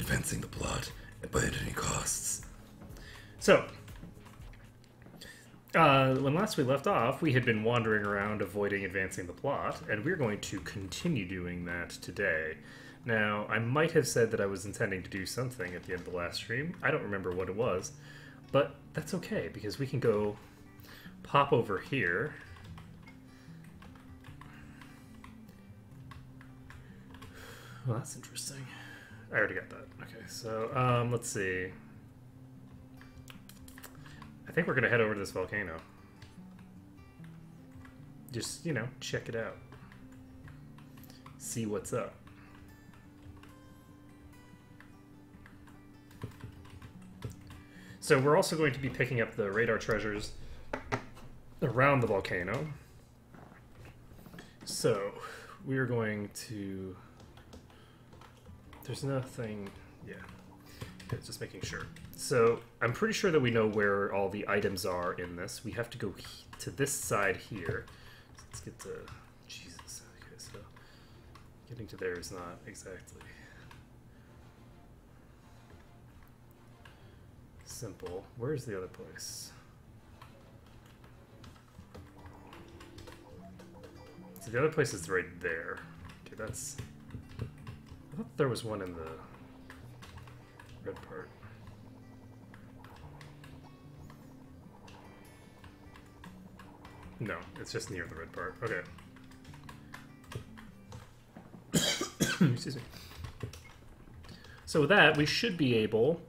advancing the plot by any costs. So, when last we left off, we had been wandering around avoiding advancing the plot, and we're going to continue doing that today. Now, I might have said that I was intending to do something at the end of the last stream. I don't remember what it was, but that's okay, because we can go pop over here. Well, that's interesting. I already got that. Okay, so, let's see. I think we're going to head over to this volcano. Just, you know, check it out. See what's up. So we're also going to be picking up the radar treasures around the volcano. So we are going to... There's nothing... Yeah. Okay, just making sure. So I'm pretty sure that we know where all the items are in this. We have to go to this side here. So let's get to... Jesus. Okay, so getting to there is not exactly simple. Where's the other place? So the other place is right there. Okay, that's... I thought there was one in the red part. No, it's just near the red part. Okay. Excuse me. So with that, we should be able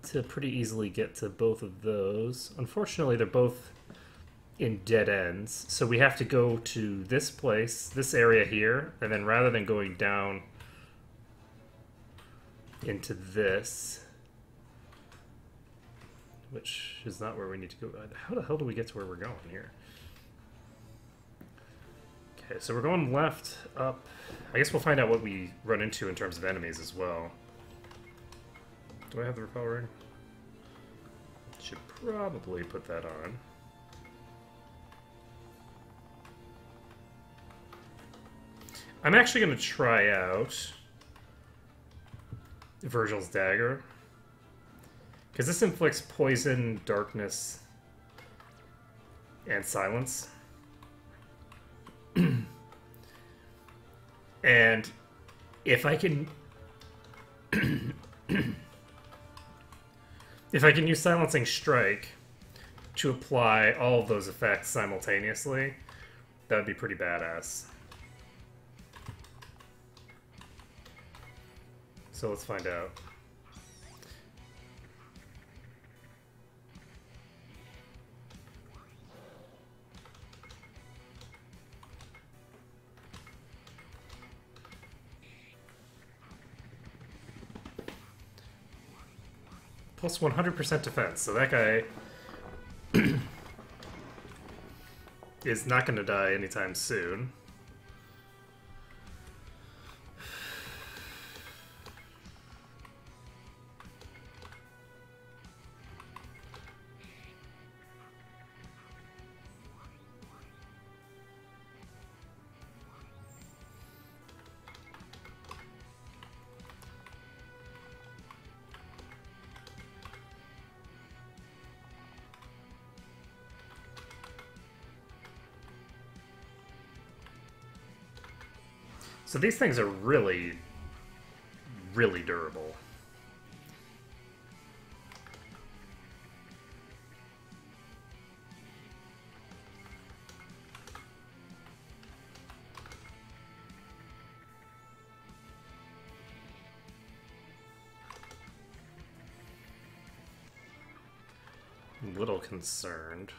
to pretty easily get to both of those. Unfortunately, they're both in dead ends, so we have to go to this place, this area here, and then rather than going down into this, which is not where we need to go. How the hell do we get to where we're going here? Okay, so we're going left, up. I guess we'll find out what we run into in terms of enemies as well. Do I have the repel ring? Should probably put that on. I'm actually going to try out Virgil's dagger, because this inflicts poison, darkness, and silence. And if I can if I can use Silencing Strike to apply all of those effects simultaneously, that would be pretty badass. So let's find out. Plus 100% defense, so that guy is not going to die anytime soon. So these things are really, really durable. I'm a little concerned.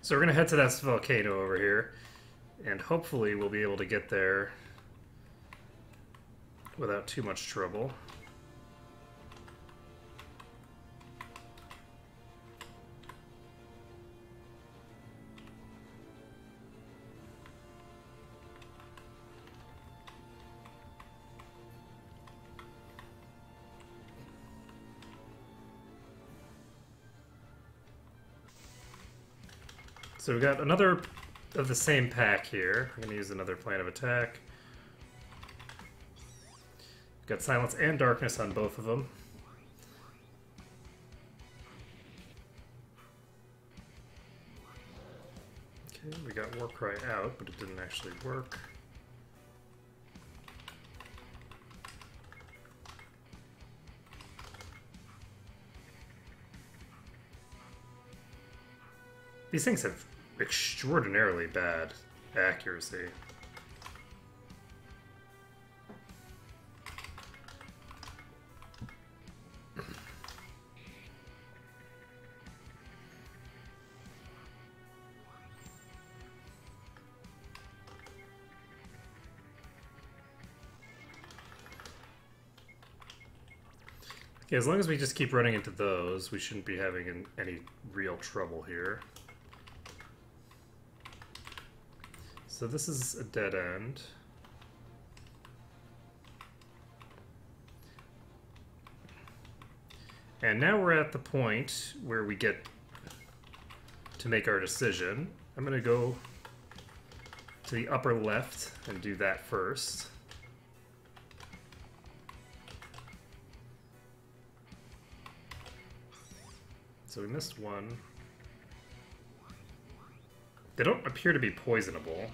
So we're going to head to that volcano over here, and hopefully we'll be able to get there without too much trouble. So we got another of the same pack here. I'm going to use another plan of attack. We've got Silence and Darkness on both of them. Okay, we got Warcry out, but it didn't actually work. These things have extraordinarily bad accuracy. Okay, as long as we just keep running into those, we shouldn't be having any real trouble here. So this is a dead end. And now we're at the point where we get to make our decision. I'm going to go to the upper left and do that first. So we missed one. They don't appear to be poisonable.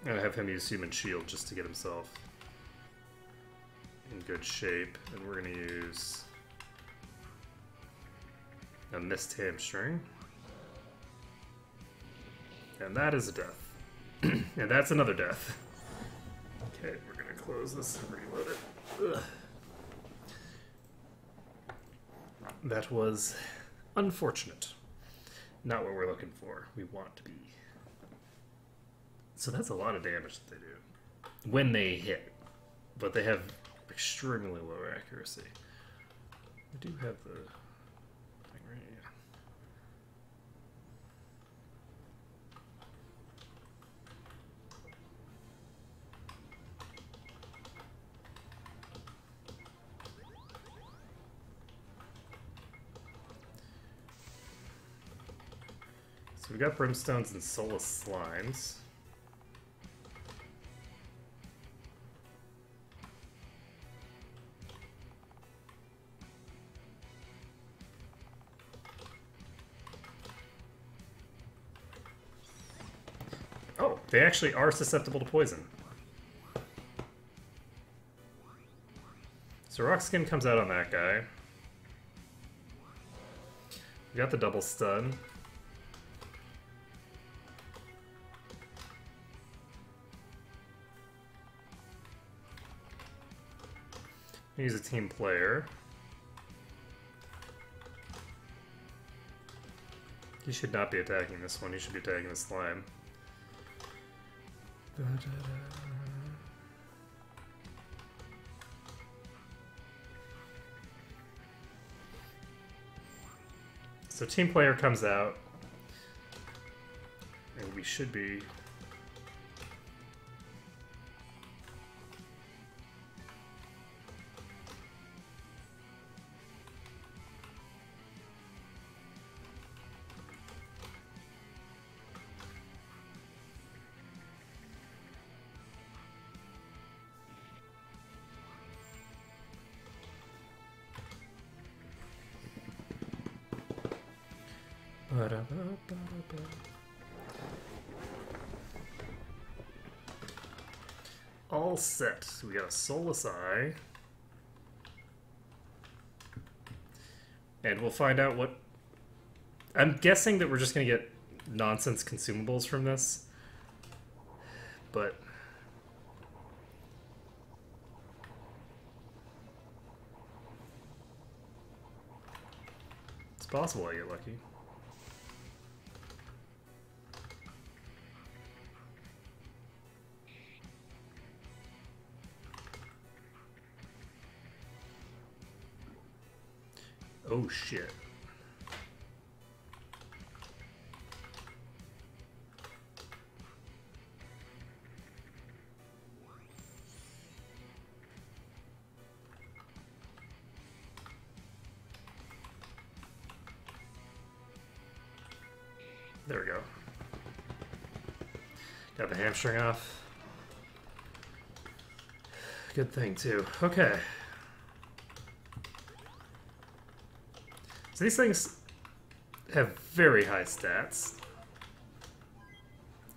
I'm gonna have him use Human Shield just to get himself in good shape, and we're gonna use a Mist Hamstring. And that is a death. And that's another death. Okay, we're gonna close this and reload it. Ugh. That was unfortunate. Not what we're looking for. We want to be. So that's a lot of damage that they do. When they hit. But they have extremely low accuracy. I do have the thing right here. So we got Brimstones and Soulless Slimes. Oh, they actually are susceptible to poison. So Rock Skin comes out on that guy. We got the double stun. He's a team player. He should not be attacking this one. He should be attacking the slime. So team player comes out, and we should be... All set. So we got a Soulless Eye. And we'll find out what... I'm guessing that we're just going to get nonsense consumables from this. But... it's possible I get lucky. Oh shit. There we go. Got the hamstring off. Good thing, too. Okay. So these things have very high stats.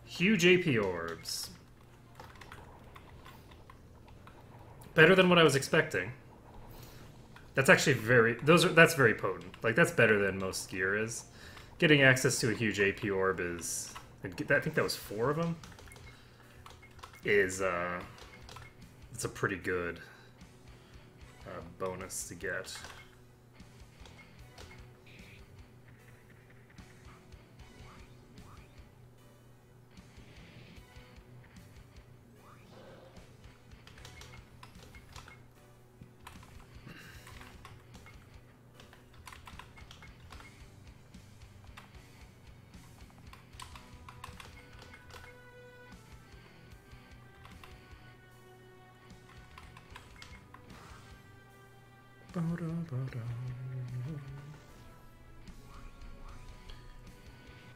Huge AP orbs. Better than what I was expecting. That's actually that's very potent. Like, that's better than most gear is. Getting access to a huge AP orb is... I think that was 4 of them. It's a pretty good bonus to get.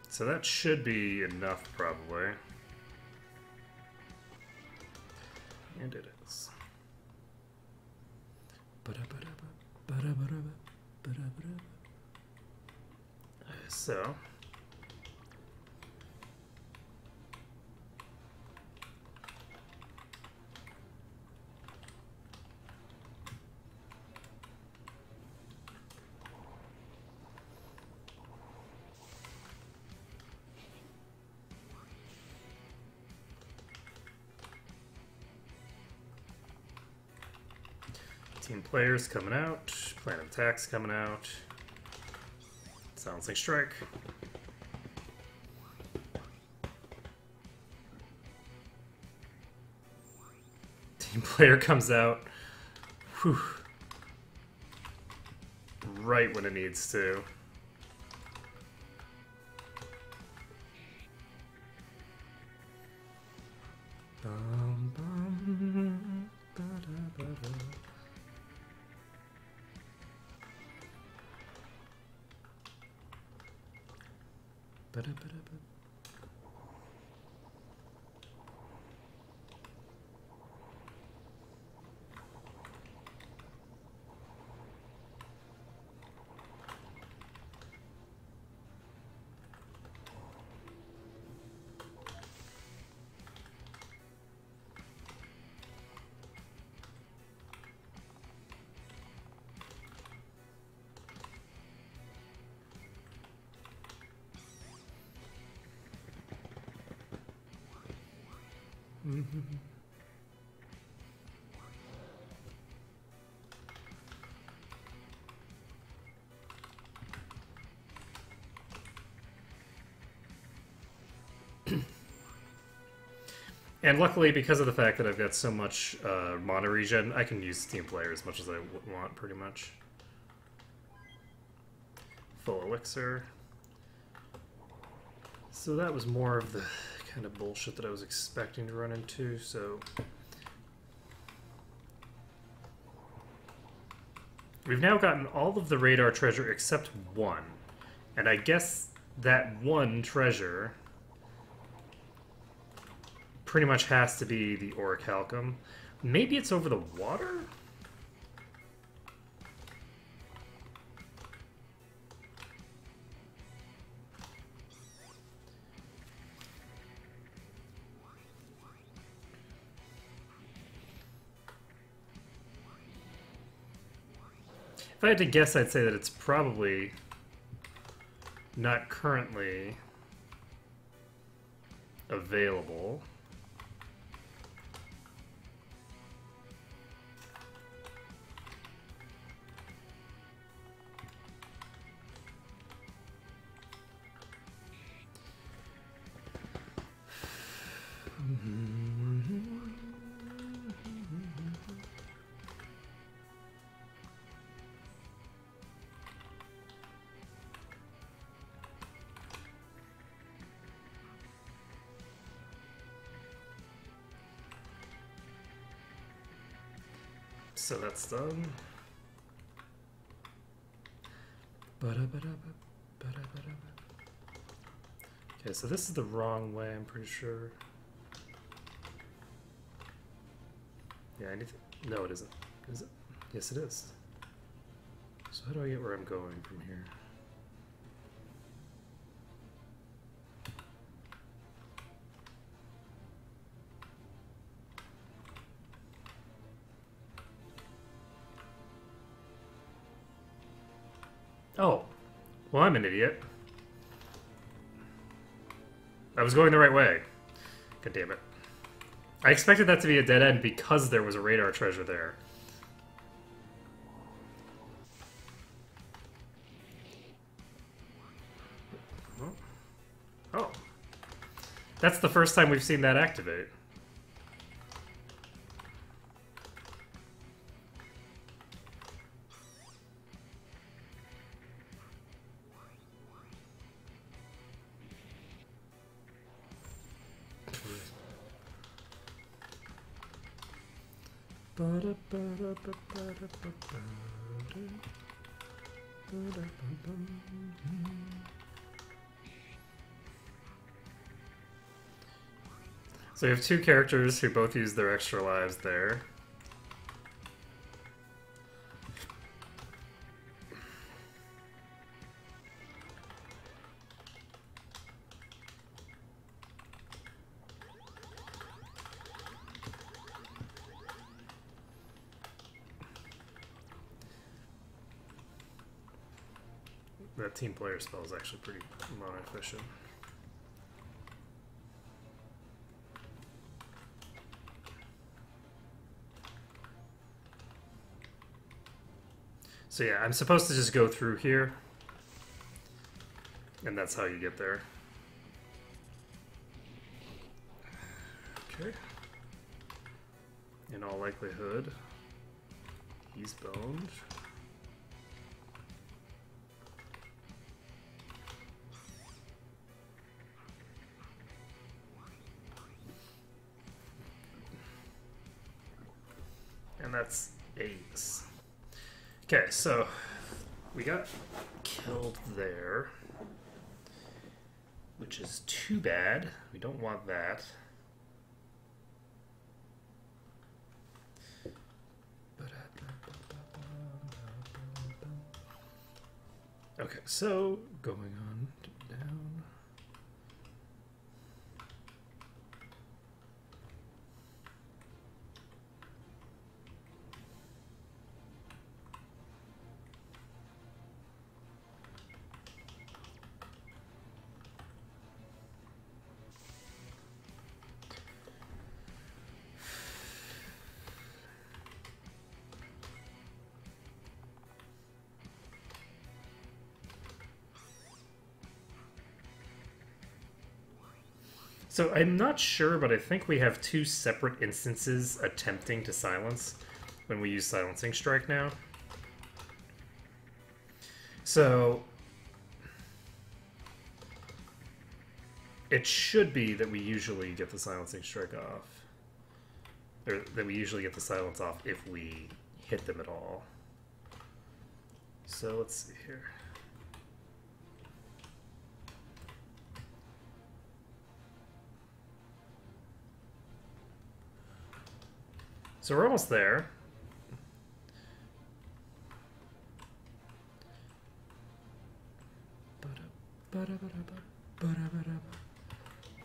So that should be enough, probably. And it is. So... Team players coming out. Plan of attacks coming out. Silencing strike. Team player comes out. Whew. Right when it needs to. Bum, bum, ba, da, ba, da. Ba-da-ba-da-ba. And luckily, because of the fact that I've got so much mana regen, I can use team player as much as I want, pretty much. Full elixir. So that was more of the kind of bullshit that I was expecting to run into, so... We've now gotten all of the radar treasure except one. And I guess that one treasure pretty much has to be the orichalcum. Maybe it's over the water? If I had to guess, I'd say that it's probably not currently available. So that's done. Okay, so this is the wrong way, I'm pretty sure. Yeah, I need to... No, it isn't. Is it? Yes, it is. So how do I get where I'm going from here? Oh. Well, I'm an idiot. I was going the right way. God damn it. I expected that to be a dead end because there was a radar treasure there. Oh. That's the first time we've seen that activate. So we have two characters who both use their extra lives there. That team player spell is actually pretty non-efficient. So yeah, I'm supposed to just go through here. And that's how you get there. Okay. In all likelihood, he's boned. And that's ace. Okay, so we got killed there, which is too bad. We don't want that. Okay, so going on down. So I'm not sure, but I think we have two separate instances attempting to silence when we use Silencing Strike now. So it should be that we usually get the Silencing Strike off. Or that we usually get the silence off if we hit them at all. So let's see here. So we're almost there.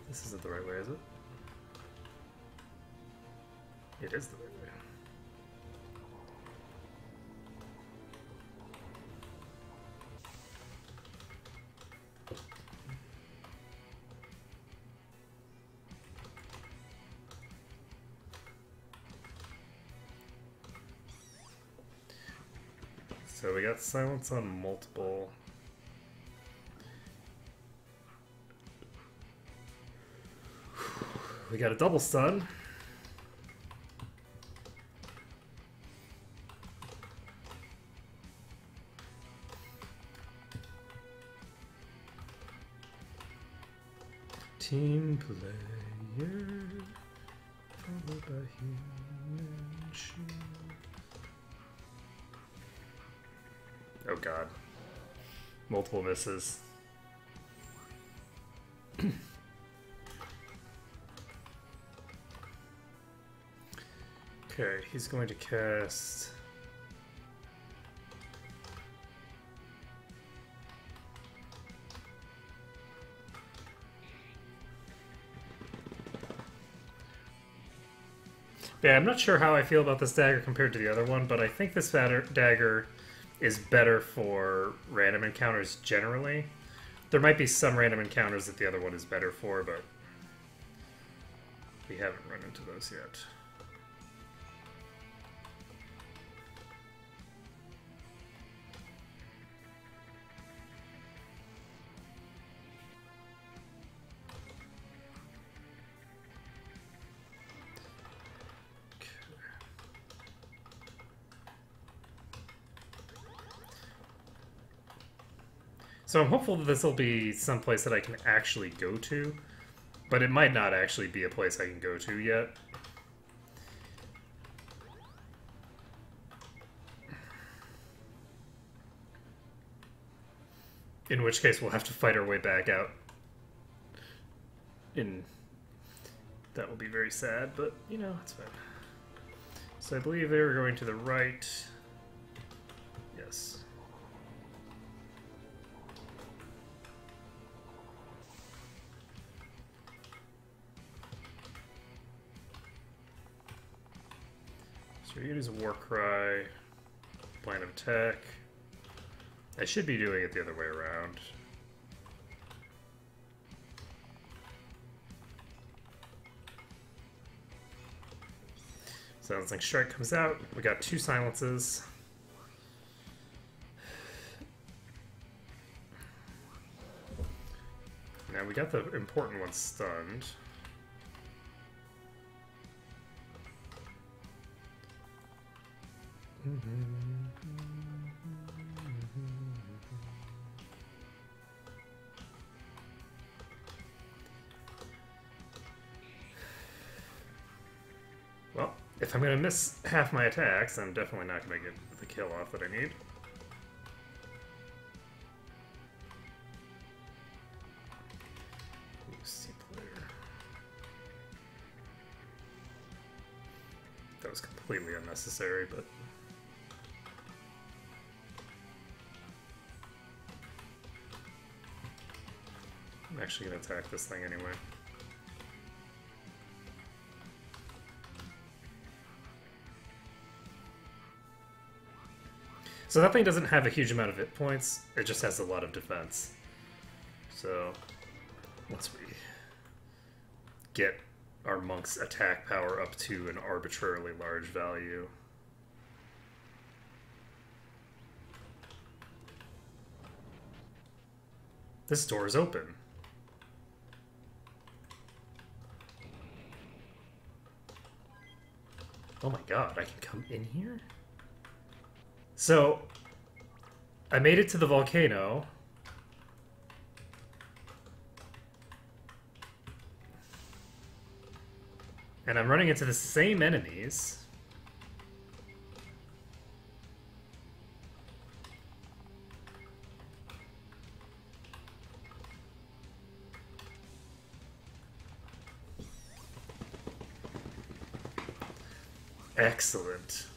This isn't the right way, is it? It is the right way. So we got silence on multiple. We got a double stun. Team player followed by human shield. Oh god. Multiple misses. Okay, he's going to cast... Yeah, I'm not sure how I feel about this dagger compared to the other one, but I think this dagger is better for random encounters generally. There might be some random encounters that the other one is better for, but we haven't run into those yet. So I'm hopeful that this will be someplace that I can actually go to, but it might not actually be a place I can go to yet. In which case we'll have to fight our way back out. That will be very sad, but, you know, it's fine. So I believe they were going to the right. Yes. So you use a war cry, plan of attack. I should be doing it the other way around. Sounds like strike comes out. We got 2 silences. Now we got the important one stunned. Well, if I'm going to miss half my attacks, I'm definitely not going to get the kill off that I need. That was completely unnecessary, but... I'm actually going to attack this thing anyway. So that thing doesn't have a huge amount of hit points, it just has a lot of defense. So, once we get our monk's attack power up to an arbitrarily large value. This door is open. Oh my god, I can come in here? So, I made it to the volcano. And I'm running into the same enemies. Excellent.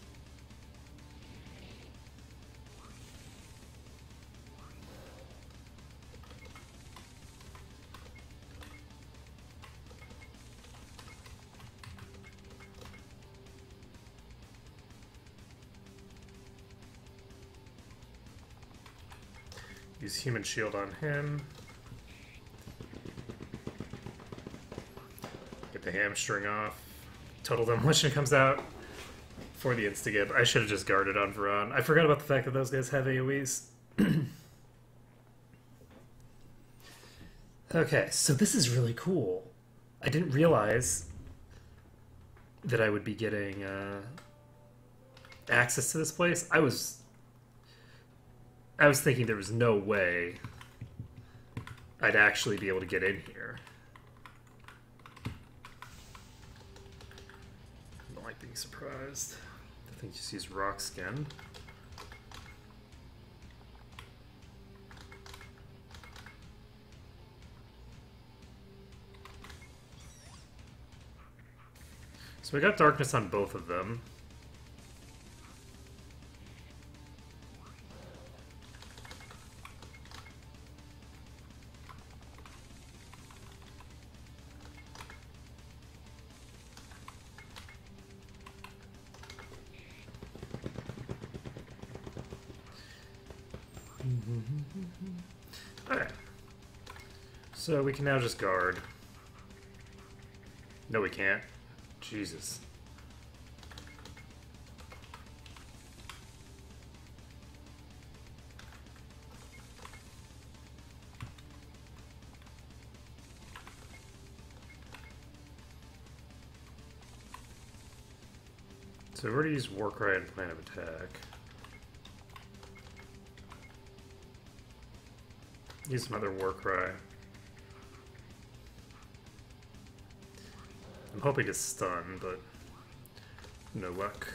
Use human shield on him. Get the hamstring off. Total demolition comes out for the insta-gib. I should have just guarded on Varan. I forgot about the fact that those guys have AoEs. Okay, so this is really cool. I didn't realize that I would be getting access to this place. I was thinking there was no way I'd actually be able to get in here. I don't like being surprised. I think just use rock skin. So we got darkness on both of them. Okay. So we can now just guard. No, we can't. Jesus. So we've already used Warcry and Plan of Attack. Use another Warcry. I'm hoping to stun, but no luck.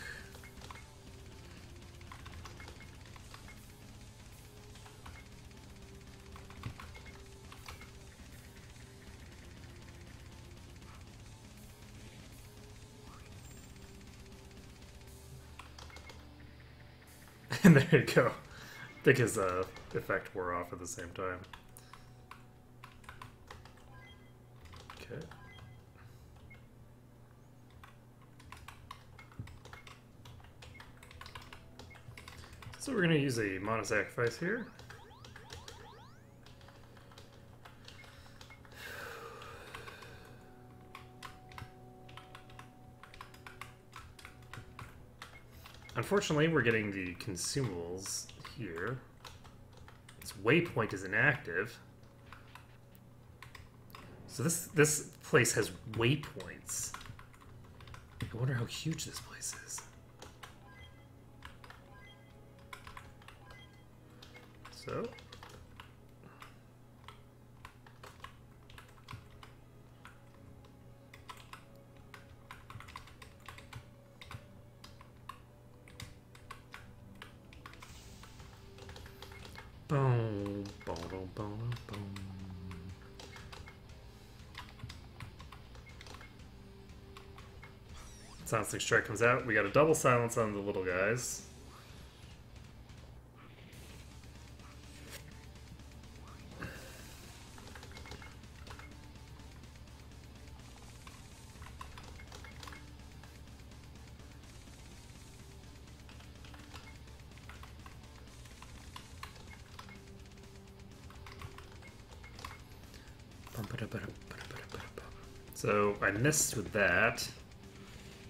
And there you go. I think his effect wore off at the same time. Okay. So we're going to use a Mono Sacrifice here. Unfortunately, we're getting the consumables here. This waypoint is inactive. So this place has waypoints. I wonder how huge this place is. So boom, boom, boom, boom, boom. Silencing Strike comes out. We got a double silence on the little guys. So I missed with that.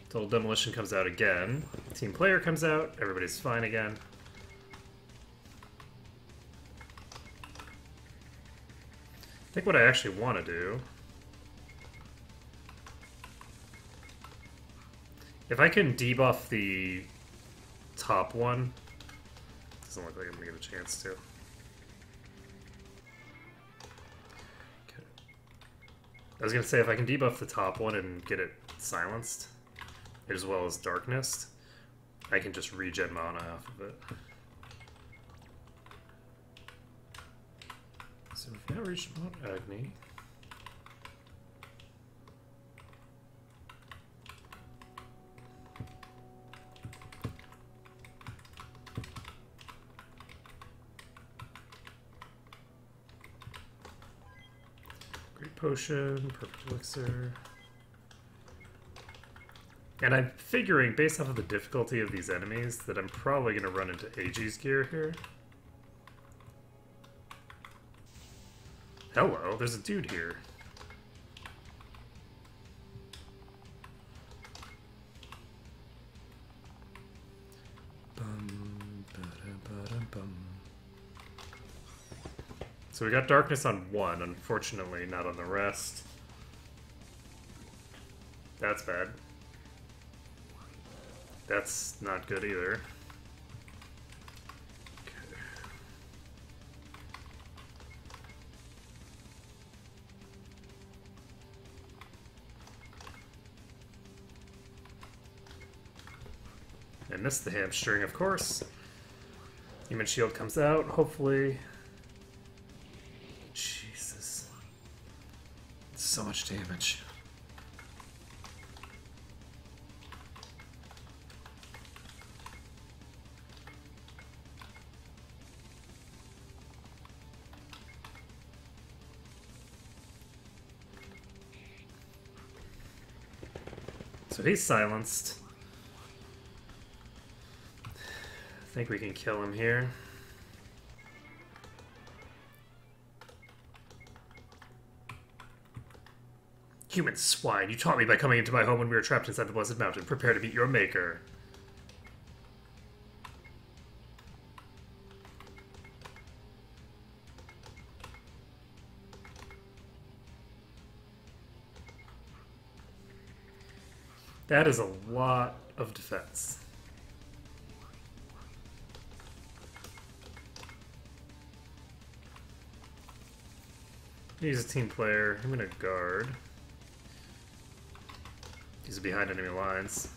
Total Demolition comes out again. Team Player comes out. Everybody's fine again. I think what I actually want to do, if I can debuff the top one, doesn't look like I'm gonna get a chance to. I was gonna say, if I can debuff the top one and get it silenced, as well as darkness, I can just regen mana off of it. So we've now reached Mount Agni. Great Potion, Perfect Elixir. And I'm figuring, based off of the difficulty of these enemies, that I'm probably going to run into AG's gear here. Hello, there's a dude here. So we got darkness on one, unfortunately not on the rest. That's bad. That's not good either. Okay. I missed the hamstring, of course. Human Shield comes out, hopefully. Jesus. So much damage. So he's silenced. I think we can kill him here. Human swine, you taught me by coming into my home when we were trapped inside the Blessed Mountain. Prepare to meet your maker. That is a lot of defense. He's a team player. I'm gonna guard. He's behind enemy lines.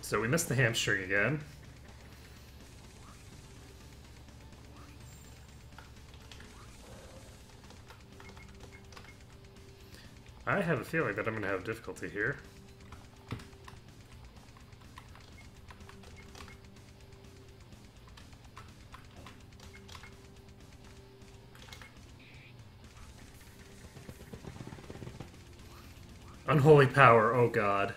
So we missed the hamstring again. I have a feeling that I'm going to have difficulty here. Unholy power, oh god.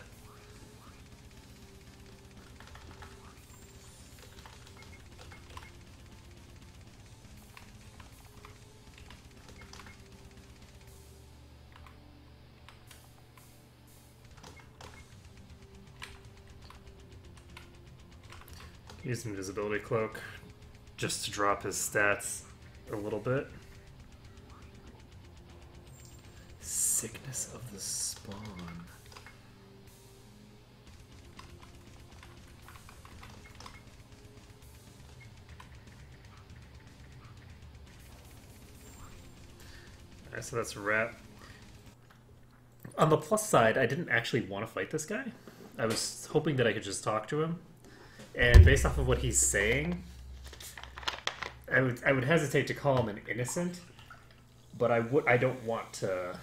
Use invisibility cloak just to drop his stats a little bit. Sickness of the spawn. Alright, so that's a wrap. On the plus side, I didn't actually want to fight this guy. I was hoping that I could just talk to him. And based off of what he's saying, I would hesitate to call him an innocent, but I don't want to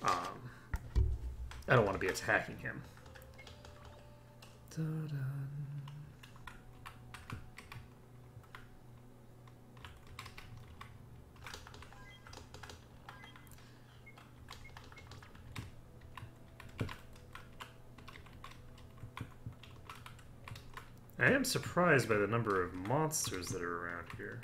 I don't want to be attacking him. Da-da. I am surprised by the number of monsters that are around here.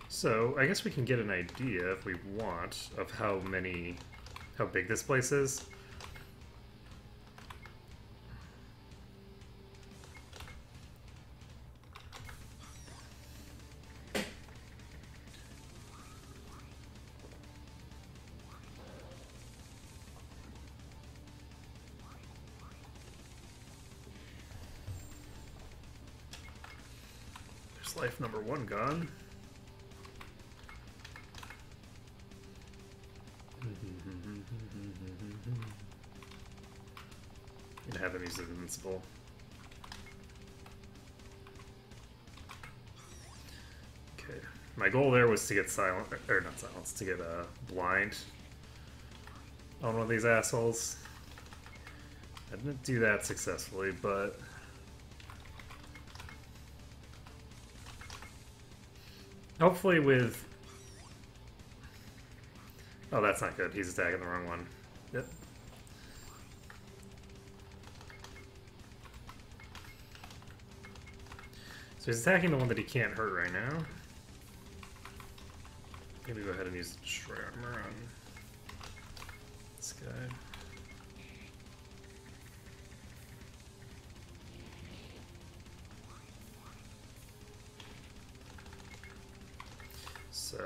So, I guess we can get an idea, if we want, of how big this place is. There's life number 1 gone. And have him use it invincible. Okay. My goal there was to get silent, or not silence, to get blind on one of these assholes. I didn't do that successfully, but hopefully with... Oh, that's not good. He's attacking the wrong one. Yep. So he's attacking the one that he can't hurt right now. Maybe go ahead and use Destroy Armor on this guy. So...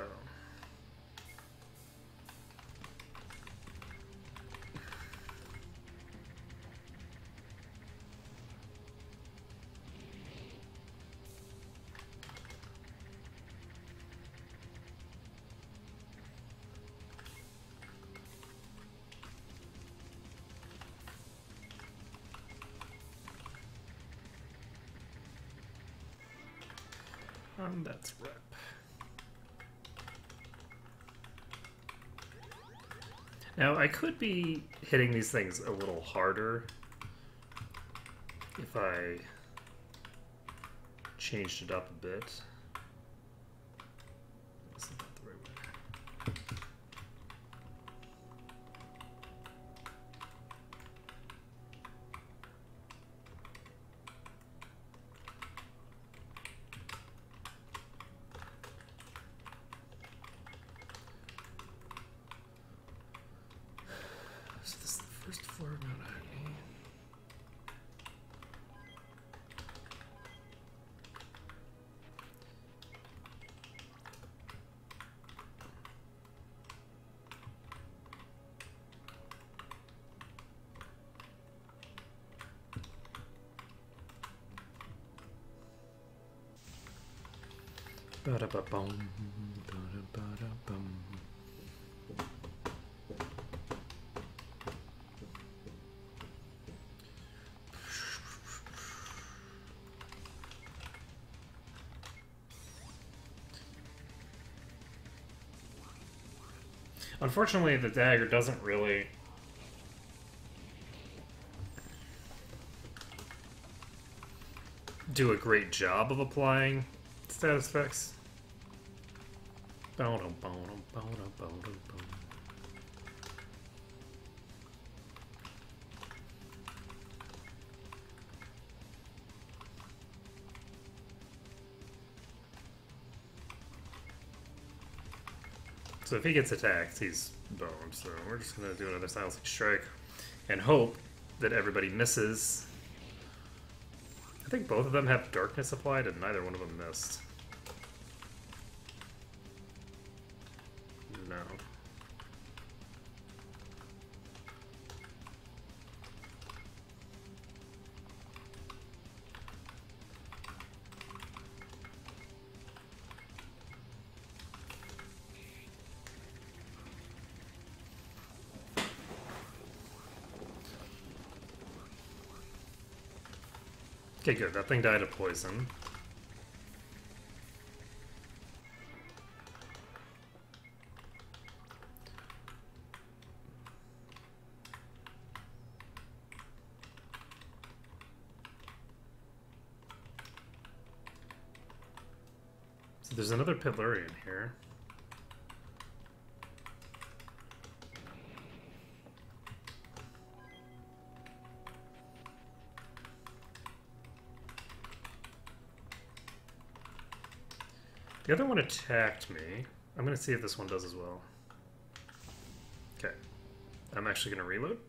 That's rep. Now, I could be hitting these things a little harder if I changed it up a bit. This is not the right way. So this is the first floor of Mount Acme. Ba-da-ba-bum, ba-da-ba-da-bum. Unfortunately, the dagger doesn't really do a great job of applying status effects. So if he gets attacked, he's boned. So we're just going to do another Silencing Strike and hope that everybody misses. I think both of them have Darkness applied, and neither one of them missed. No. Okay, good. That thing died of poison. So there's another Pillurian here. The other one attacked me. I'm going to see if this one does as well. Okay. I'm actually going to reload.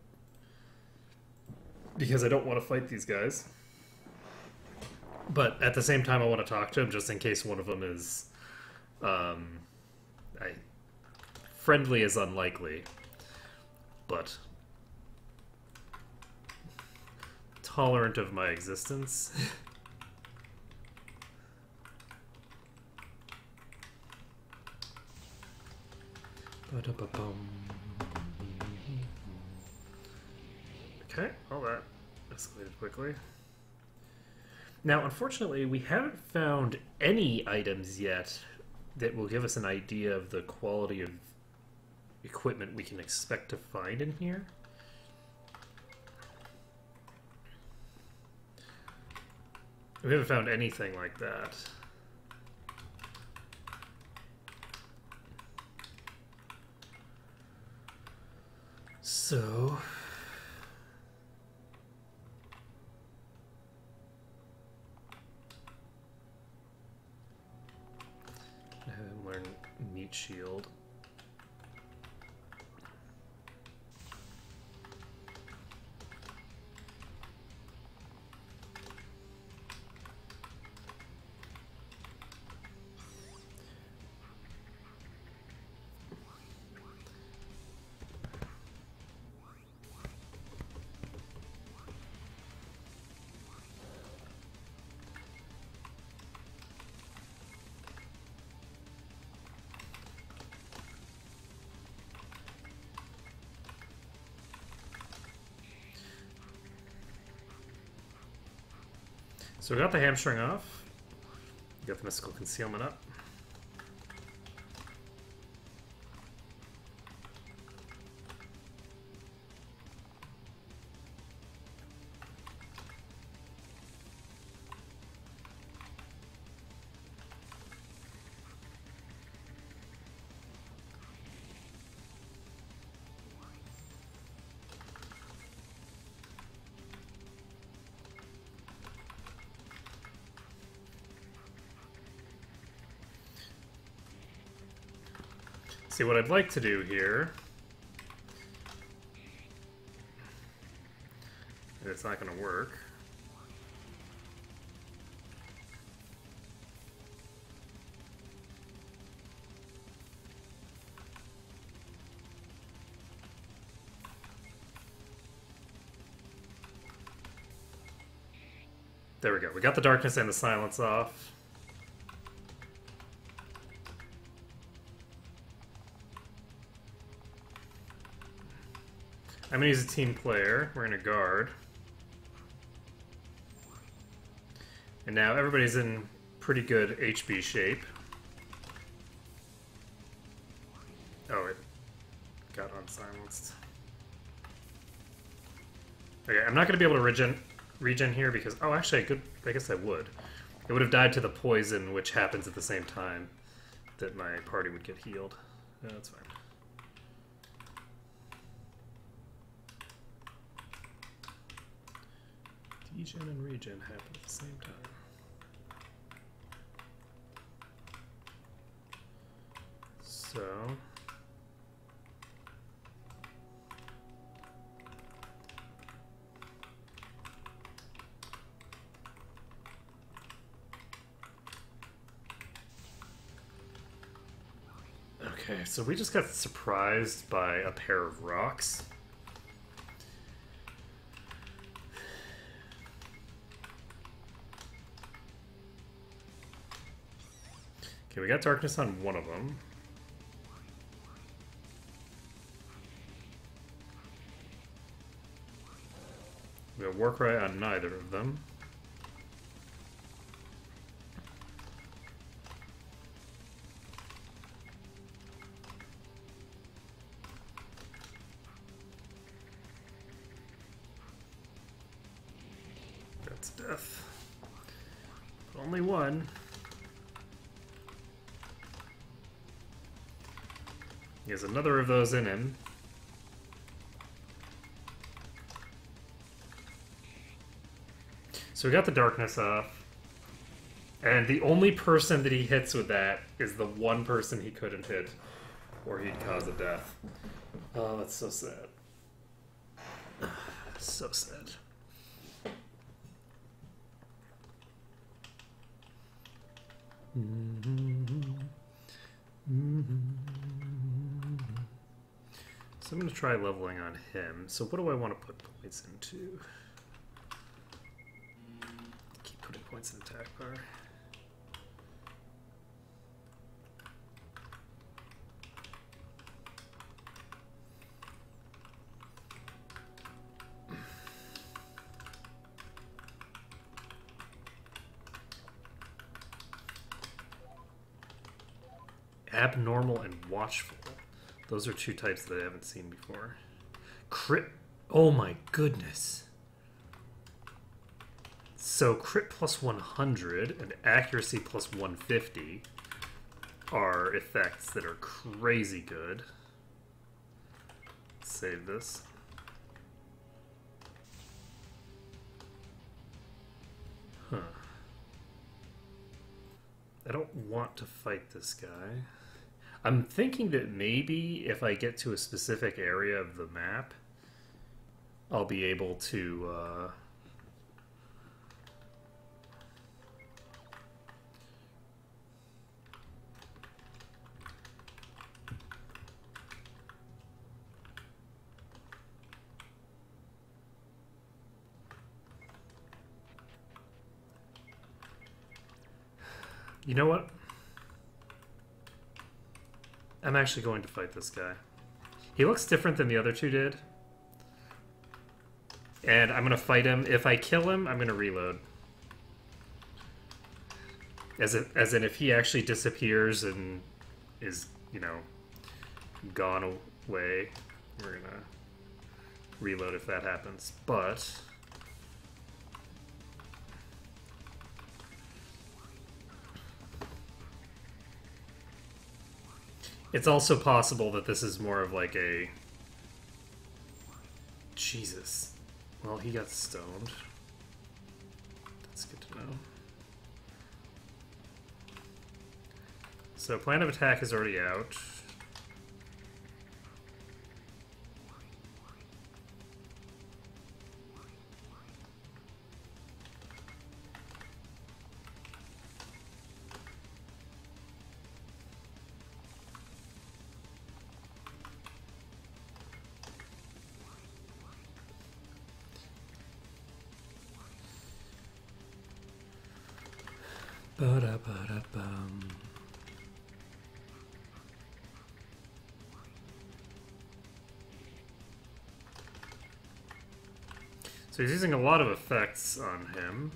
Because I don't want to fight these guys. But at the same time, I want to talk to him just in case one of them is... friendly is unlikely. But... tolerant of my existence. Okay, all that escalated quickly. Now, unfortunately, we haven't found any items yet that will give us an idea of the quality of equipment we can expect to find in here. We haven't found anything like that. So... I have him learn Meat Shield. So we got the hamstring off. Got the mystical concealment up. See, what I'd like to do here, and it's not going to work. There we go. We got the darkness and the silence off. I'm going to use a team player. We're going to guard. And now everybody's in pretty good HB shape. Oh, it got unsilenced. Okay, I'm not going to be able to regen here because... Oh, actually, I guess I would. It would have died to the poison, which happens at the same time that my party would get healed. Yeah, that's fine. Degen and regen happen at the same time. So... Okay, so we just got surprised by a pair of rocks. Okay, we got darkness on one of them. We have Warcry on neither of them. That's death. But only one. He has another of those in him. So we got the darkness off. And the only person that he hits with that is the one person he couldn't hit, or he'd cause a death. Oh, that's so sad. So sad. So I'm going to try leveling on him. So what do I want to put points into? Keep putting points in attack bar. Abnormal and watchful. Those are two types that I haven't seen before. Crit. Oh my goodness. So crit plus 100 and accuracy plus 150 are effects that are crazy good. Save this. Huh. I don't want to fight this guy. I'm thinking that maybe if I get to a specific area of the map, I'll be able to you know what? I'm actually going to fight this guy. He looks different than the other two did. And I'm going to fight him. If I kill him, I'm going to reload. as in if he actually disappears and is, you know, gone away, we're gonna reload if that happens. But it's also possible that this is more of like a... Jesus. Well, he got stoned. That's good to know. So plan of attack is already out. Ba-da-ba-da-bum. So he's using a lot of effects on him.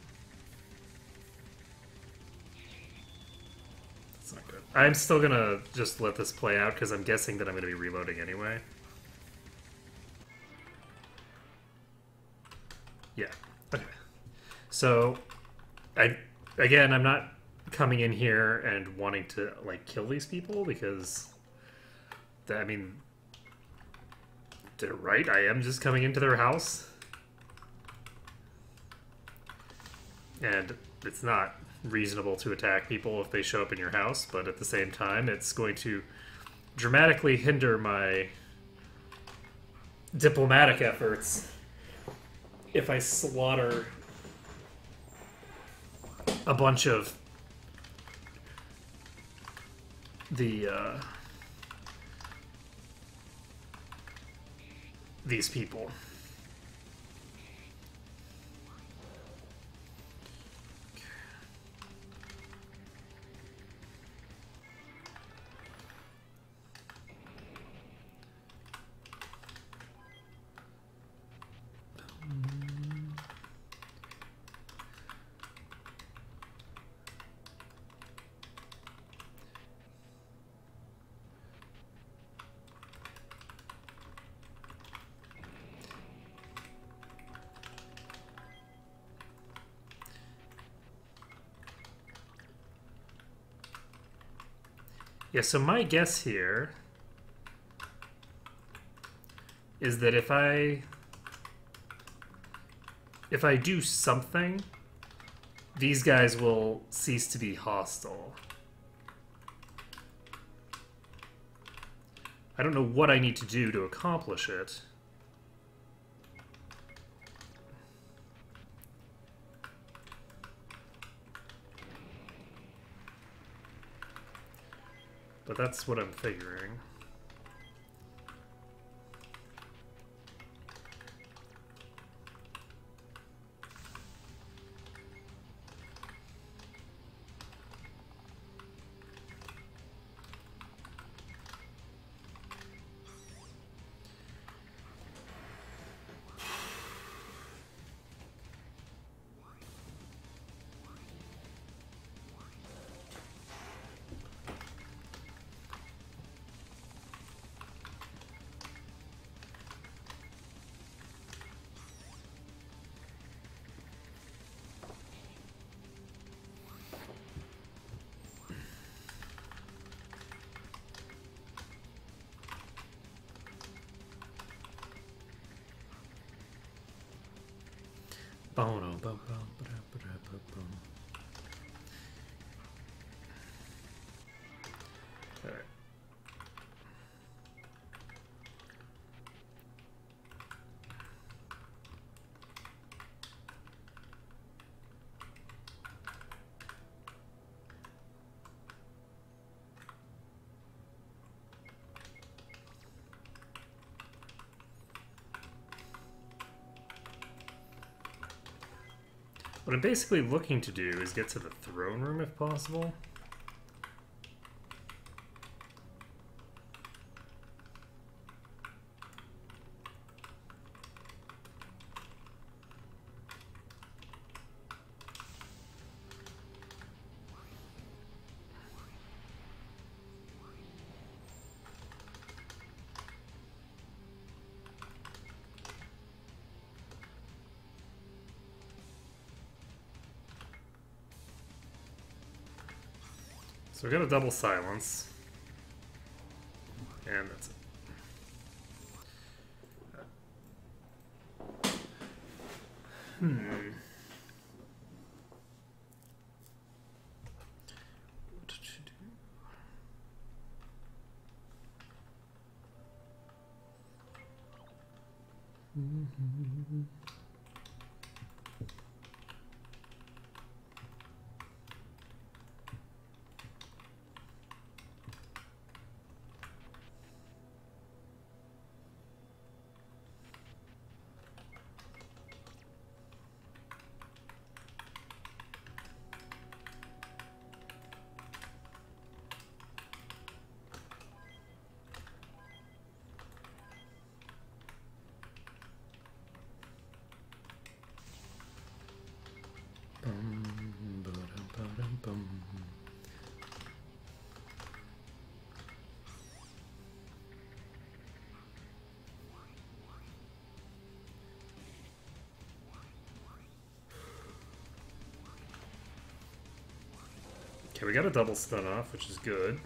That's not good. I'm still gonna just let this play out because I'm guessing that I'm gonna be reloading anyway. Yeah. Okay. So, again, I'm not coming in here and wanting to like kill these people because, I mean, they're right. I am just coming into their house. And it's not reasonable to attack people if they show up in your house, but at the same time, it's going to dramatically hinder my diplomatic efforts if I slaughter a bunch of these people. Yeah, so my guess here is that if I do something, these guys will cease to be hostile. I don't know what I need to do to accomplish it. But that's what I'm figuring. Bono, bum, bum, ba-da, ba-da, ba-bum. All right. What I'm basically looking to do is get to the throne room if possible. So we got a double silence. And that's it. What did you do? Okay, we got a double stun off, which is good.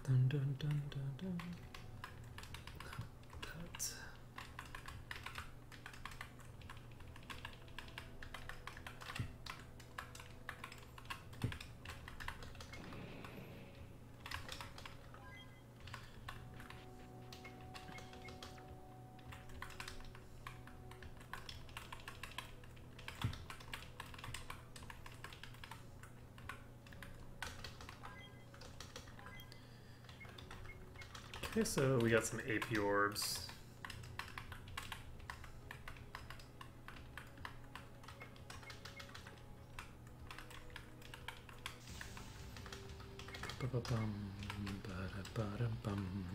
Dun, dun, dun, dun, dun. That. Okay, so we got some AP orbs. Ba-ba-bum, ba-da-ba-da-bum.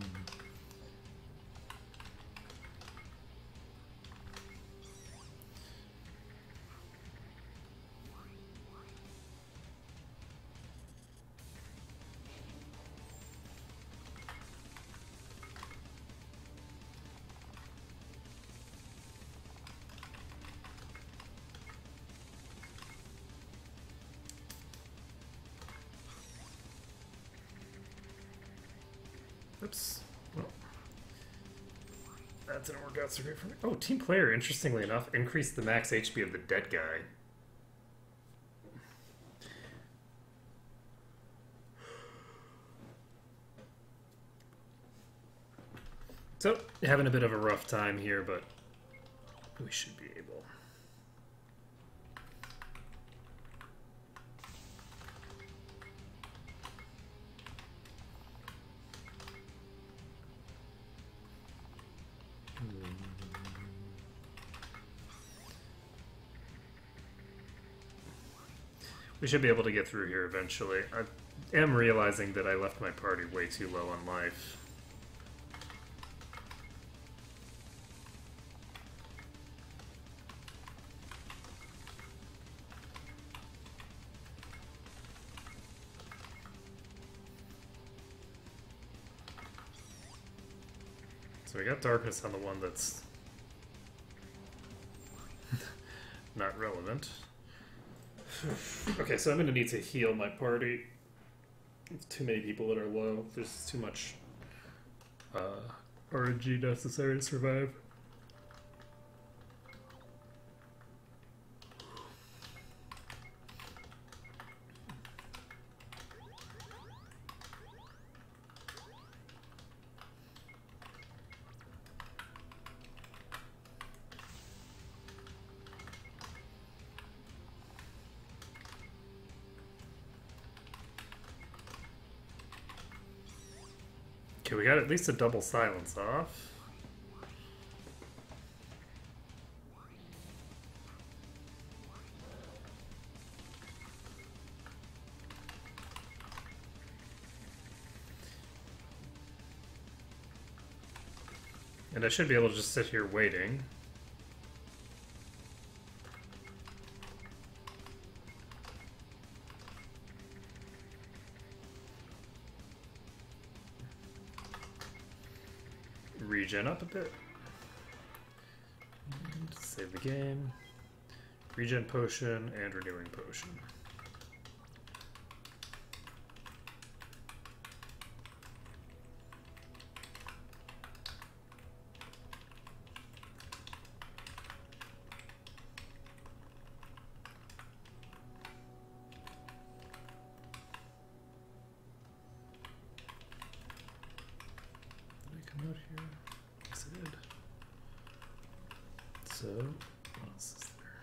Oops. Well, that didn't work out so great for me. Oh, team player, interestingly enough, increased the max HP of the dead guy. So, having a bit of a rough time here, but we should be able. We should be able to get through here eventually. I am realizing that I left my party way too low on life. So we got darkness on the one that's not relevant. Okay, so I'm going to need to heal my party. There's too many people that are low. There's too much RNG necessary to survive. Okay, we got at least a double silence off. And I should be able to just sit here waiting. Regen up a bit. Save the game. Regen potion and renewing potion. Out here. Yes, I did. So, what else is there?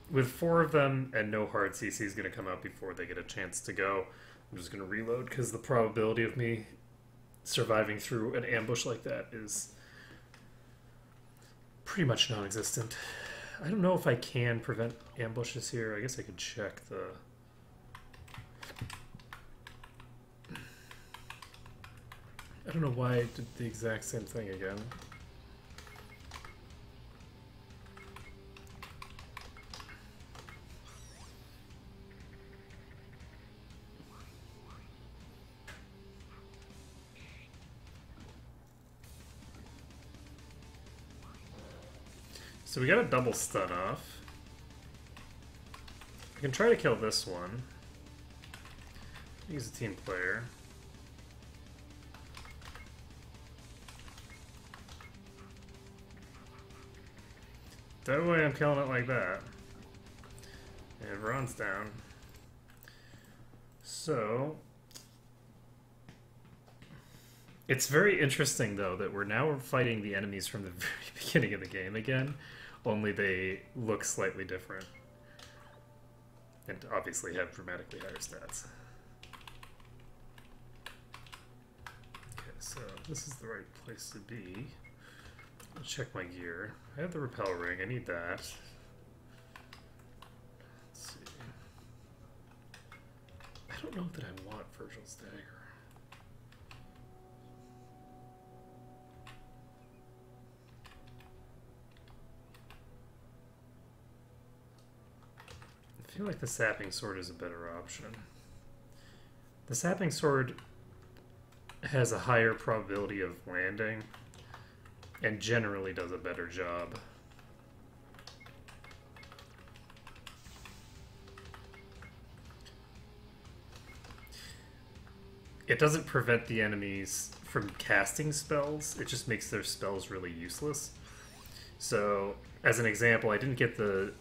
With 4 of them and no hard CC is going to come out before they get a chance to go, I'm just going to reload because the probability of me surviving through an ambush like that is pretty much non-existent. I don't know if I can prevent ambushes here. I guess I could check the... I don't know why I did the exact same thing again. So we got a double stun off. I can try to kill this one. He's a team player. No way I'm killing it like that. And Ron's down. So... It's very interesting, though, that we're now fighting the enemies from the very beginning of the game again. Only they look slightly different. And obviously have dramatically higher stats. Okay, so this is the right place to be. I'll check my gear. I have the repel ring, I need that. Let's see. I don't know that I want Virgil's dagger. I feel like the sapping sword is a better option. The sapping sword has a higher probability of landing and generally does a better job. It doesn't prevent the enemies from casting spells, it just makes their spells really useless. So, as an example, I didn't get the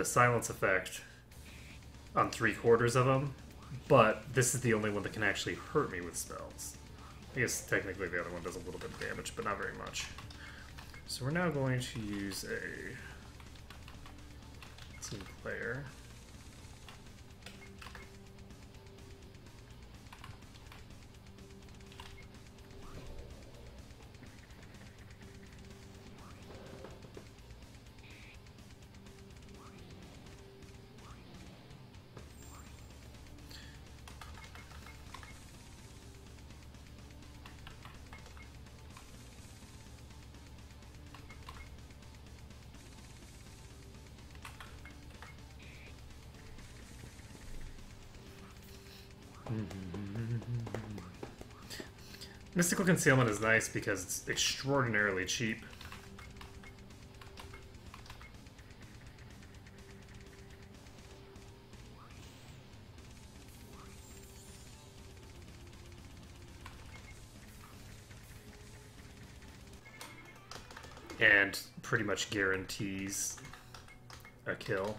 silence effect on 3/4 of them, but this is the only one that can actually hurt me with spells. I guess technically the other one does a little bit of damage, but not very much. So we're now going to use a team player. Mystical Concealment is nice because it's extraordinarily cheap. And pretty much guarantees a kill.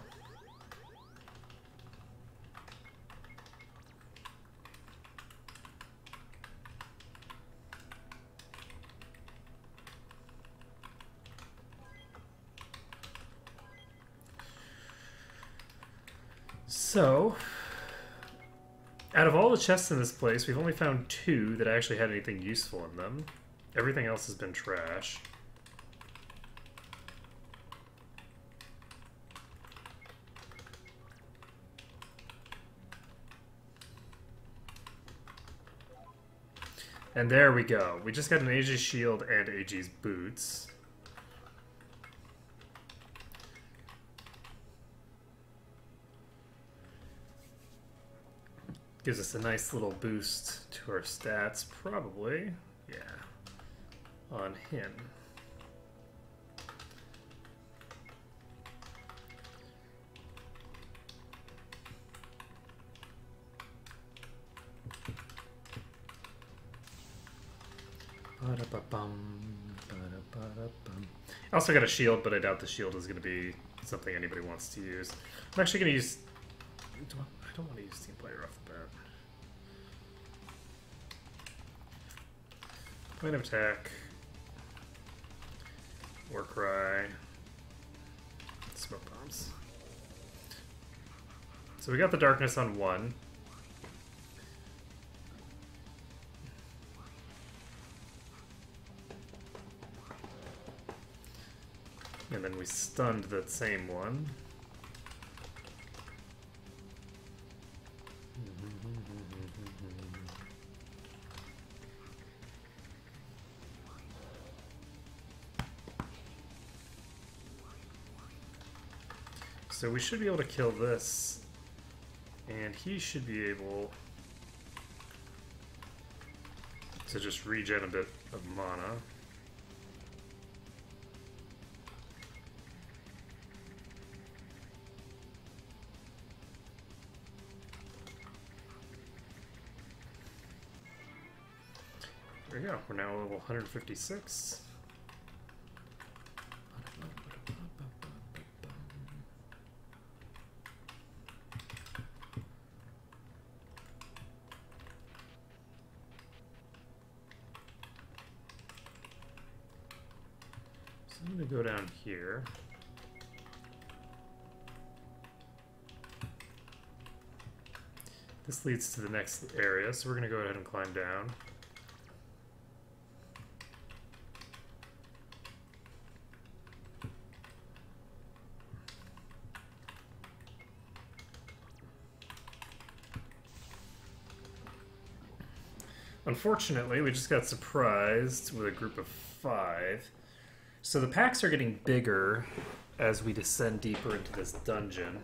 So, out of all the chests in this place, we've only found 2 that actually had anything useful in them. Everything else has been trash. And there we go. We just got an AG's shield and AG's boots. Gives us a nice little boost to our stats, probably. Yeah. On him. I also got a shield, but I doubt the shield is going to be something anybody wants to use. I'm actually going to use... I don't want to use team player off the bat. Point of attack. War cry. Smoke bombs. So we got the darkness on 1. And then we stunned that same one. So we should be able to kill this, and he should be able to just regen a bit of mana. There we go, we're now level 156. I'm going to go down here. This leads to the next area, so we're going to go ahead and climb down. Unfortunately, we just got surprised with a group of 5. So the packs are getting bigger as we descend deeper into this dungeon.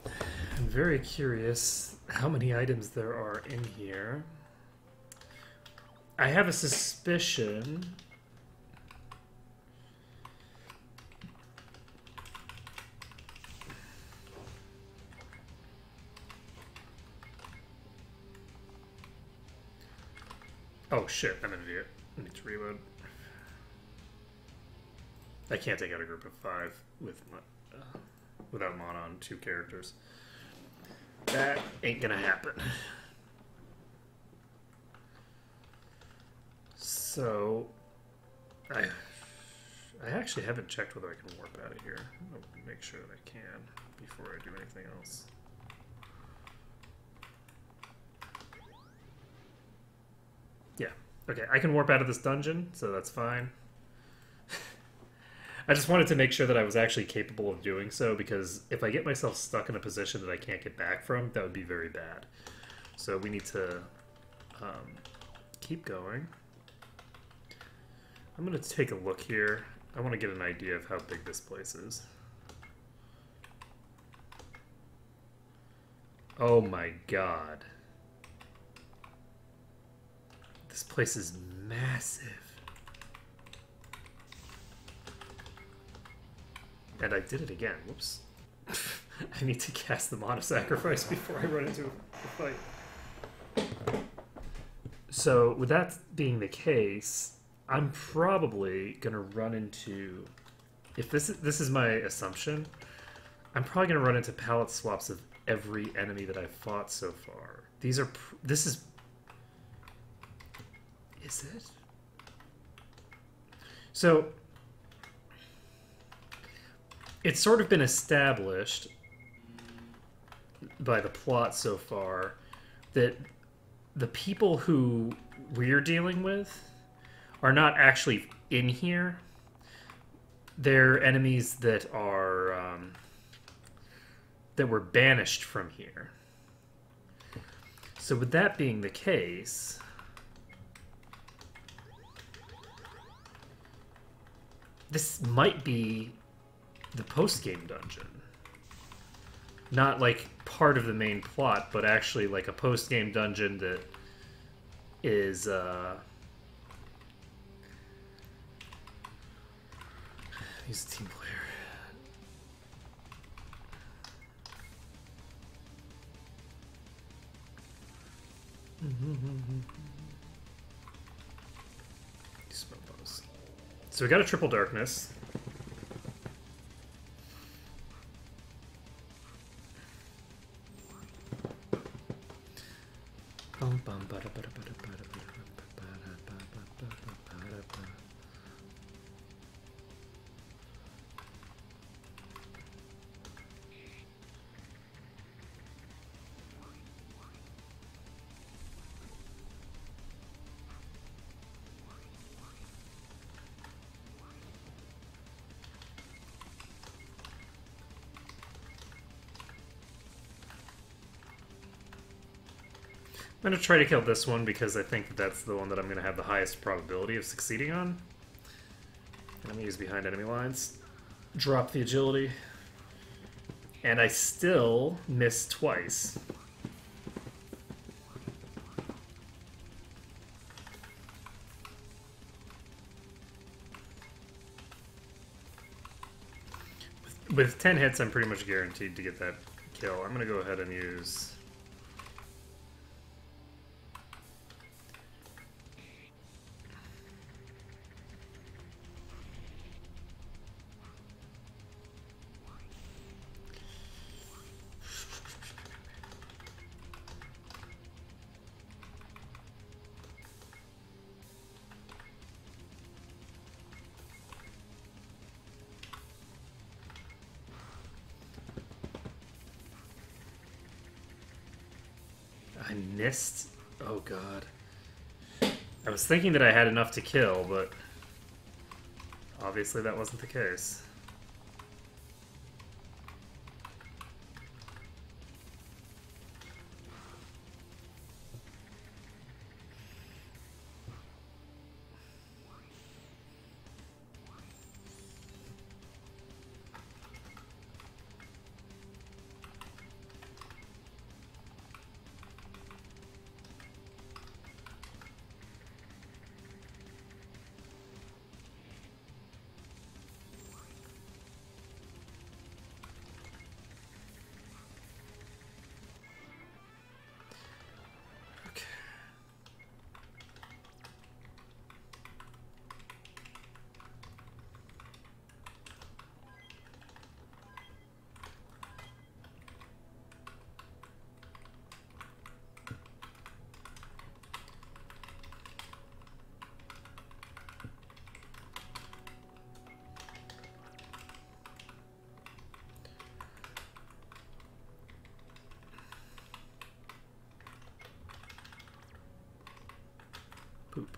I'm very curious how many items there are in here. I have a suspicion... Oh shit, I'm an idiot. I need to reload. I can't take out a group of 5 with without mana on 2 characters. That ain't gonna happen. So, I actually haven't checked whether I can warp out of here. I'll make sure that I can before I do anything else. Yeah. Okay, I can warp out of this dungeon, so that's fine. I just wanted to make sure that I was actually capable of doing so, because if I get myself stuck in a position that I can't get back from, that would be very bad. So we need to keep going. I'm going to take a look here. I want to get an idea of how big this place is. Oh my god. This place is massive. And I did it again. Whoops. I need to cast the Mana Sacrifice before I run into a fight. So, with that being the case, I'm probably going to run into... If this is my assumption, I'm probably going to run into palette swaps of every enemy that I've fought so far. These are... This is... Is it? So... it's sort of been established by the plot so far that the people who we're dealing with are not actually in here. They're enemies that are that were banished from here. So with that being the case, this might be the post-game dungeon. Not like part of the main plot, but actually like a post-game dungeon that is he's a team player. Smoke bombs. So we got a triple darkness. I'm going to try to kill this one because I think that's the one that I'm going to have the highest probability of succeeding on. And I'm going to use behind enemy lines. Drop the agility. And I still miss twice. With 10 hits, I'm pretty much guaranteed to get that kill. I'm going to go ahead and use... I missed? Oh god. I was thinking that I had enough to kill, but obviously that wasn't the case. Poop.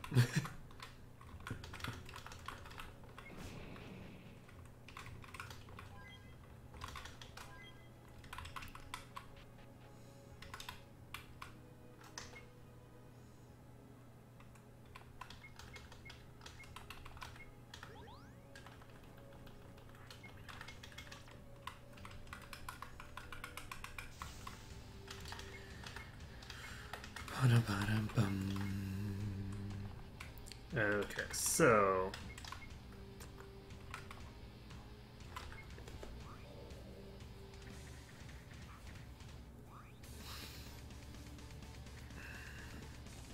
Okay, so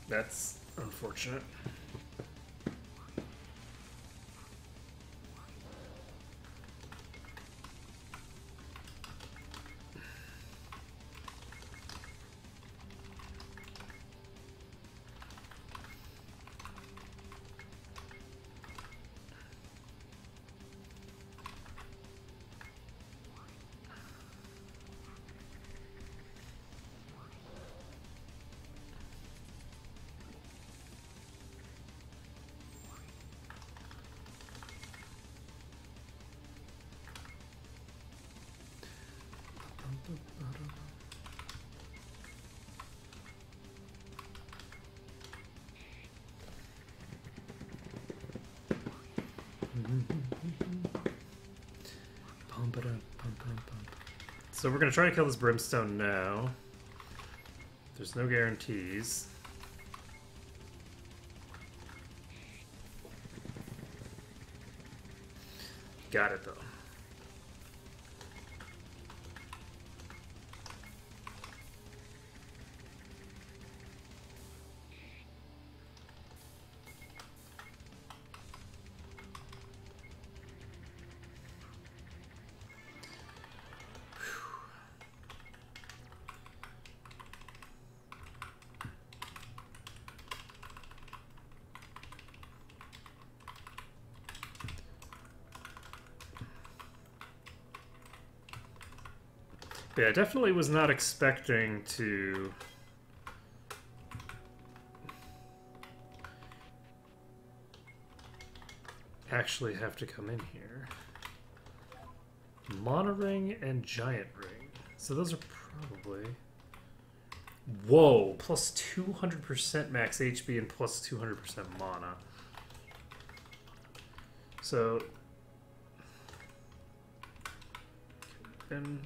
that's unfortunate. So we're going to try to kill this brimstone now. There's no guarantees. Got it, though. Yeah, I definitely was not expecting to actually have to come in here. Mana ring and giant ring. So those are probably... Whoa! Plus 200% max HP and plus 200% mana. So... And...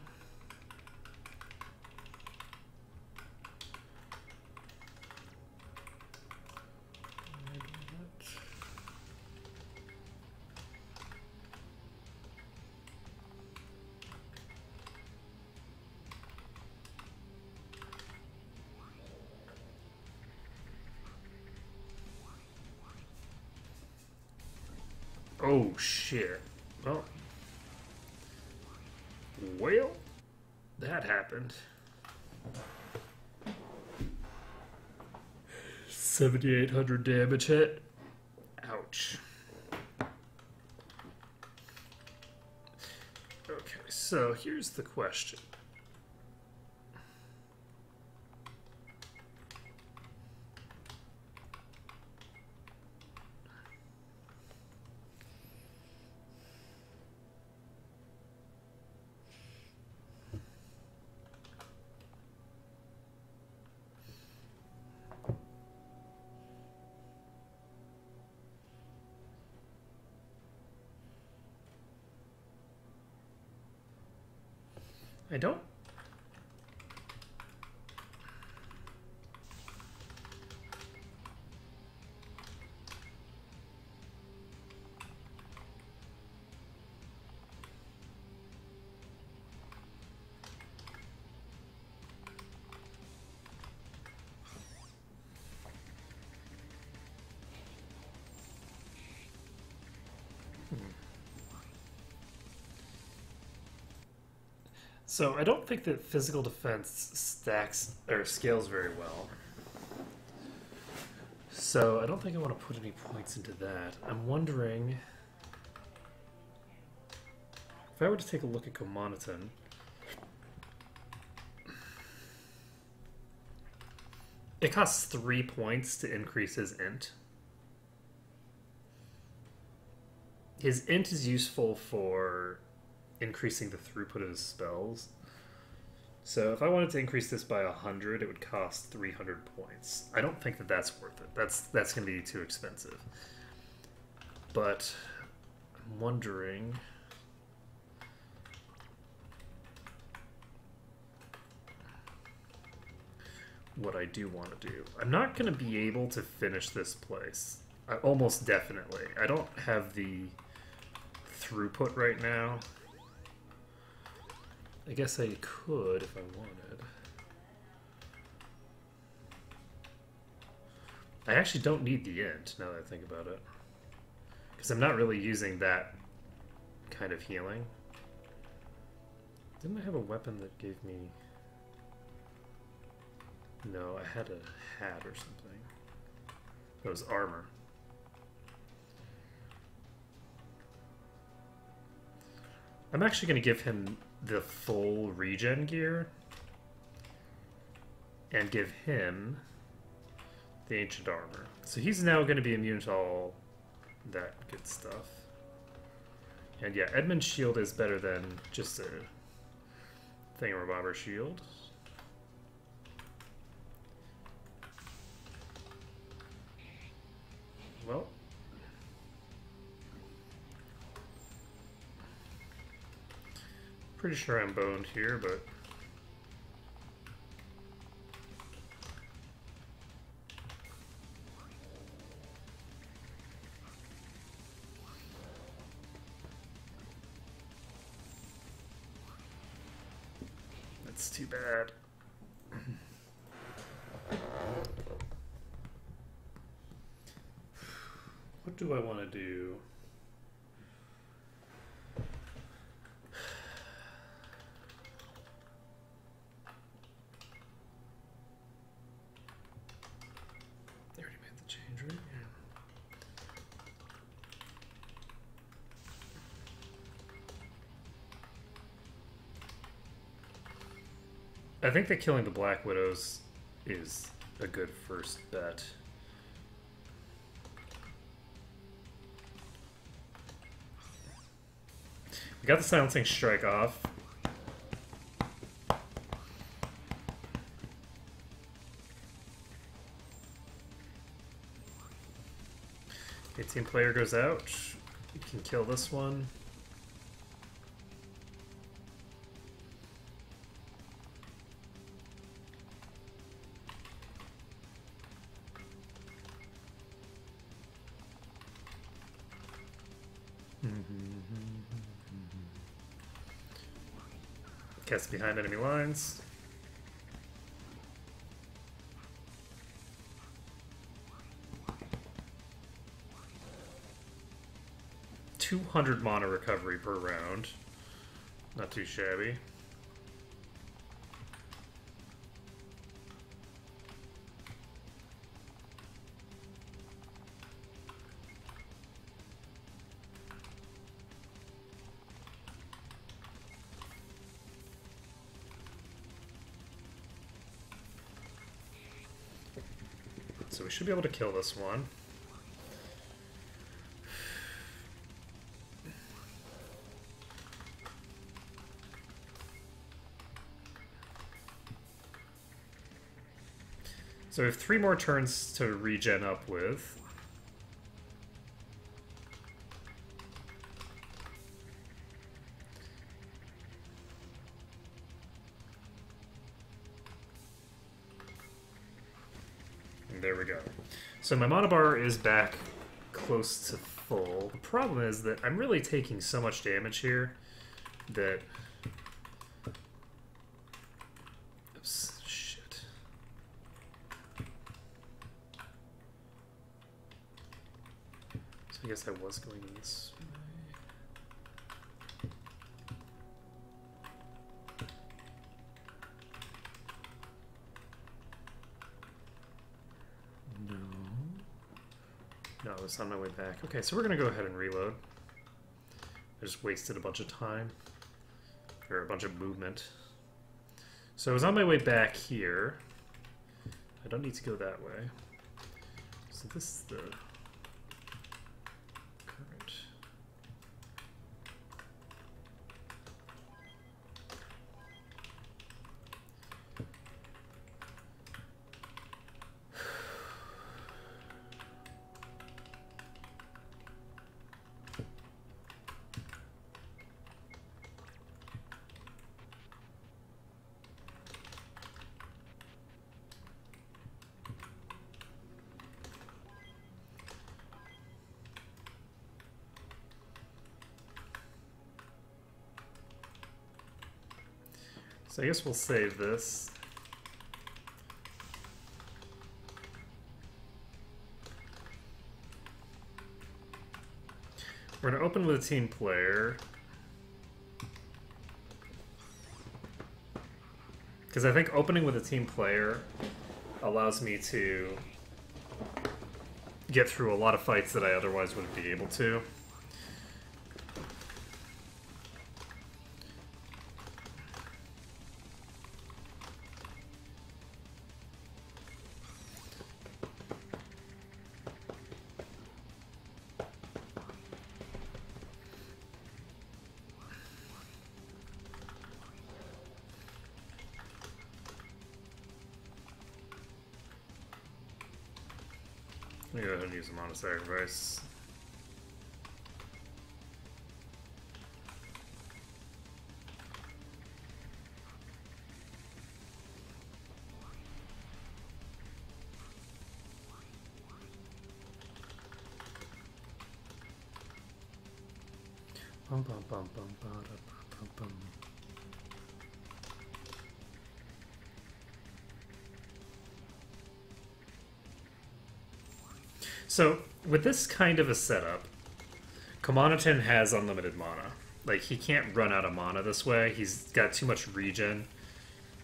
Oh, shit. Well, that happened. 7,800 damage hit. Ouch. Okay, so here's the question. I don't... So I don't think that physical defense stacks or scales very well. So I don't think I want to put any points into that. I'm wondering if I were to take a look at Gomoniton. It costs 3 points to increase his int. His int is useful for increasing the throughput of his spells. So if I wanted to increase this by 100, it would cost 300 points. I don't think that that's worth it. That's going to be too expensive. But I'm wondering... what I do want to do. I'm not going to be able to finish this place. Almost definitely. I don't have the throughput right now. I guess I could if I wanted. I actually don't need the int, now that I think about it. Because I'm not really using that kind of healing. Didn't I have a weapon that gave me... No, I had a hat or something. That was armor. I'm actually going to give him the full regen gear and give him the ancient armor. So he's now going to be immune to all that good stuff. And yeah, Edmund's shield is better than just a Thingamabobber shield. Well. Pretty sure I'm boned here, but... That's too bad. What do I want to do? They already made the change, right? Yeah. I think that killing the Black Widows is a good first bet. We got the Silencing Strike off. Okay, team player goes out. You can kill this one. Cast behind enemy lines. $200 mana recovery per round. Not too shabby. So we should be able to kill this one. So we have 3 more turns to regen up with. There we go. So my mana bar is back close to full. The problem is that I'm really taking so much damage here that... Oops, shit. So I guess I was going this way. No, I was on my way back. Okay, so we're going to go ahead and reload. I just wasted a bunch of time. Or a bunch of movement. So I was on my way back here. I don't need to go that way. So this is the current. So I guess we'll save this. We're going to open with a team player. Because I think opening with a team player allows me to get through a lot of fights that I otherwise wouldn't be able to. me go ahead and use a Mana Sacrifice. Bum, bum, bum, bum, bum, bum, bum. So, with this kind of a setup, Kamanaton has unlimited mana. Like, he can't run out of mana this way. He's got too much regen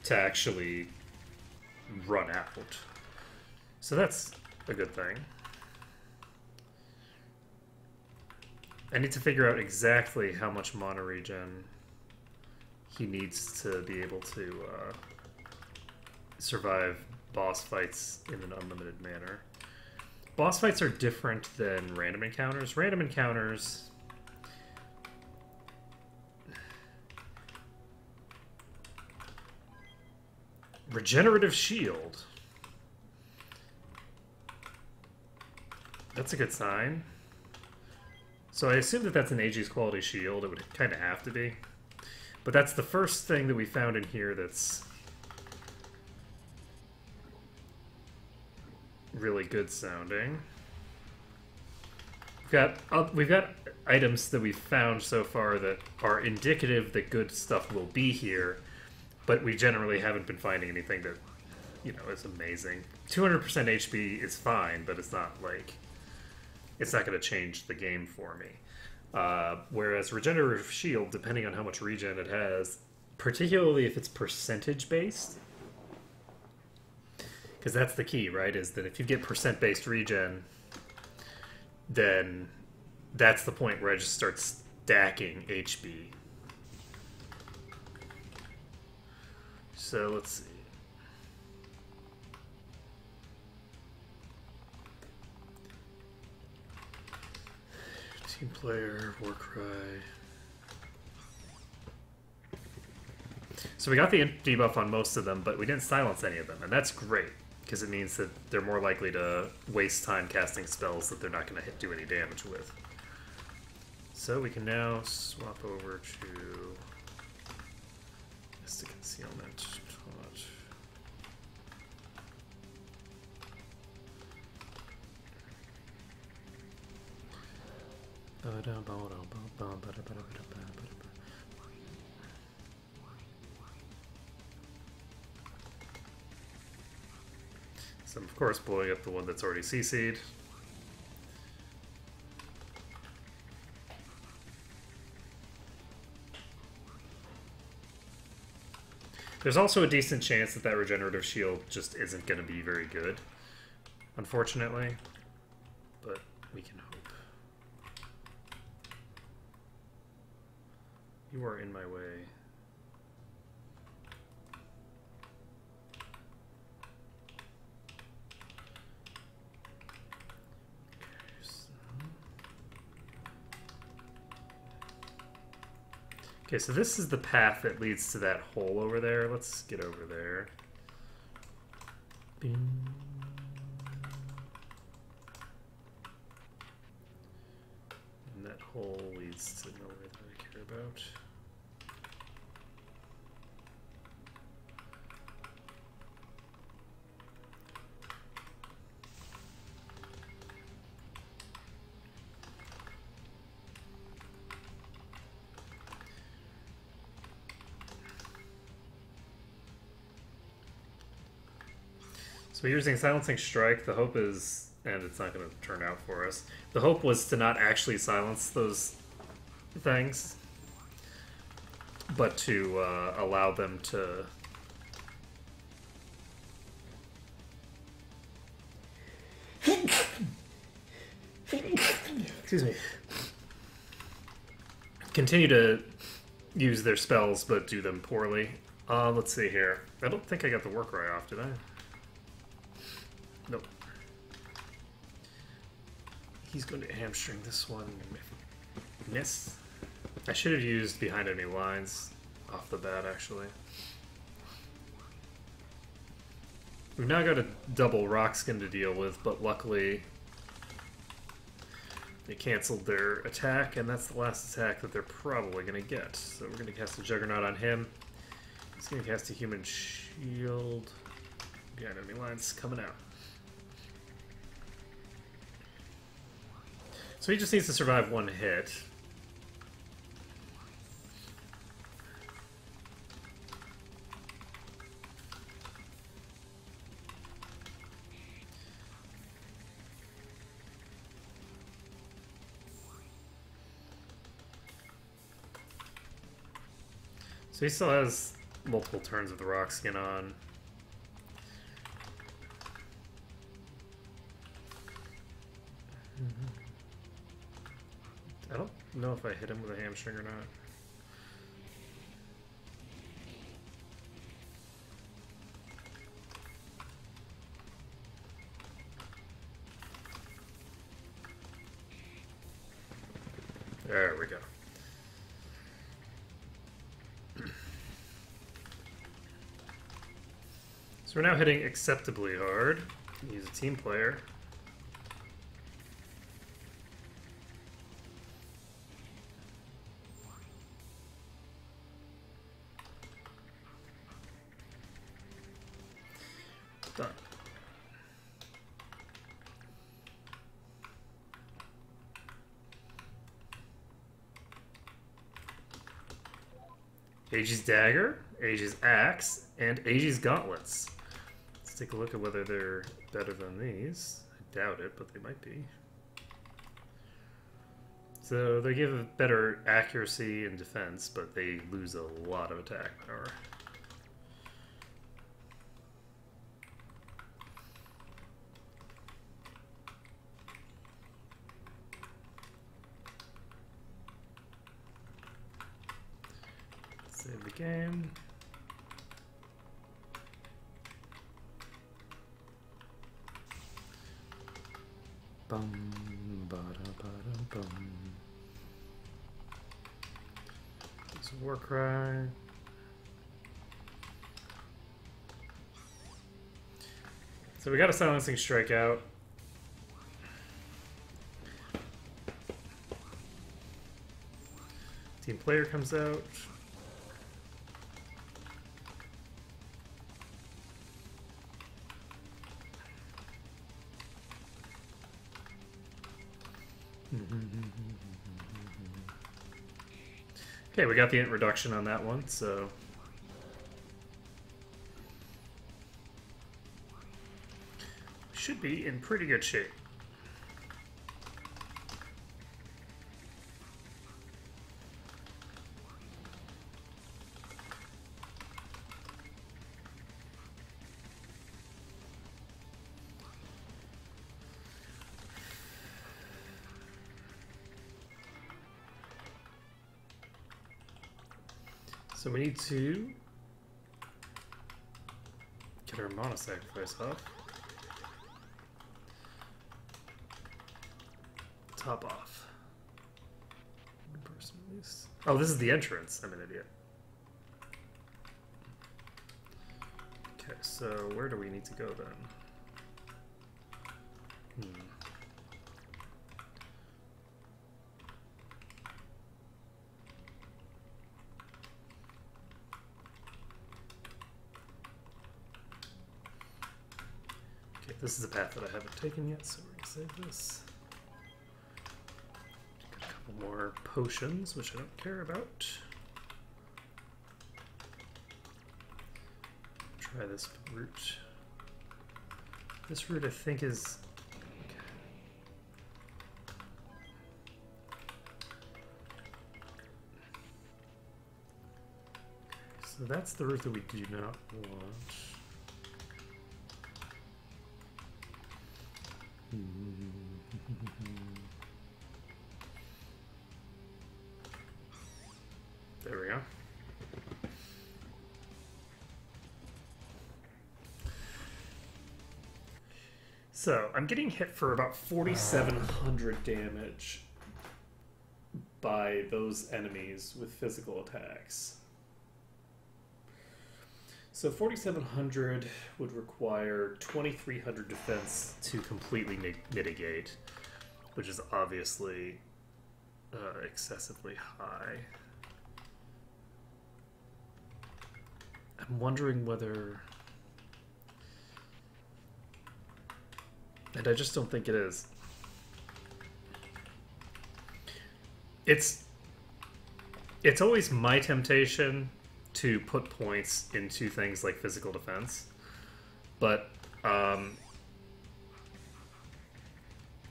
to actually run out. So that's a good thing. I need to figure out exactly how much mana regen he needs to be able to survive boss fights in an unlimited manner. Boss fights are different than random encounters. Random encounters... Regenerative Shield. That's a good sign. So I assume that that's an Aegis quality shield. It would kind of have to be. But that's the first thing that we found in here that's really good sounding. We've got items that we've found so far that are indicative that good stuff will be here, but we generally haven't been finding anything that, you know, is amazing. 200% HP is fine, but it's not like... It's not going to change the game for me. Whereas Regenerative Shield, depending on how much regen it has, particularly if it's percentage-based, because that's the key, right, is that if you get percent-based regen, then that's the point where I just start stacking HP. So let's see. Team player, Warcry. So we got the debuff on most of them, but we didn't silence any of them, and that's great, because it means that they're more likely to waste time casting spells that they're not going to do any damage with. So we can now swap over to Mystic Concealment. Taunt. So I'm, of course, blowing up the one that's already CC'd. There's also a decent chance that that Regenerative Shield just isn't going to be very good, unfortunately, but we can hope. You are in my way. Okay, so this is the path that leads to that hole over there. Let's get over there. Bing. And that hole leads to nowhere that I care about. So we're using Silencing Strike. The hope is, and it's not going to turn out for us, the hope was to not actually silence those things, but to allow them to... Excuse me. Continue to use their spells, but do them poorly. Let's see here. I don't think I got the Warcry off, did I? Nope. He's going to hamstring this one. Miss. I should have used behind enemy lines off the bat, actually. We've now got a double rock skin to deal with, but luckily They canceled their attack, and that's the last attack that they're probably going to get. So we're going to cast a Juggernaut on him. He's going to cast a Human Shield. Yeah, enemy lines coming out. So he just needs to survive one hit. So he still has multiple turns of the rock skin on. I don't know if I hit him with a hamstring or not. There we go. So we're now hitting acceptably hard. He's a team player. Done. Aegis Dagger, Aegis Axe, and Aegis Gauntlets. Let's take a look at whether they're better than these. I doubt it, but they might be. So they give better accuracy and defense, but they lose a lot of attack power. Save the game. Bum, ba da ba da bum. It's a war cry. So we got a silencing strikeout. Team player comes out. Okay, we got the int reduction on that one, so should be in pretty good shape. So we need to get our mana sacrifice off. Top off. One person at least. Oh, this is the entrance. I'm an idiot. Okay, so where do we need to go then? This is a path that I haven't taken yet, so we're going to save this. Get a couple more potions, which I don't care about. Try this route. This route I think is... Okay. So that's the route that we do not want. There we go. So, I'm getting hit for about 4,700 damage by those enemies with physical attacks. So 4,700 would require 2,300 defense to completely mitigate. which is obviously excessively high. I'm wondering whether... And I just don't think it is. It's always my temptation to put points into things like physical defense. But,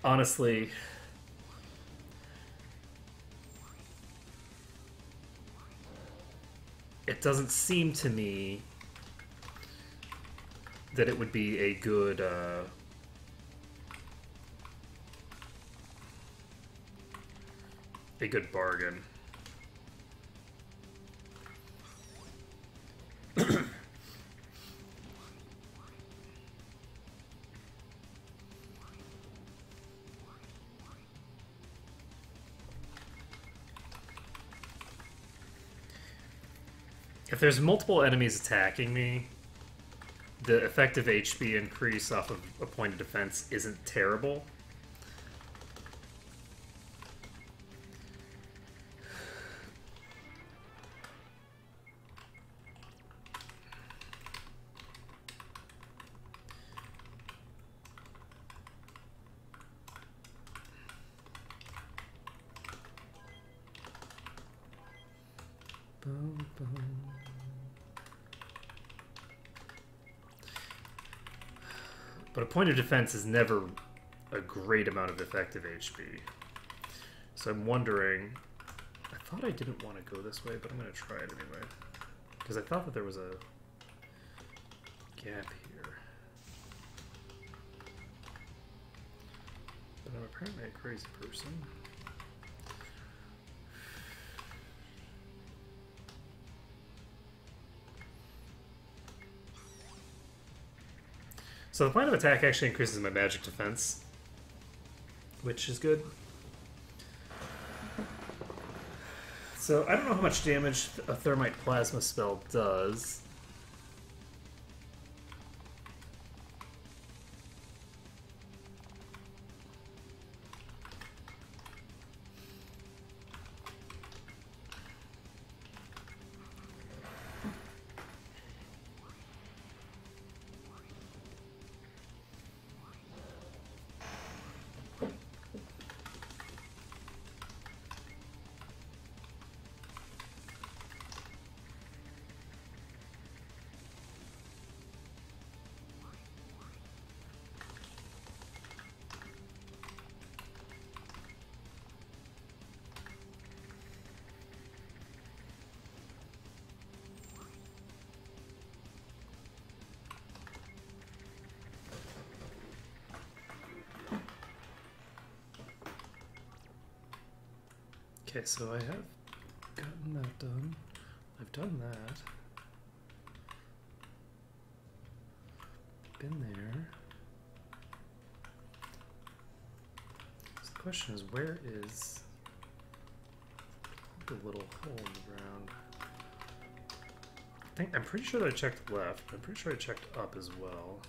honestly... It doesn't seem to me that it would be a good bargain. If there's multiple enemies attacking me, the effective HP increase off of a point of defense isn't terrible. But a point of defense is never a great amount of effective HP. So I'm wondering... I thought I didn't want to go this way, but I'm going to try it anyway. Because I thought that there was a gap here. But I'm apparently a crazy person. So the point of attack actually increases my magic defense, which is good. So I don't know how much damage a thermite plasma spell does. Okay, so I have gotten that done. I've done that. Been there. So the question is, where is the little hole in the ground? I'm pretty sure that I checked left. I'm pretty sure I checked up as well.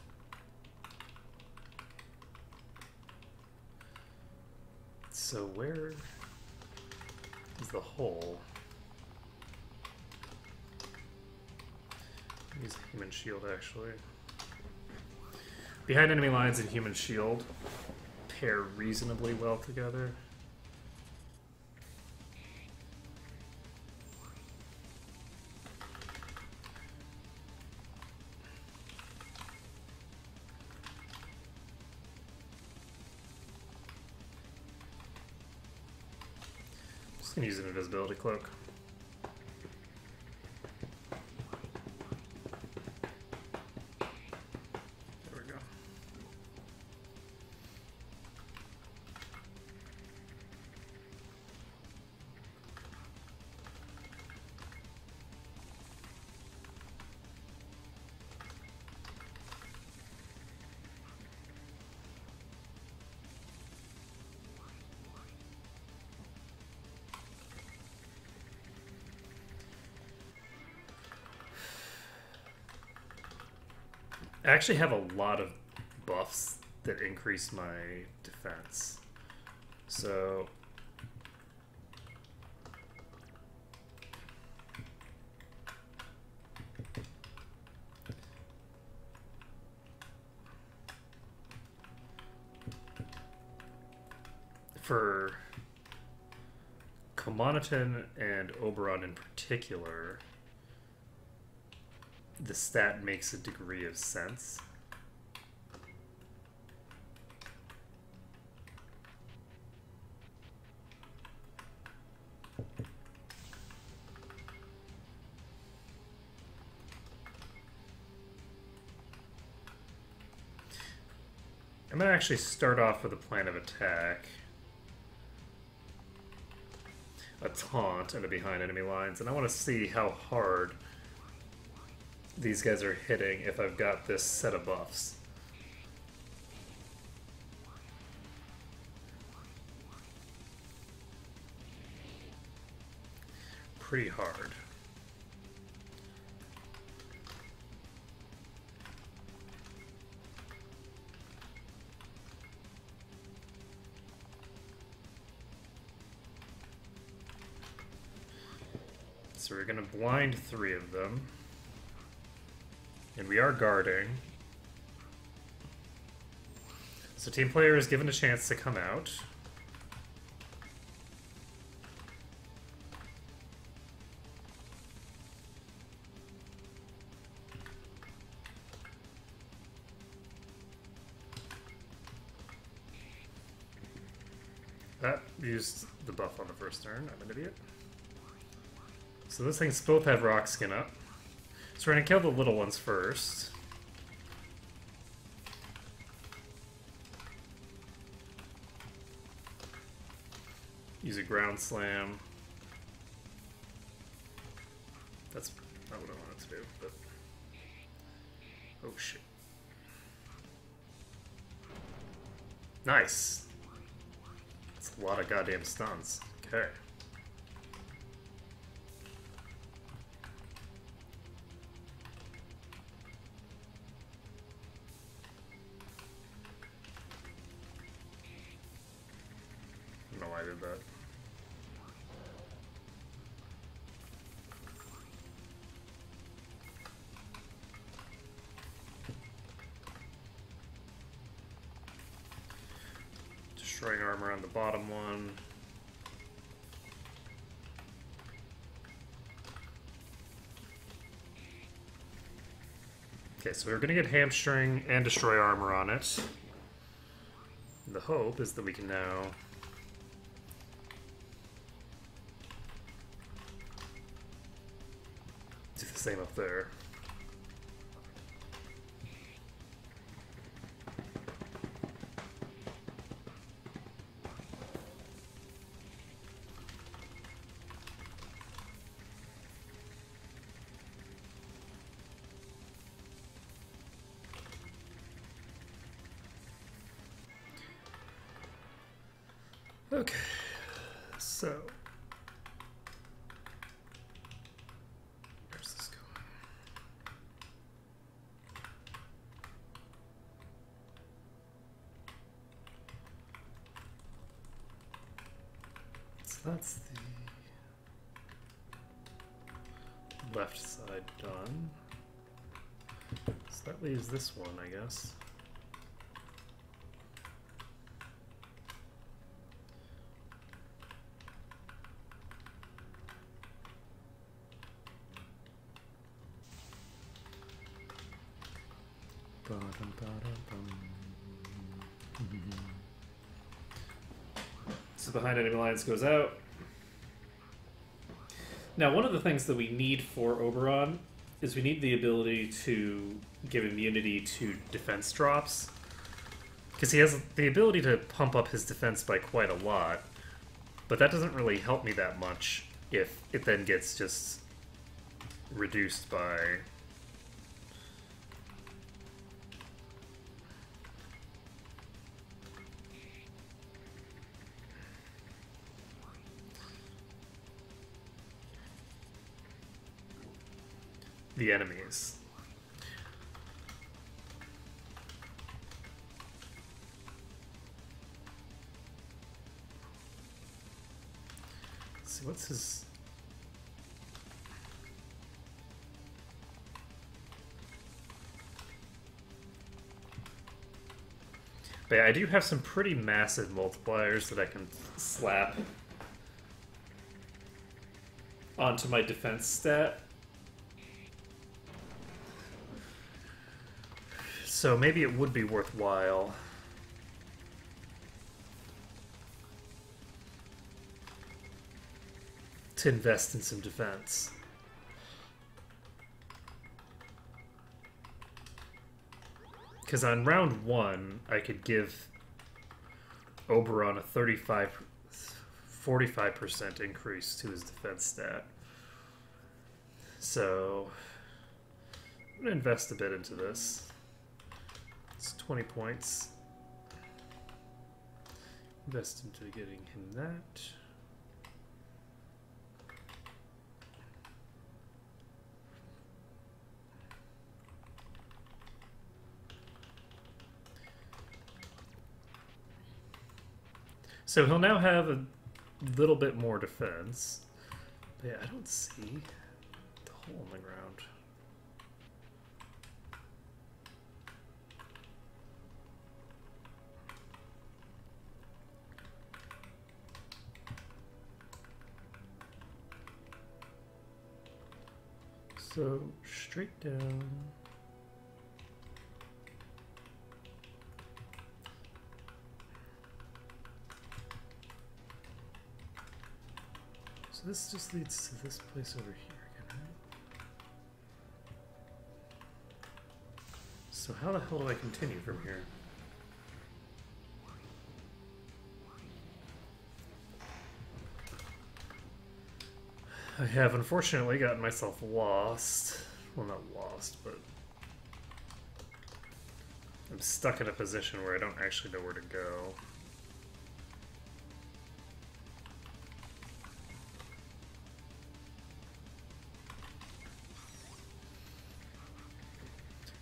So where is the hole? Use a human shield, actually. Behind enemy lines and human shield pair reasonably well together. Just gonna use an invisibility cloak. I actually have a lot of buffs that increase my defense. So for Commoniton and Oberon in particular, the stat makes a degree of sense. I'm going to actually start off with a plan of attack. A taunt and a behind enemy lines, and I want to see how hard these guys are hitting if I've got this set of buffs. Pretty hard. So we're going to blind 3 of them. And we are guarding. So team player is given a chance to come out. That used the buff on the first turn. I'm an idiot. So those things both have rock skin up. So we're going to kill the little ones first. Use a ground slam. That's not what I wanted to do, but... Oh shit. Nice! That's a lot of goddamn stuns. Okay. That. Destroying armor on the bottom one. Okay, so we're gonna get hamstring and destroy armor on it. The hope is that we can now do the same up there. Okay, so where's this going? So that's the left side done. So that leaves this one, I guess. So behind enemy lines goes out. Now, one of the things that we need for Oberon is we need the ability to give immunity to defense drops. Because he has the ability to pump up his defense by quite a lot, but that doesn't really help me that much if it then gets just reduced by... the enemies. So what's his... But yeah, I do have some pretty massive multipliers that I can slap onto my defense stat. So maybe it would be worthwhile to invest in some defense. Because on round 1, I could give Oberon a 45% increase to his defense stat. So I'm going to invest a bit into this. It's 20 points. Invest into getting him that. So he'll now have a little bit more defense. But yeah, I don't see the hole in the ground. So straight down. This just leads to this place over here again, right? So how the hell do I continue from here? I have unfortunately gotten myself lost. Well, not lost, but I'm stuck in a position where I don't actually know where to go.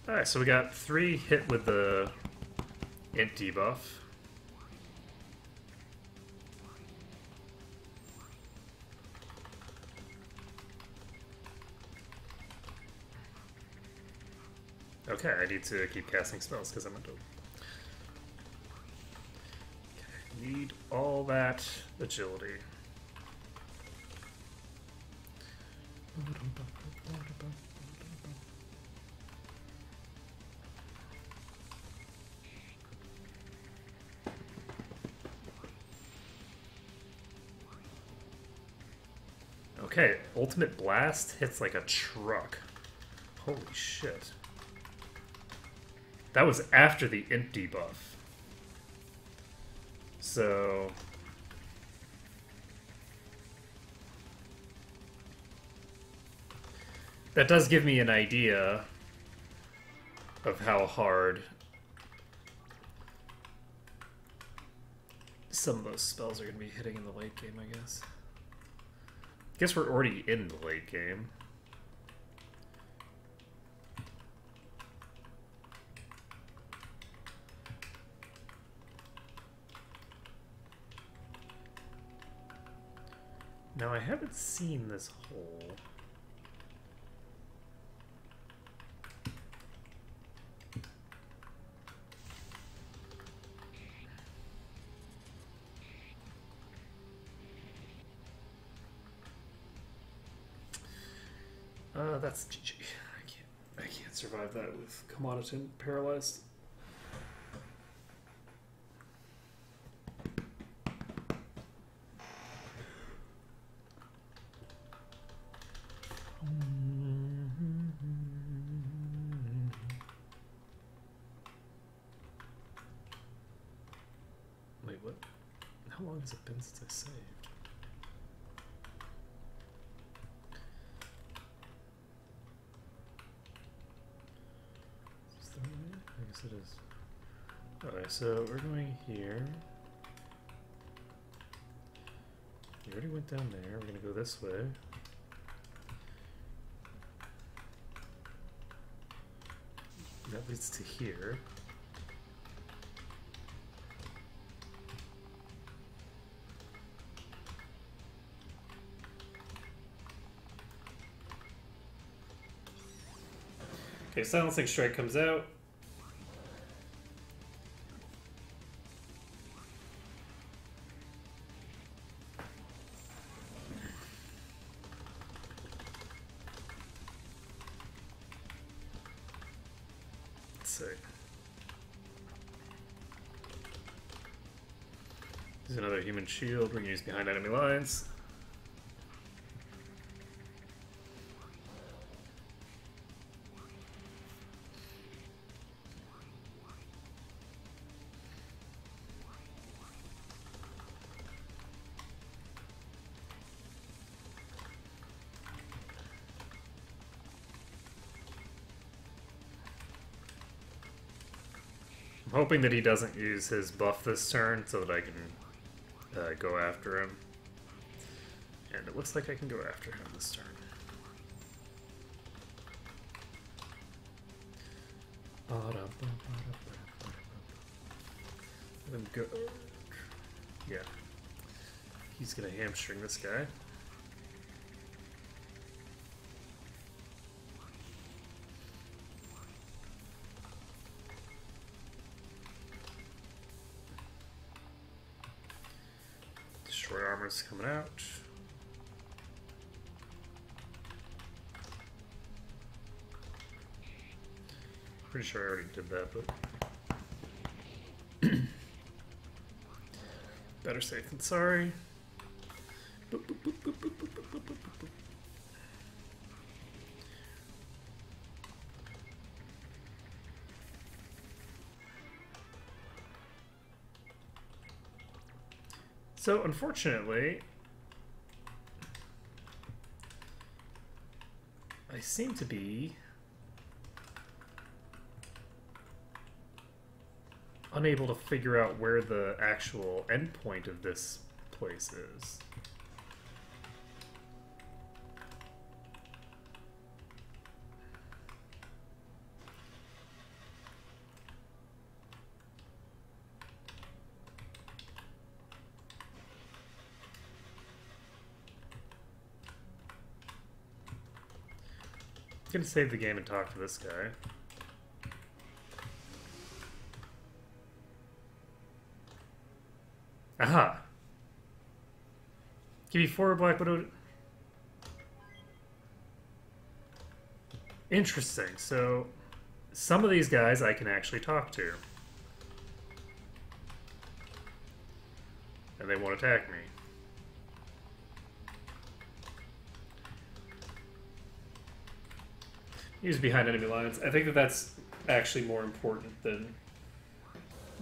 Alright, so we got 3 hit with the int debuff. Okay, I need to keep casting spells because I'm into. Okay, need all that agility. Okay, Ultimate Blast hits like a truck. Holy shit. That was after the int debuff. So... that does give me an idea of how hard some of those spells are going to be hitting in the late game, I guess. I guess we're already in the late game. Now I haven't seen this hole. That's GG. I can't survive that with Commoditin paralyzed. Wait, what? How long has it been since I saved? I guess it is. Okay, so we're going here. We already went down there. We're going to go this way. That leads to here. Okay, Silencing Strike comes out. Let's see. There's another human shield we can use behind enemy lines. I'm hoping that he doesn't use his buff this turn so that I can go after him. And it looks like I can go after him this turn. Let him go. Yeah. He's gonna hamstring this guy. Destroy armor's coming out. Pretty sure I already did that, but better safe than sorry. Boop, boop, boop, boop, boop, boop, boop, boop, boop. So, unfortunately, I seem to be unable to figure out where the actual endpoint of this place is. I'm gonna save the game and talk to this guy. Aha! Give me 4 Black Widow. Interesting. So, some of these guys I can actually talk to. And they won't attack me. Use behind enemy lines. I think that that's actually more important than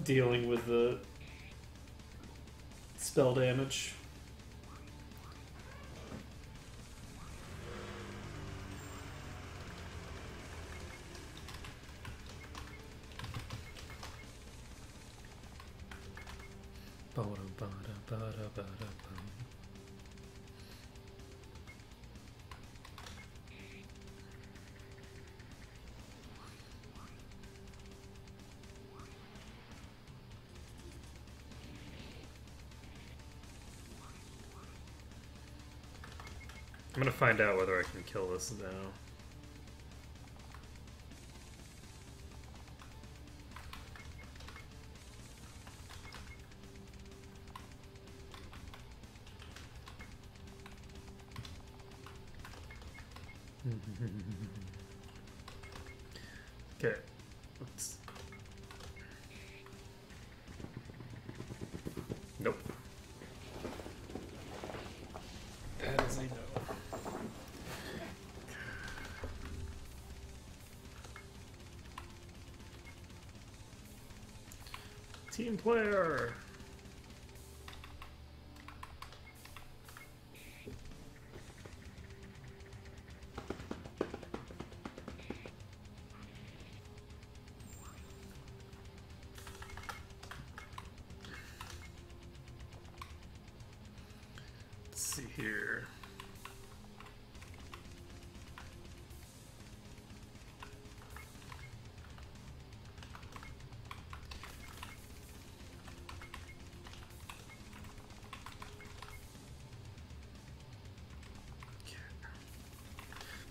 dealing with the spell damage. I'm gonna find out whether I can kill this now. Okay. Let's... Nope. That is a no. Team player. Let's see here.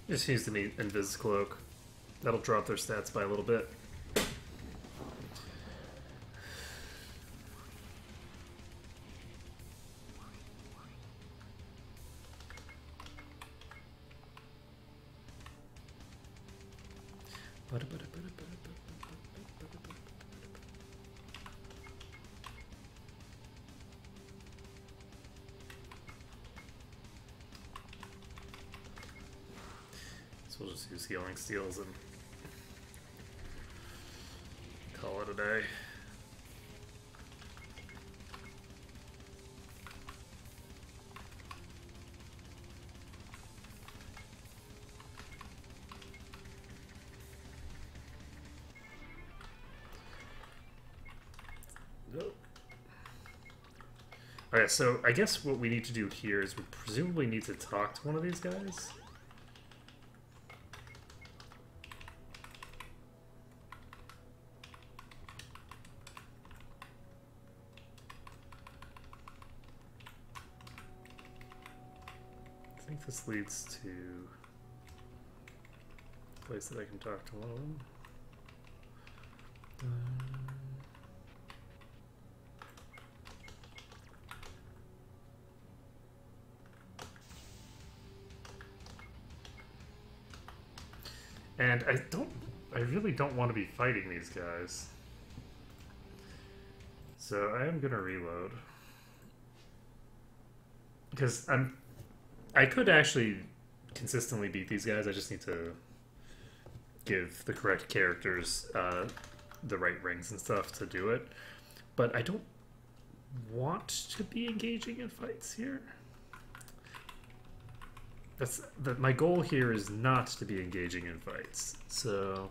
Just use the Invis Cloak. That'll drop their stats by a little bit. So we'll just use healing steals and call it a day. Okay, so I guess what we need to do here is we presumably need to talk to one of these guys. I think this leads to a place that I can talk to one of them. And I really don't want to be fighting these guys. So I am gonna reload. Because I could actually consistently beat these guys, I just need to give the correct characters the right rings and stuff to do it. But I don't want to be engaging in fights here. My goal here is not to be engaging in fights, so...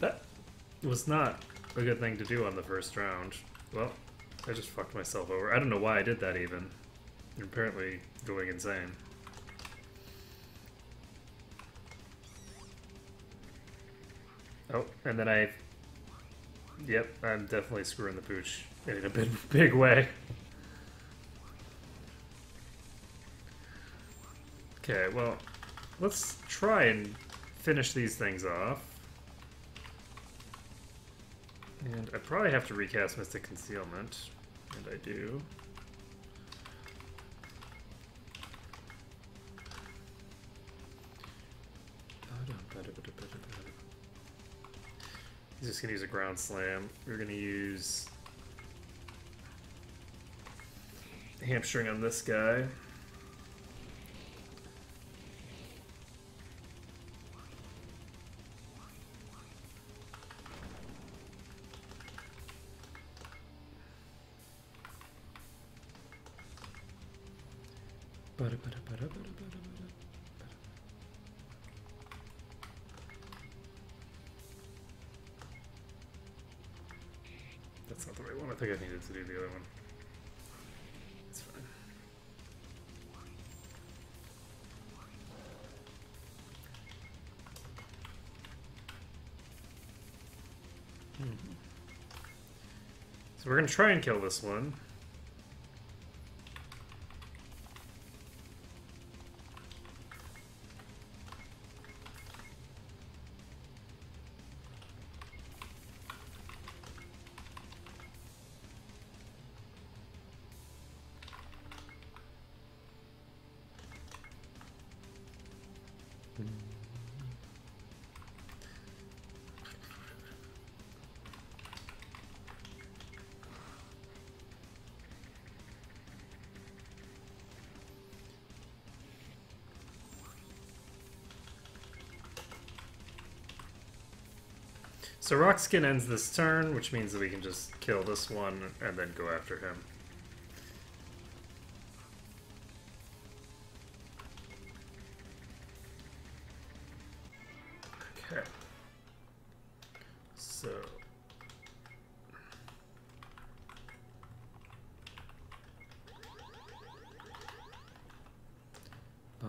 That was not a good thing to do on the first round. Well, I just fucked myself over. I don't know why I did that even. You're apparently going insane. Oh, and then yep, I'm definitely screwing the pooch in a big way. Okay, well, let's try and finish these things off. And I probably have to recast Mystic Concealment, and I do. He's just gonna use a Ground Slam. We're gonna use Hamstring on this guy. That's not the right one. I think I needed to do the other one. It's fine. So we're going to try and kill this one. So Rockskin ends this turn, which means that we can just kill this one and then go after him. I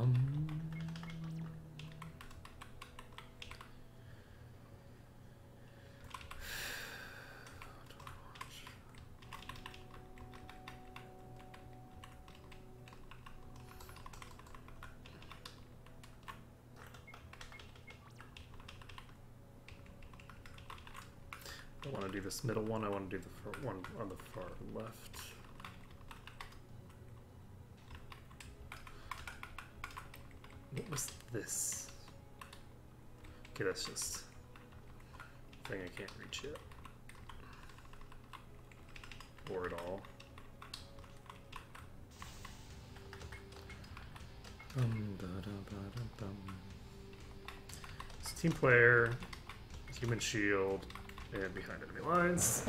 want to do this middle one. I want to do the one on the far left. What was this? Okay, that's just a thing I can't reach yet. Or at all. It's team player, human shield, and behind enemy lines.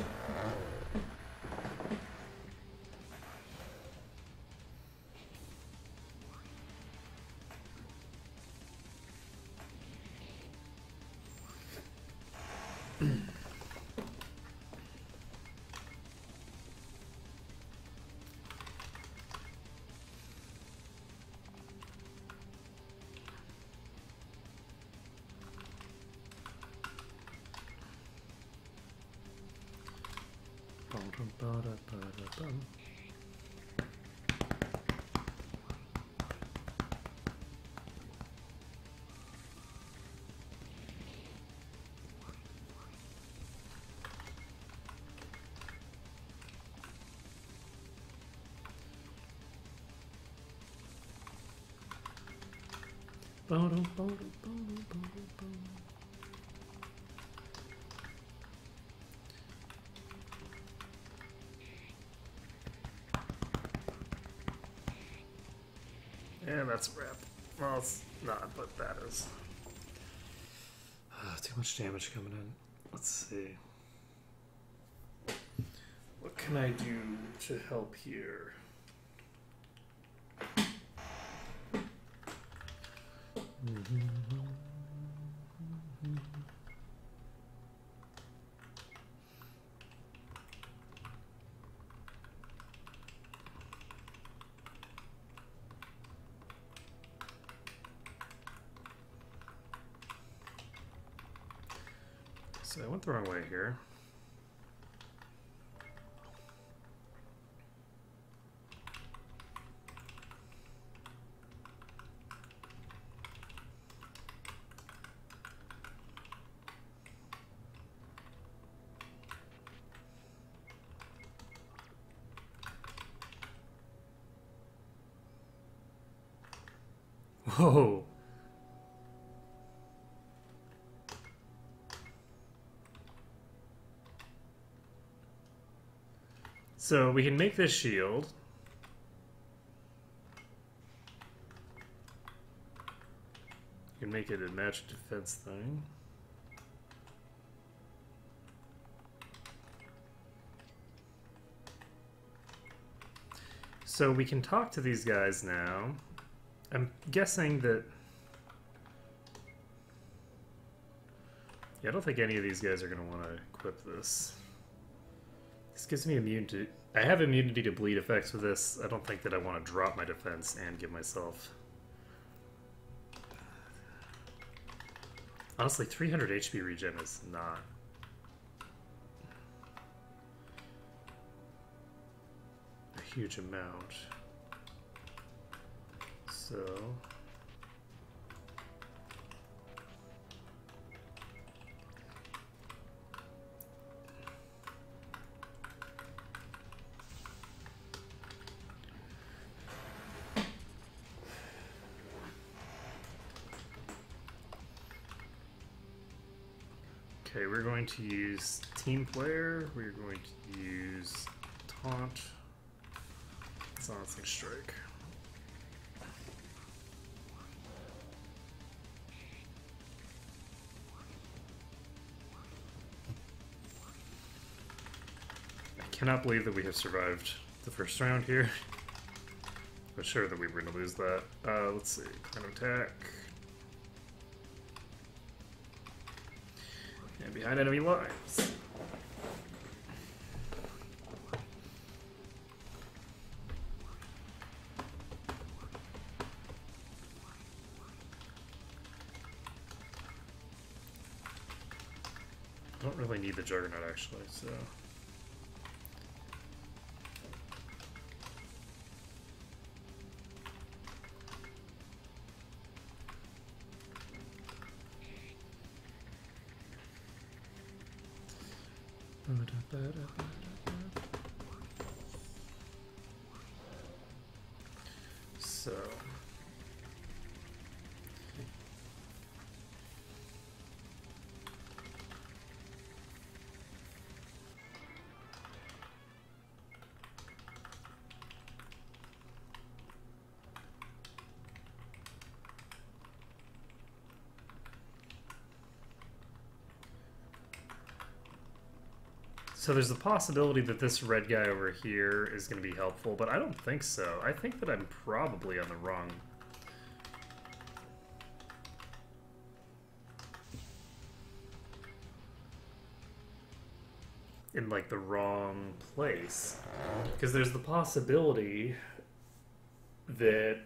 And that's a wrap. Well, it's not, but that is. Too much damage coming in. Let's see. What can I do to help here? So I went the wrong way here. Whoa. So we can make this shield. You can make it a match defense thing. So we can talk to these guys now. I'm guessing that... Yeah, I don't think any of these guys are going to want to equip this. This gives me immunity. I have immunity to bleed effects with this. I don't think that I want to drop my defense and give myself... Honestly, 300 HP regen is not... a huge amount. So... Okay, we're going to use team player. We're going to use taunt. Silencing strike. I cannot believe that we have survived the first round here. I'm sure that we were going to lose that. Let's see. Kind of attack. And behind enemy lines. don't really need the Juggernaut, actually, so... So... So there's the possibility that this red guy over here is going to be helpful, but I don't think so. I think that I'm probably on the wrong... in, like, the wrong place. Because there's the possibility that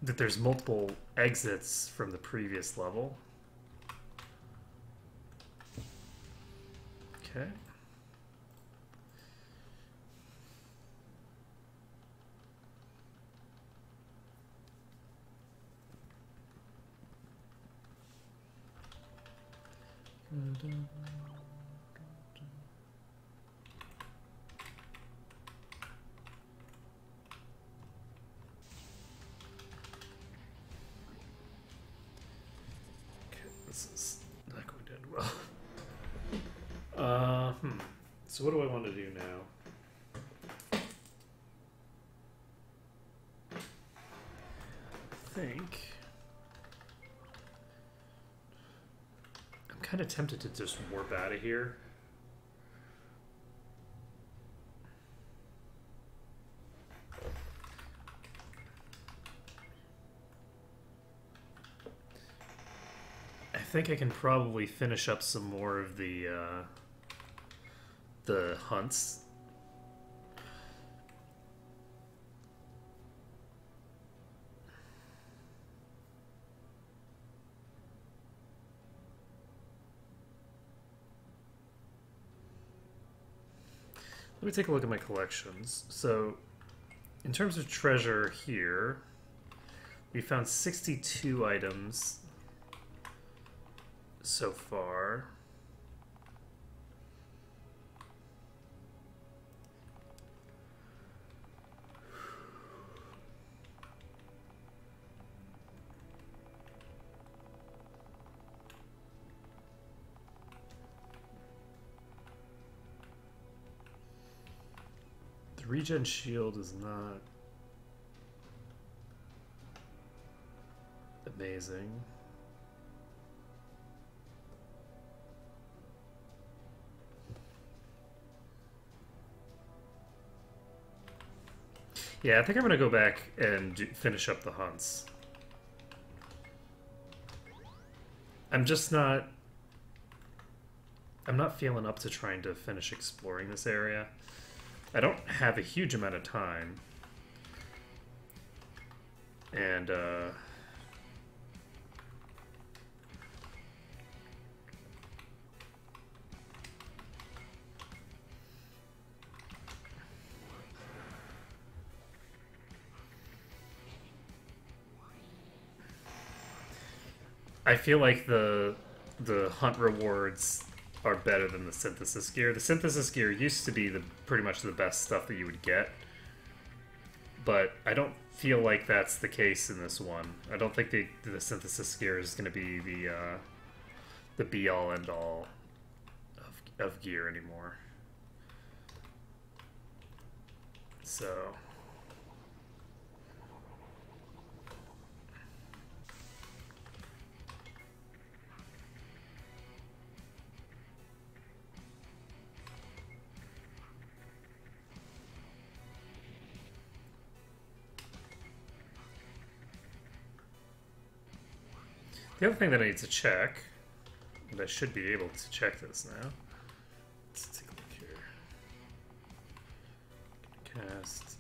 that there's multiple exits from the previous level. Okay. This is not going to end well. So what do I want to do now? I think I'm kind of tempted to just warp out of here. I think I can probably finish up some more of the hunts. Let me take a look at my collections. So, in terms of treasure here, we found 62 items so far. The regen shield is not amazing. Yeah, I think I'm going to go back and finish up the hunts. I'm not feeling up to trying to finish exploring this area. I don't have a huge amount of time. And, I feel like the hunt rewards are better than the synthesis gear. The synthesis gear used to be pretty much the best stuff that you would get, but I don't feel like that's the case in this one. I don't think the synthesis gear is going to be the be all end all of gear anymore. So. The other thing that I need to check, and I should be able to check this now. Let's take a look here. Cast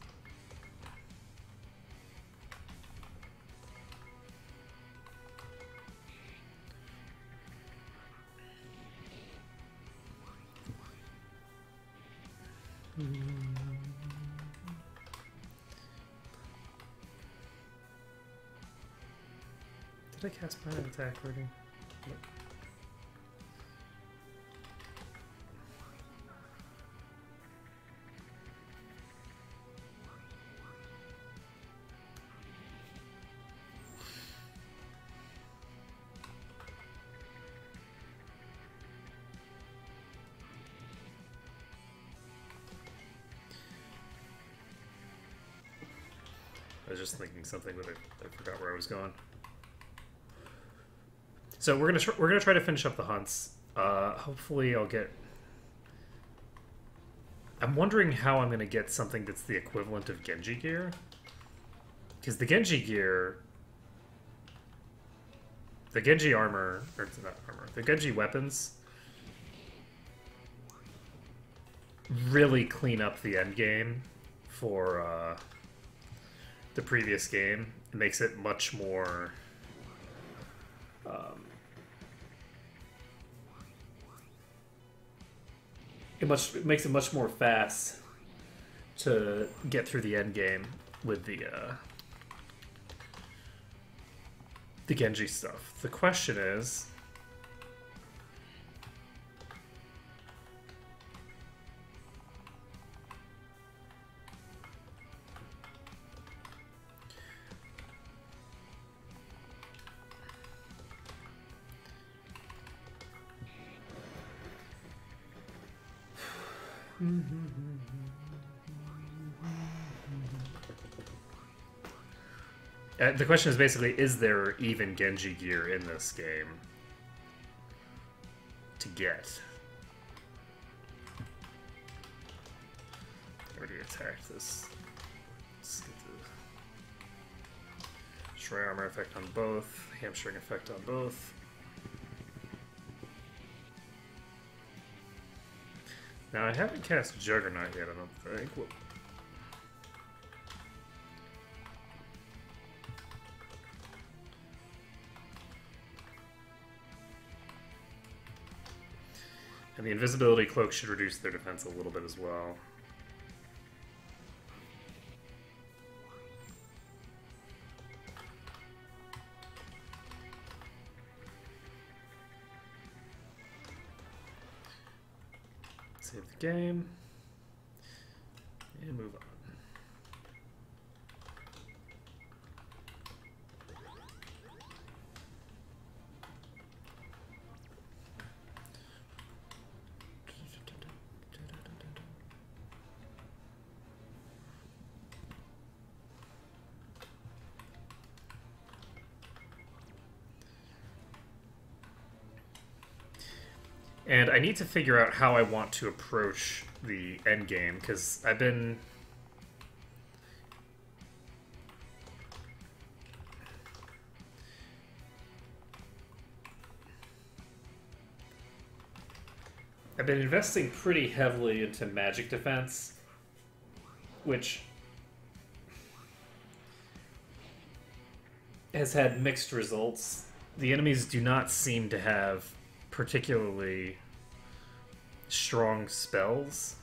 Did I cast my attack already? Nope. I was just thinking something, but I forgot where I was going. So we're gonna try to finish up the hunts. Hopefully, I'll get. I'm wondering how I'm gonna get something that's the equivalent of Genji gear, because the Genji gear, the Genji armor, or not armor, the Genji weapons really clean up the end game for the previous game. It makes it much more. It makes it much more fast to get through the end game with the Genji stuff. The question is, the question is basically, is there even Genji gear in this game to get? I already attacked this. Let's get the destroy armor effect on both, hamstring effect on both. Now, I haven't cast Juggernaut yet, I don't think. Whoop. And the invisibility cloak should reduce their defense a little bit as well. Save the game. And move on. And I need to figure out how I want to approach the end game, because I've been investing pretty heavily into magic defense, which has had mixed results. The enemies do not seem to have particularly strong spells,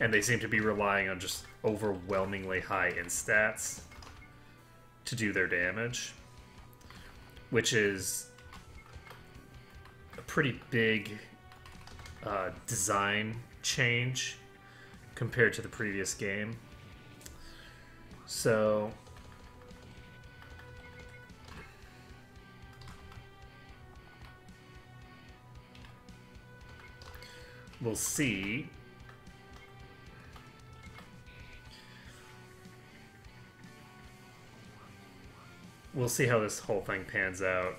and they seem to be relying on just overwhelmingly high instats to do their damage, which is a pretty big design change compared to the previous game. So we'll see. We'll see how this whole thing pans out.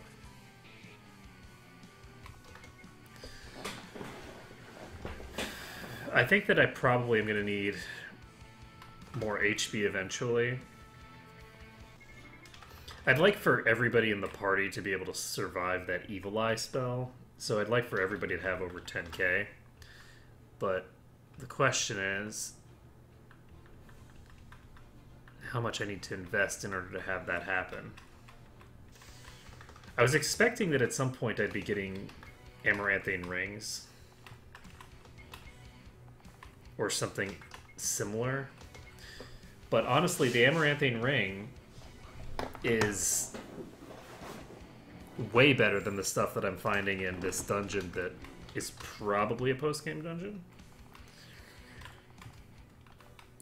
I think that I probably am going to need more HP eventually. I'd like for everybody in the party to be able to survive that Evil Eye spell. So I'd like for everybody to have over 10k. But the question is how much I need to invest in order to have that happen. I was expecting that at some point I'd be getting amaranthine rings, or something similar. But honestly, the Amaranthine Ring is way better than the stuff that I'm finding in this dungeon that is probably a post-game dungeon.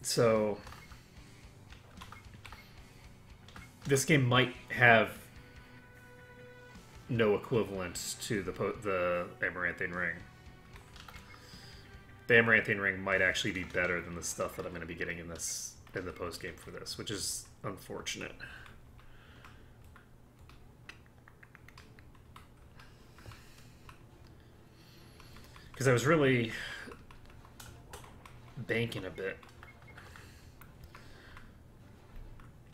So this game might have no equivalent to the Amaranthine Ring. The Amaranthine Ring might actually be better than the stuff that I'm going to be getting in the post game for this, which is unfortunate. Because I was really banking a bit.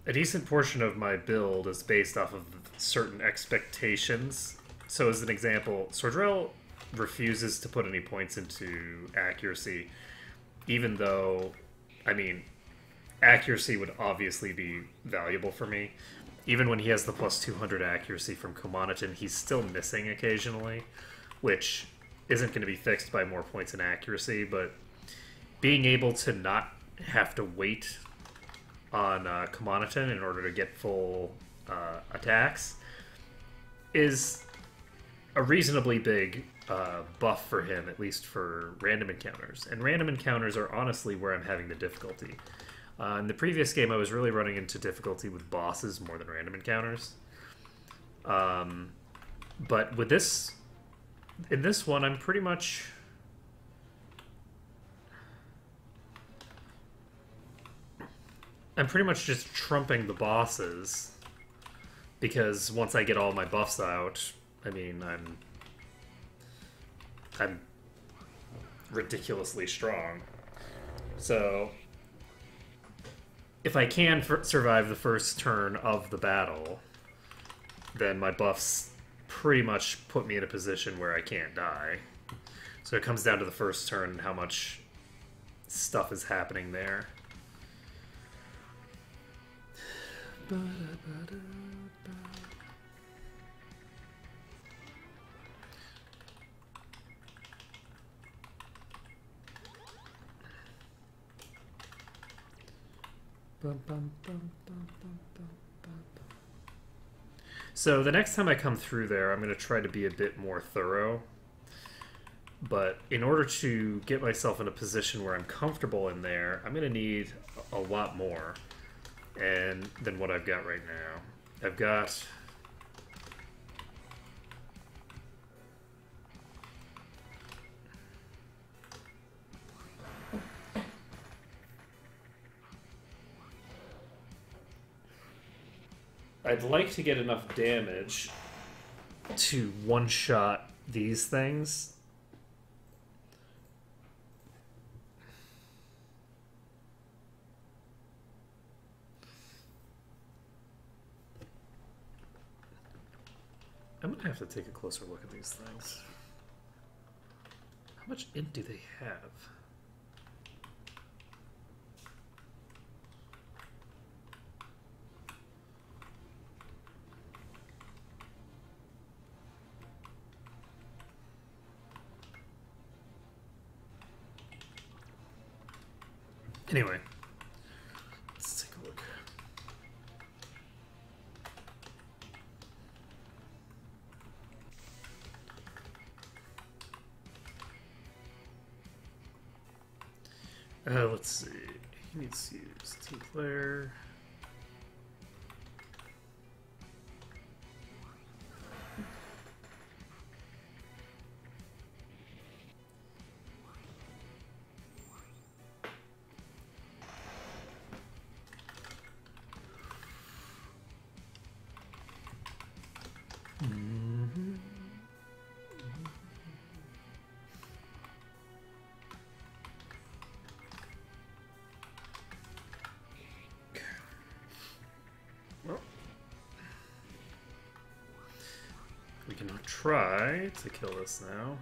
A decent portion of my build is based off of certain expectations. So as an example, Sordrell refuses to put any points into accuracy, even though, I mean, accuracy would obviously be valuable for me. Even when he has the plus 200 accuracy from Kumanotin, he's still missing occasionally, which isn't going to be fixed by more points in accuracy, but being able to not have to wait on Kumanotin in order to get full attacks is a reasonably big buff for him, at least for random encounters. And random encounters are honestly where I'm having the difficulty. In the previous game, I was really running into difficulty with bosses more than random encounters. But with this, in this one, I'm pretty much just trumping the bosses, because once I get all my buffs out, I mean, I'm ridiculously strong. So if I can survive the first turn of the battle, then my buffs pretty much put me in a position where I can't die. So it comes down to the first turn and how much stuff is happening there. So the next time I come through there, I'm going to try to be a bit more thorough. But in order to get myself in a position where I'm comfortable in there, I'm going to need a lot more than what I've got right now. I've got... I'd like to get enough damage to one-shot these things. I'm gonna have to take a closer look at these things. How much int do they have? Anyway, let's take a look. Let's see. He needs to use team player. We can try to kill this now.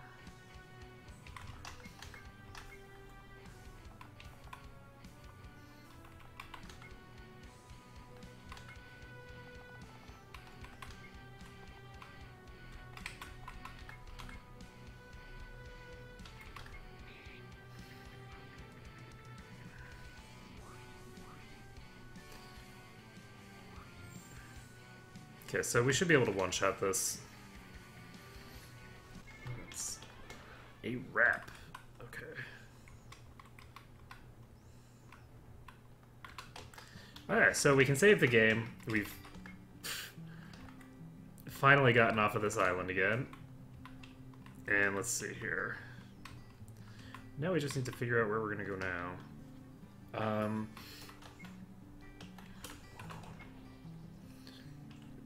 Okay, so we should be able to one-shot this. That's a wrap. Okay. Alright, so we can save the game. We've finally gotten off of this island again. And let's see here. Now we just need to figure out where we're going to go now.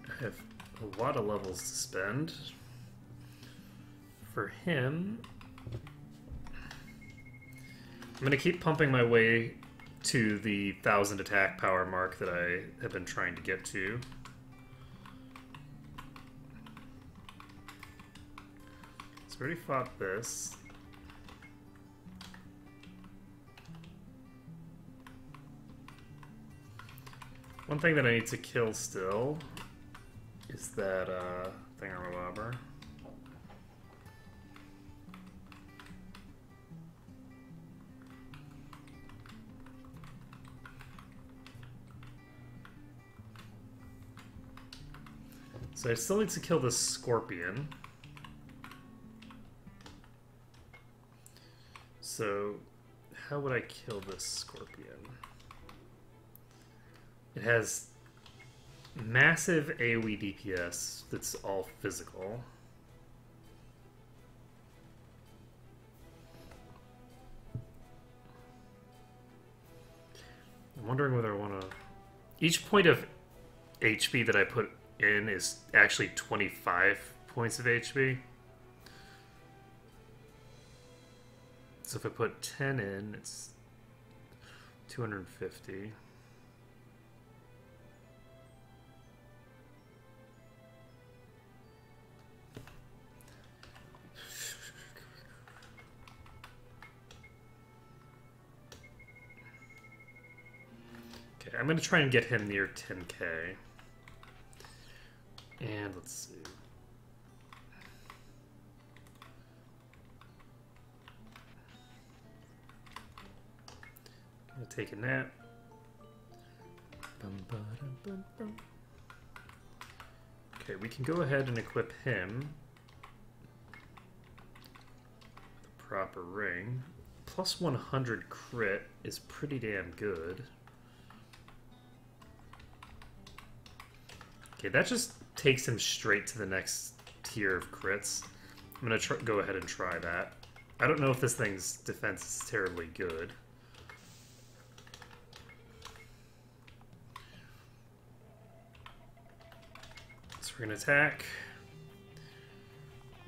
I have a lot of levels to spend. For him, I'm going to keep pumping my way to the 1,000 attack power mark that I have been trying to get to. So we already fought this. One thing that I need to kill still is that thingamabobber. So I still need to kill this scorpion. So how would I kill this scorpion? It has massive AoE DPS that's all physical. I'm wondering whether I want to... Each point of HP that I put in is actually 25 points of HP. So if I put 10 in, it's 250. Okay, I'm going to try and get him near 10k. And let's see. I'm going to take a nap. Okay, we can go ahead and equip him with a proper ring. Plus 100 crit is pretty damn good. Okay, that just takes him straight to the next tier of crits. I'm going to go ahead and try that. I don't know if this thing's defense is terribly good. So we're going to attack.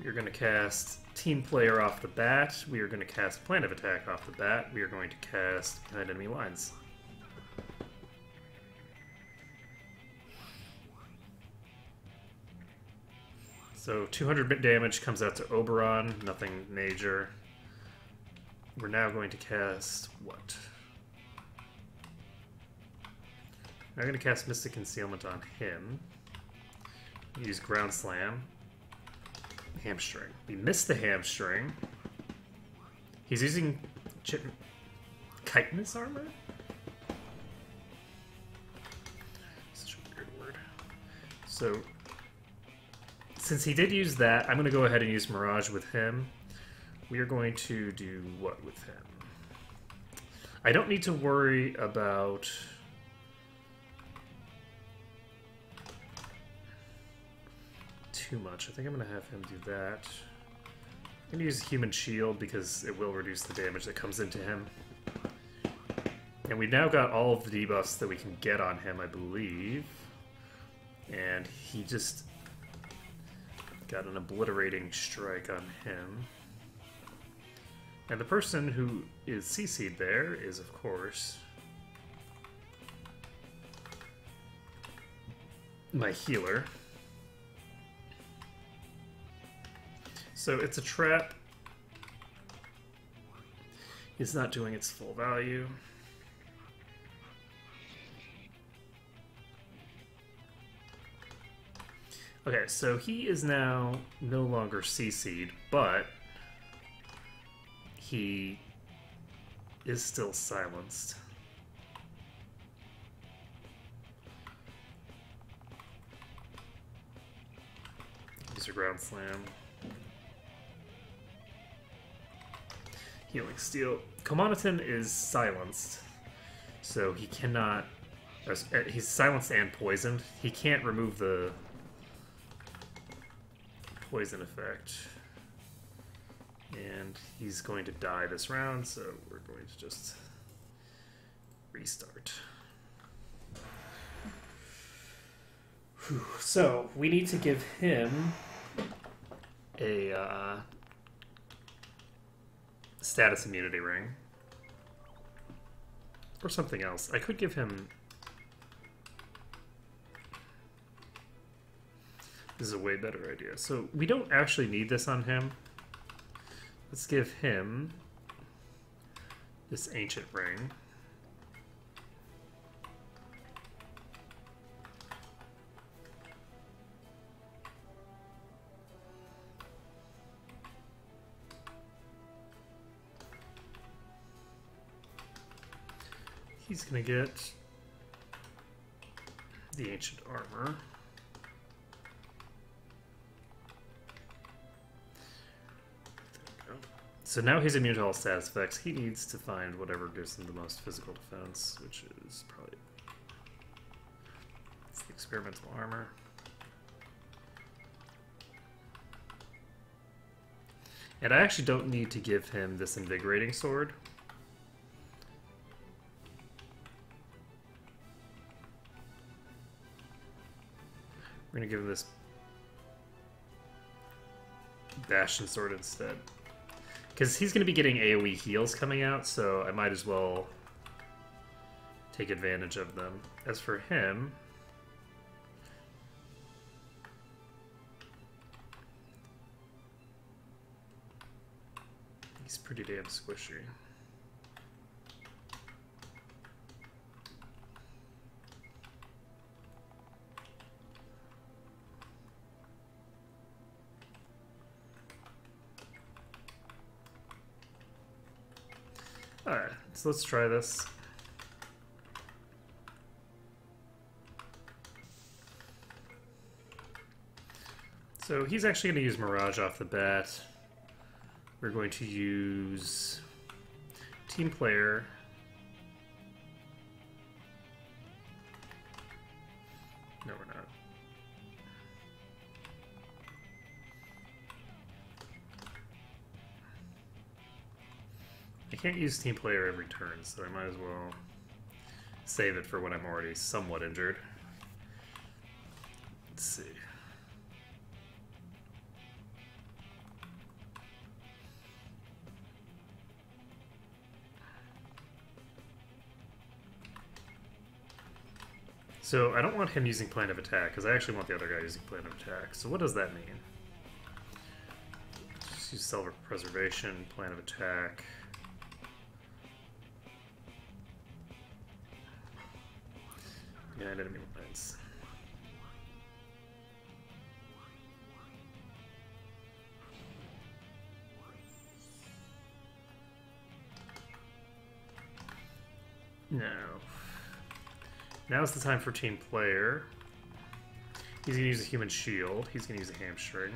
We're going to cast Team Player off the bat. We are going to cast Plan of Attack off the bat. We are going to cast Behind Enemy Lines. So 200 bit damage comes out to Oberon, nothing major. We're now going to cast what? I'm going to cast Mystic Concealment on him. Use Ground Slam. Hamstring. We missed the hamstring. He's using chitinous armor? Such a weird word. So since he did use that, I'm going to go ahead and use Mirage with him. We are going to do what with him? I don't need to worry about... too much. I think I'm going to have him do that. I'm going to use Human Shield because it will reduce the damage that comes into him. And we've now got all of the debuffs that we can get on him, I believe. And he just... got an obliterating strike on him. And the person who is CC'd there is, of course, my healer. So it's a trap. It's not doing its full value. Okay, so he is now no longer CC'd, but he is still silenced. Use a ground slam. Healing Steel. Komanaton is silenced, so he cannot... He's silenced and poisoned. He can't remove the poison effect. And he's going to die this round, so we're going to just restart. Whew. So, we need to give him a status immunity ring. Or something else. I could give him... This is a way better idea. So, we don't actually need this on him. Let's give him this ancient ring. He's going to get the ancient armor. So now he's immune to all status effects. He needs to find whatever gives him the most physical defense, which is probably it's the experimental armor. And I actually don't need to give him this invigorating sword. We're going to give him this Bastion sword instead. Because he's going to be getting AoE heals coming out, so I might as well take advantage of them. As for him... he's pretty damn squishy. Alright, so let's try this. So he's actually going to use Mirage off the bat. We're going to use Team Player. No, we're not. I can't use Team Player every turn, so I might as well save it for when I'm already somewhat injured. Let's see. So I don't want him using Plan of Attack, because I actually want the other guy using Plan of Attack. So what does that mean? Just use Self-Preservation, Plan of Attack. Behind enemy lines. Now's the time for Team Player. He's going to use a Human Shield. He's going to use a Hamstring.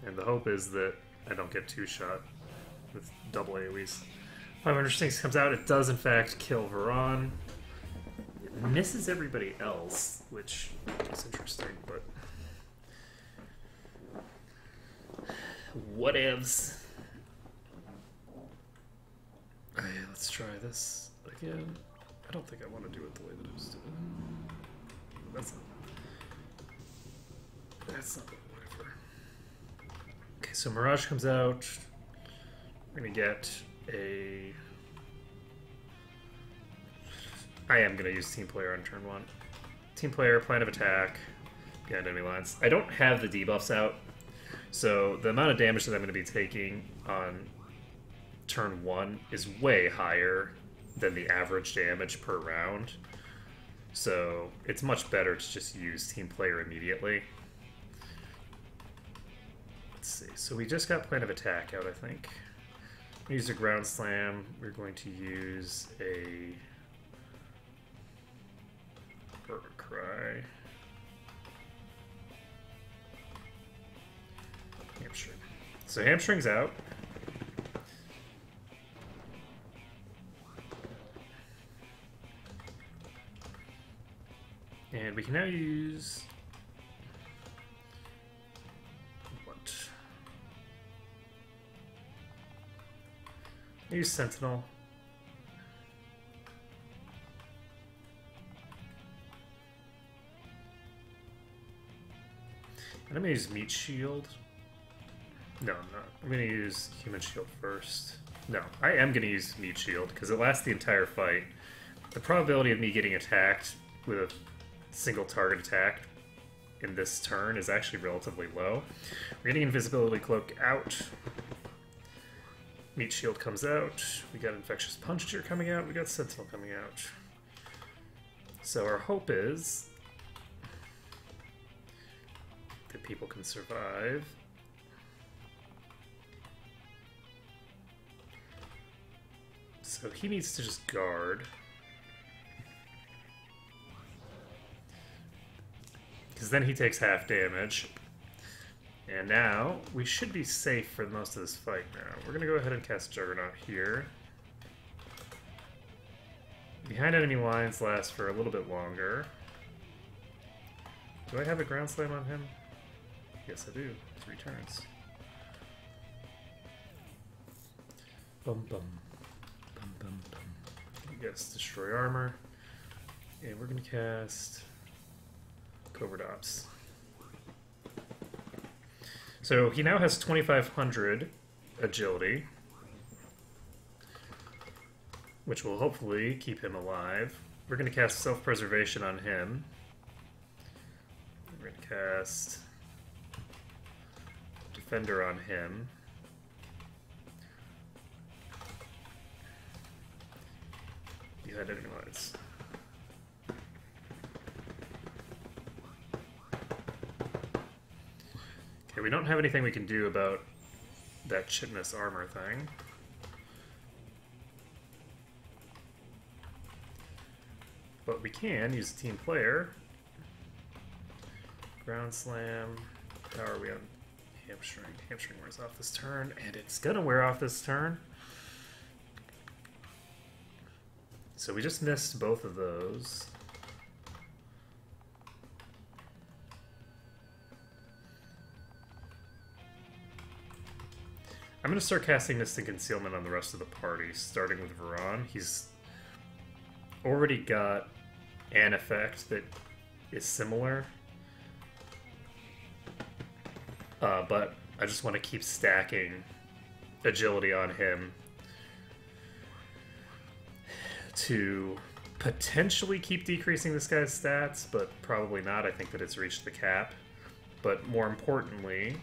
And the hope is that I don't get two-shot with double AoEs. 500 Stings comes out. It does, in fact, kill Varan. It misses everybody else, which is interesting, but... whatevs. Let's try this again. I don't think I want to do it the way that I was doing it. That's not whatever. Okay, so Mirage comes out. We're gonna get a... I am gonna use Team Player on turn 1. Team Player, Plan of Attack, behind enemy lines. I don't have the debuffs out, so the amount of damage that I'm gonna be taking on turn 1 is way higher than the average damage per round. So it's much better to just use Team Player immediately. Let's see. So we just got Plan of Attack out, I think. We use a Ground Slam. We're going to use a Cry. Hamstring. So hamstring's out. And we can now use... what? Use Sentinel. And I'm going to use Meat Shield. No, I'm not. I'm going to use Human Shield first. No, I am going to use Meat Shield because it lasts the entire fight. The probability of me getting attacked with a single target attack in this turn is actually relatively low. We're getting Invisibility Cloak out. Meat Shield comes out. We got Infectious Puncture coming out. We got Sentinel coming out. So our hope is that people can survive. So he needs to just guard. Because then he takes half damage. And now we should be safe for most of this fight now. We're going to go ahead and cast Juggernaut here. Behind enemy lines lasts for a little bit longer. Do I have a Ground Slam on him? Yes, I do. 3 turns. Bum bum. Bum bum bum. Yes, Destroy Armor. And we're going to cast Covert Ops. So he now has 2,500 agility, which will hopefully keep him alive. We're going to cast Self-Preservation on him. We're going to cast Defender on him. Behind enemy lines. Okay, we don't have anything we can do about that Chitinous armor thing. But we can use a team player. Ground Slam. How are we on Hamstring? Hamstring wears off this turn, and it's gonna wear off this turn. So we just missed both of those. I'm going to start casting Mystic Concealment on the rest of the party, starting with Varan. He's already got an effect that is similar, but I just want to keep stacking agility on him to potentially keep decreasing this guy's stats, but probably not. I think that it's reached the cap. But more importantly,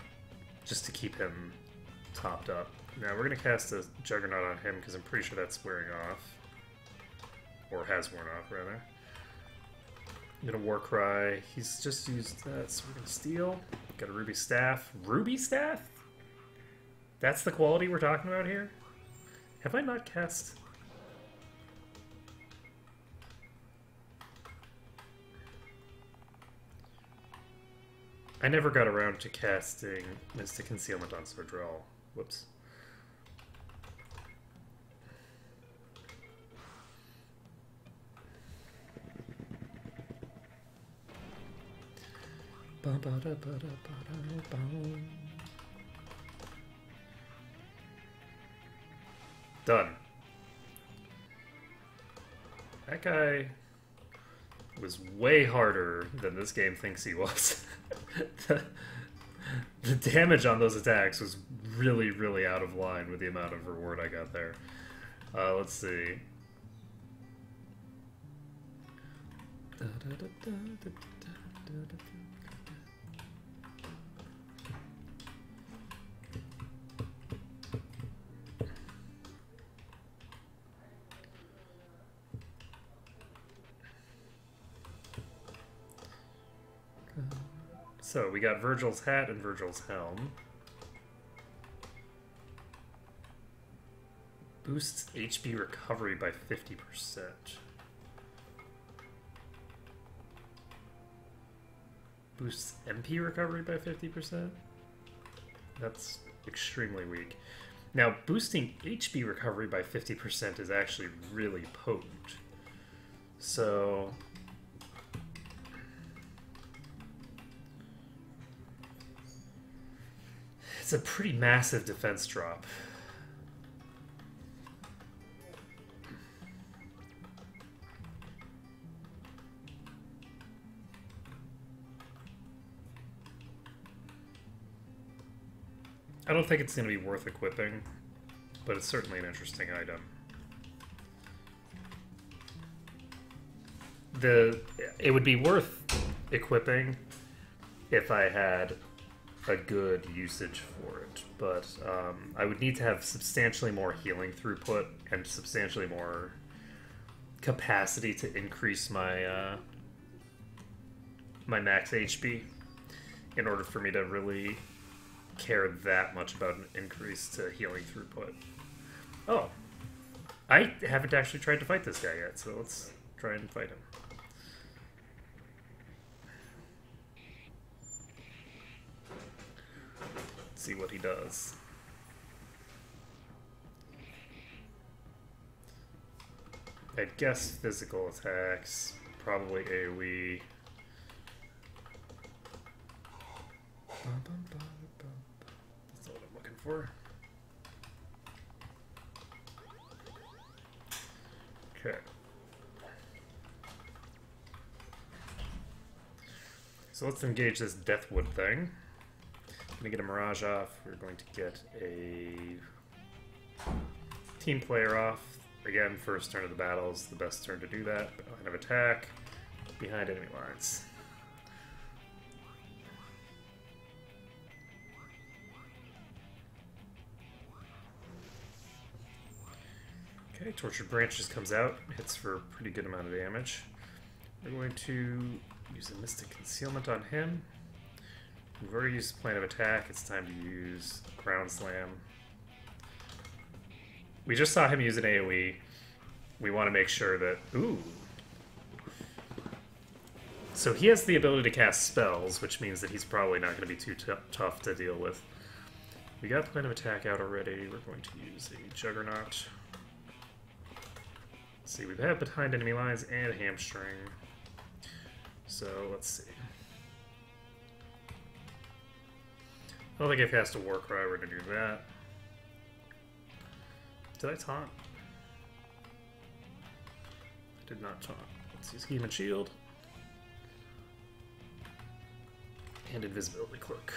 just to keep him topped up. Now we're going to cast a Juggernaut on him because I'm pretty sure that's wearing off. Or has worn off, rather. I'm going to Warcry. He's just used that, so we're going to steal. Got a Ruby Staff. Ruby Staff? That's the quality we're talking about here? Have I not cast... I never got around to casting Mystic Concealment on Sordrell. Whoops. Done. That guy was way harder than this game thinks he was. The damage on those attacks was really, really out of line with the amount of reward I got there. Let's see. So we got Virgil's Hat and Virgil's Helm. Boosts HP recovery by 50%. Boosts MP recovery by 50%? That's extremely weak. Now, boosting HP recovery by 50% is actually really potent. So... it's a pretty massive defense drop. I don't think it's going to be worth equipping, but it's certainly an interesting item. It would be worth equipping if I had a good usage for it, but I would need to have substantially more healing throughput and substantially more capacity to increase my my max HP in order for me to really care that much about an increase to healing throughput. Oh, I haven't actually tried to fight this guy yet, so let's try and fight him. Let's see what he does. I'd guess physical attacks, probably AoE. That's what I'm looking for. Okay. So let's engage this Deathwood thing. I'm gonna get a Mirage off. We're going to get a team player off. Again, first turn of the battle is the best turn to do that. Line of attack, behind enemy lines. Okay, Tortured Branch just comes out, hits for a pretty good amount of damage. We're going to use a Mystic Concealment on him. We've already used Plan of Attack, it's time to use Ground Slam. We just saw him use an AoE. We want to make sure that... ooh! So he has the ability to cast spells, which means that he's probably not going to be too tough to deal with. We got Plan of Attack out already. We're going to use a Juggernaut. Let's see, we have behind enemy lines and Hamstring. So, let's see. I don't think I cast a Warcry, we're going to do that. Did I taunt? I did not taunt. Let's use Scheme and Shield. And Invisibility Cloak.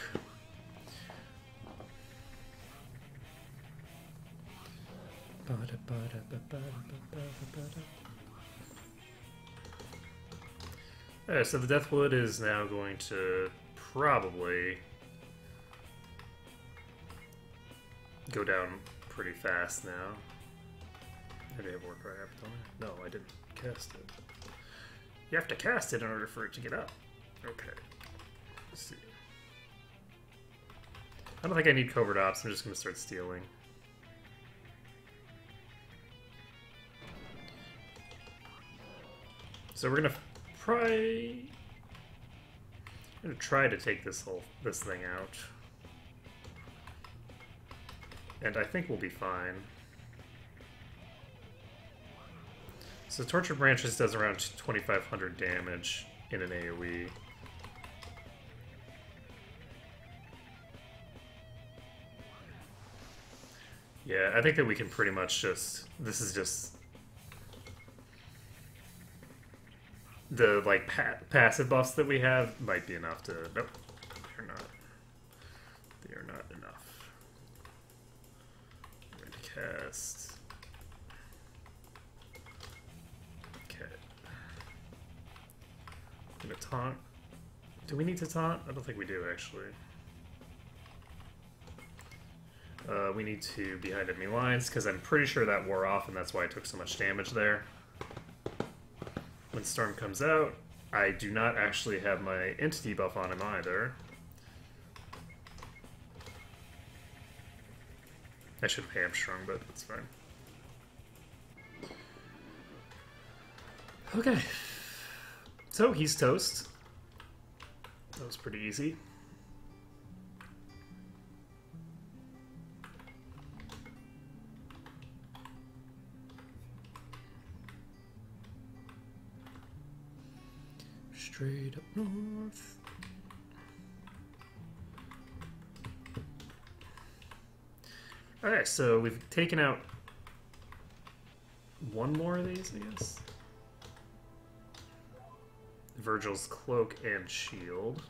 Alright, so the Deathwood is now going to probably go down pretty fast now. I do have Warcry up, don't I? No, I didn't cast it. You have to cast it in order for it to get up. Okay. Let's see. I don't think I need Covert Ops, I'm just going to start stealing. So we're gonna try to take this thing out, and I think we'll be fine. So Torture Branches does around 2,500 damage in an AoE. Yeah, I think that we can pretty much just... this is just... the, like, passive buffs that we have might be enough to... nope, they're not. They are not enough. I'm going to cast... okay. I'm going to taunt. Do we need to taunt? I don't think we do, actually. We need to behind enemy lines, because I'm pretty sure that wore off, and that's why I took so much damage there. When Storm comes out, I do not actually have my entity buff on him either. I should have hamstrung, but it's fine. Okay. So, he's toast. That was pretty easy. Straight up north. Okay, so we've taken out one more of these, I guess. Virgil's cloak and shield.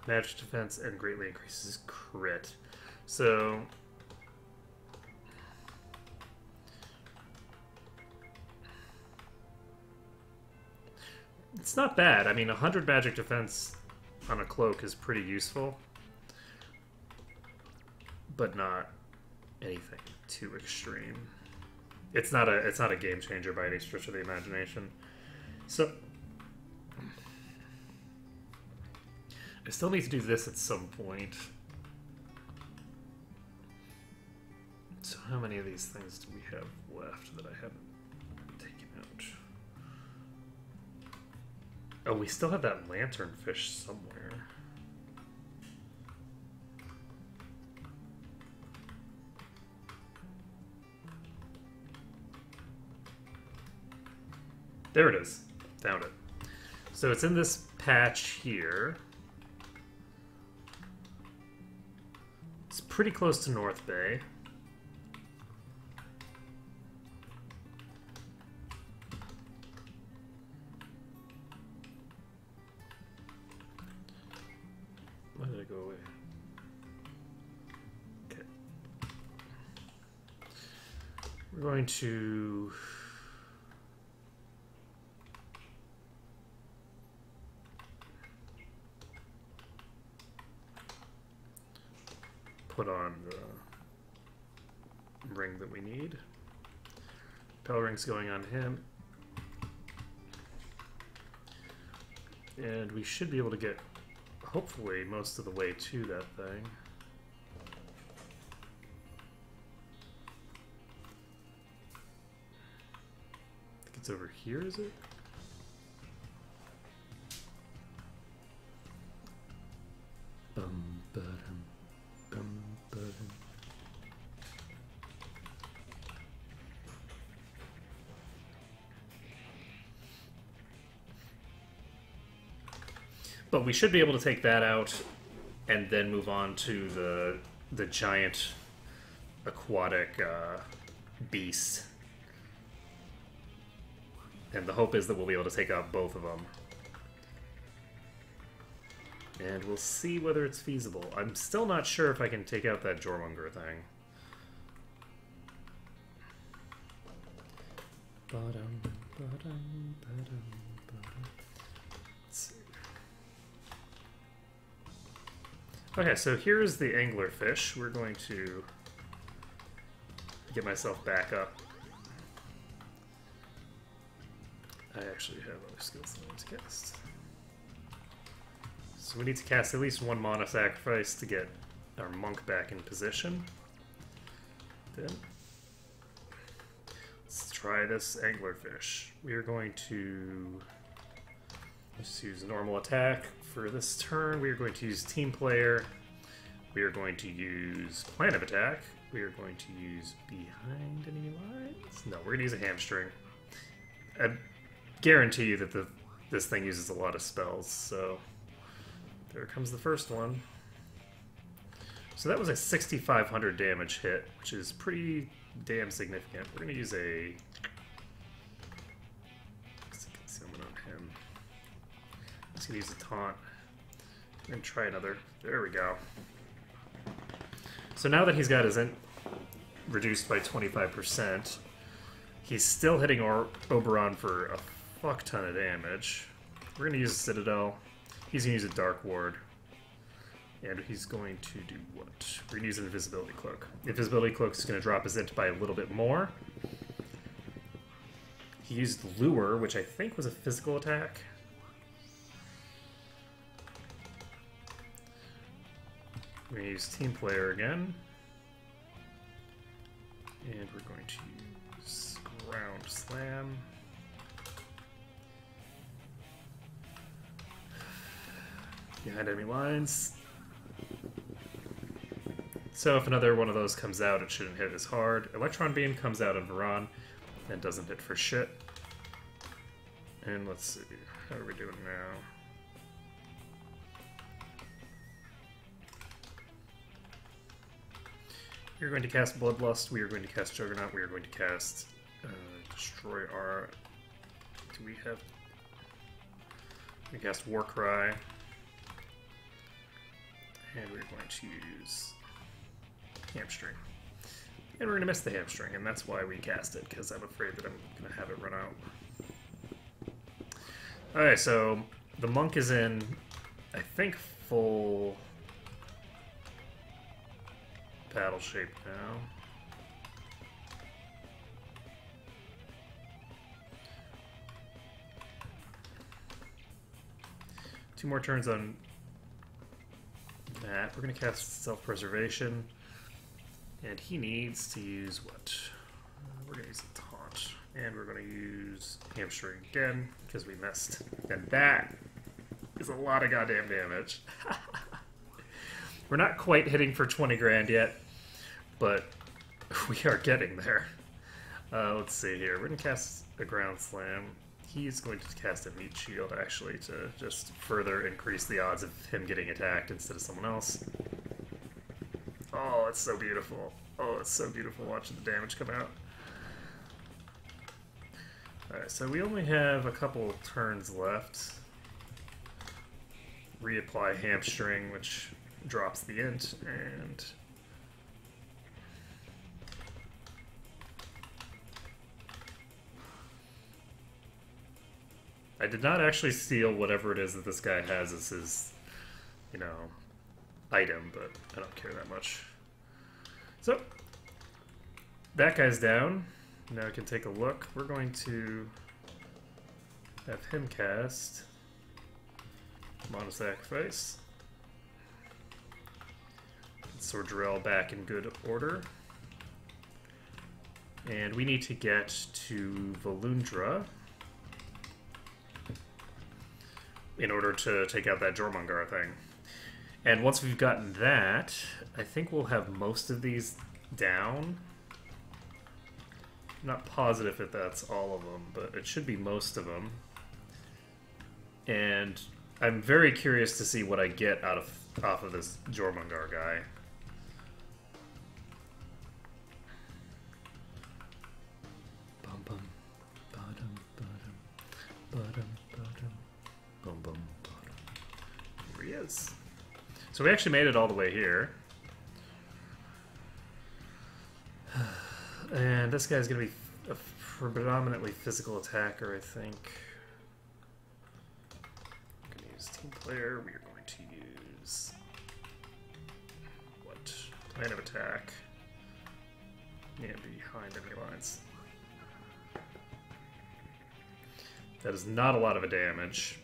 Magic defense and greatly increases crit. So it's not bad. I mean, 100 magic defense on a cloak is pretty useful, but not anything too extreme. It's not a game changer by any stretch of the imagination. So I still need to do this at some point. So how many of these things do we have left that I haven't taken out? Oh, we still have that lanternfish somewhere. There it is. Found it. So it's in this patch here. It's pretty close to North Bay. Why did it go away? Okay. We're going to... put on the ring that we need. Pell ring's going on him. And we should be able to get, hopefully, most of the way to that thing. I think it's over here, is it? Bum-ba-dum. But we should be able to take that out and then move on to the giant aquatic beast. And the hope is that we'll be able to take out both of them. And we'll see whether it's feasible. I'm still not sure if I can take out that Jormunger thing. Let's see. Okay, so here's the anglerfish. We're going to get myself back up. I actually have other skills that I need to cast. So we need to cast at least one mana sacrifice to get our monk back in position. Then let's try this anglerfish. We are going to just use normal attack for this turn. We are going to use team player. We are going to use plan of attack. We are going to use behind enemy lines. No, we're going to use a hamstring. I guarantee you that this thing uses a lot of spells, so there comes the first one. So that was a 6,500 damage hit, which is pretty damn significant. We're going to use a concealment on him. Just going to use a taunt. We're going to try another. There we go. So now that he's got his int reduced by 25%, he's still hitting Oberon for a fuck ton of damage. We're going to use a Citadel. He's going to use a Dark Ward. And he's going to do what? We're going to use an Invisibility Cloak. The Invisibility Cloak is going to drop his int by a little bit more. He used Lure, which I think was a physical attack. We're going to use Team Player again. And we're going to use Ground Slam. Behind enemy lines. So if another one of those comes out, it shouldn't hit as hard. Electron Beam comes out on Varan and doesn't hit for shit. And let's see, how are we doing now? You're going to cast Bloodlust, we are going to cast Juggernaut, we are going to cast Destroy our... Do we have... We cast Warcry. And we're going to use Hamstring. And we're going to miss the Hamstring, and that's why we cast it, because I'm afraid that I'm going to have it run out. Alright, so the Monk is in, I think, full battle shape now. Two more turns on that. We're going to cast Self-Preservation. And he needs to use what? We're going to use a Taunt. And we're going to use Hamstring again, because we missed. And that is a lot of goddamn damage. We're not quite hitting for 20 grand yet, but we are getting there. Let's see here. We're going to cast a Ground Slam. He's going to cast a Meat Shield, actually, to just further increase the odds of him getting attacked instead of someone else. Oh, it's so beautiful. Oh, it's so beautiful watching the damage come out. Alright, so we only have a couple turns left. Reapply Hamstring, which drops the int, and... I did not actually steal whatever it is that this guy has as his, you know, item, but I don't care that much. So, that guy's down. Now we can take a look. We're going to have him cast Mono Sacrifice. Sordrell back in good order. And we need to get to Volundra in order to take out that Jormungandr thing. And once we've gotten that, I think we'll have most of these down. I'm not positive if that's all of them, but it should be most of them. And I'm very curious to see what I get off of this Jormungandr guy. Bum bum, bottom, bottom, bottom, bottom, bum bum, bottom. Here he is. So we actually made it all the way here. And this guy's going to be a predominantly physical attacker, I think. I'm going to use Team Player. We are going to use... what? Plan of Attack. Yeah, behind enemy lines. That is not a lot of a damage.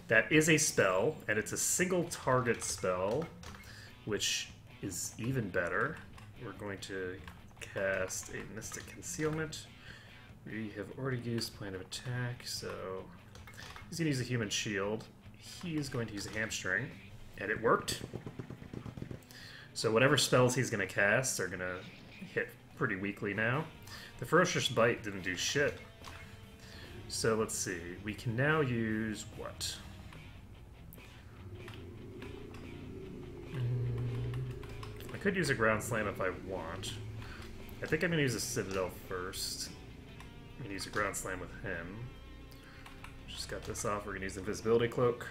That is a spell, and it's a single target spell, which is even better. We're going to cast a Mystic Concealment. We have already used Plan of Attack, so he's going to use a Human Shield. He is going to use a Hamstring, and it worked. So whatever spells he's going to cast are going to hit pretty weakly now. The Ferocious Bite didn't do shit. So let's see. We can now use what? I could use a Ground Slam if I want. I think I'm going to use a Citadel first. I'm going to use a Ground Slam with him. Just got this off. We're going to use Invisibility Cloak.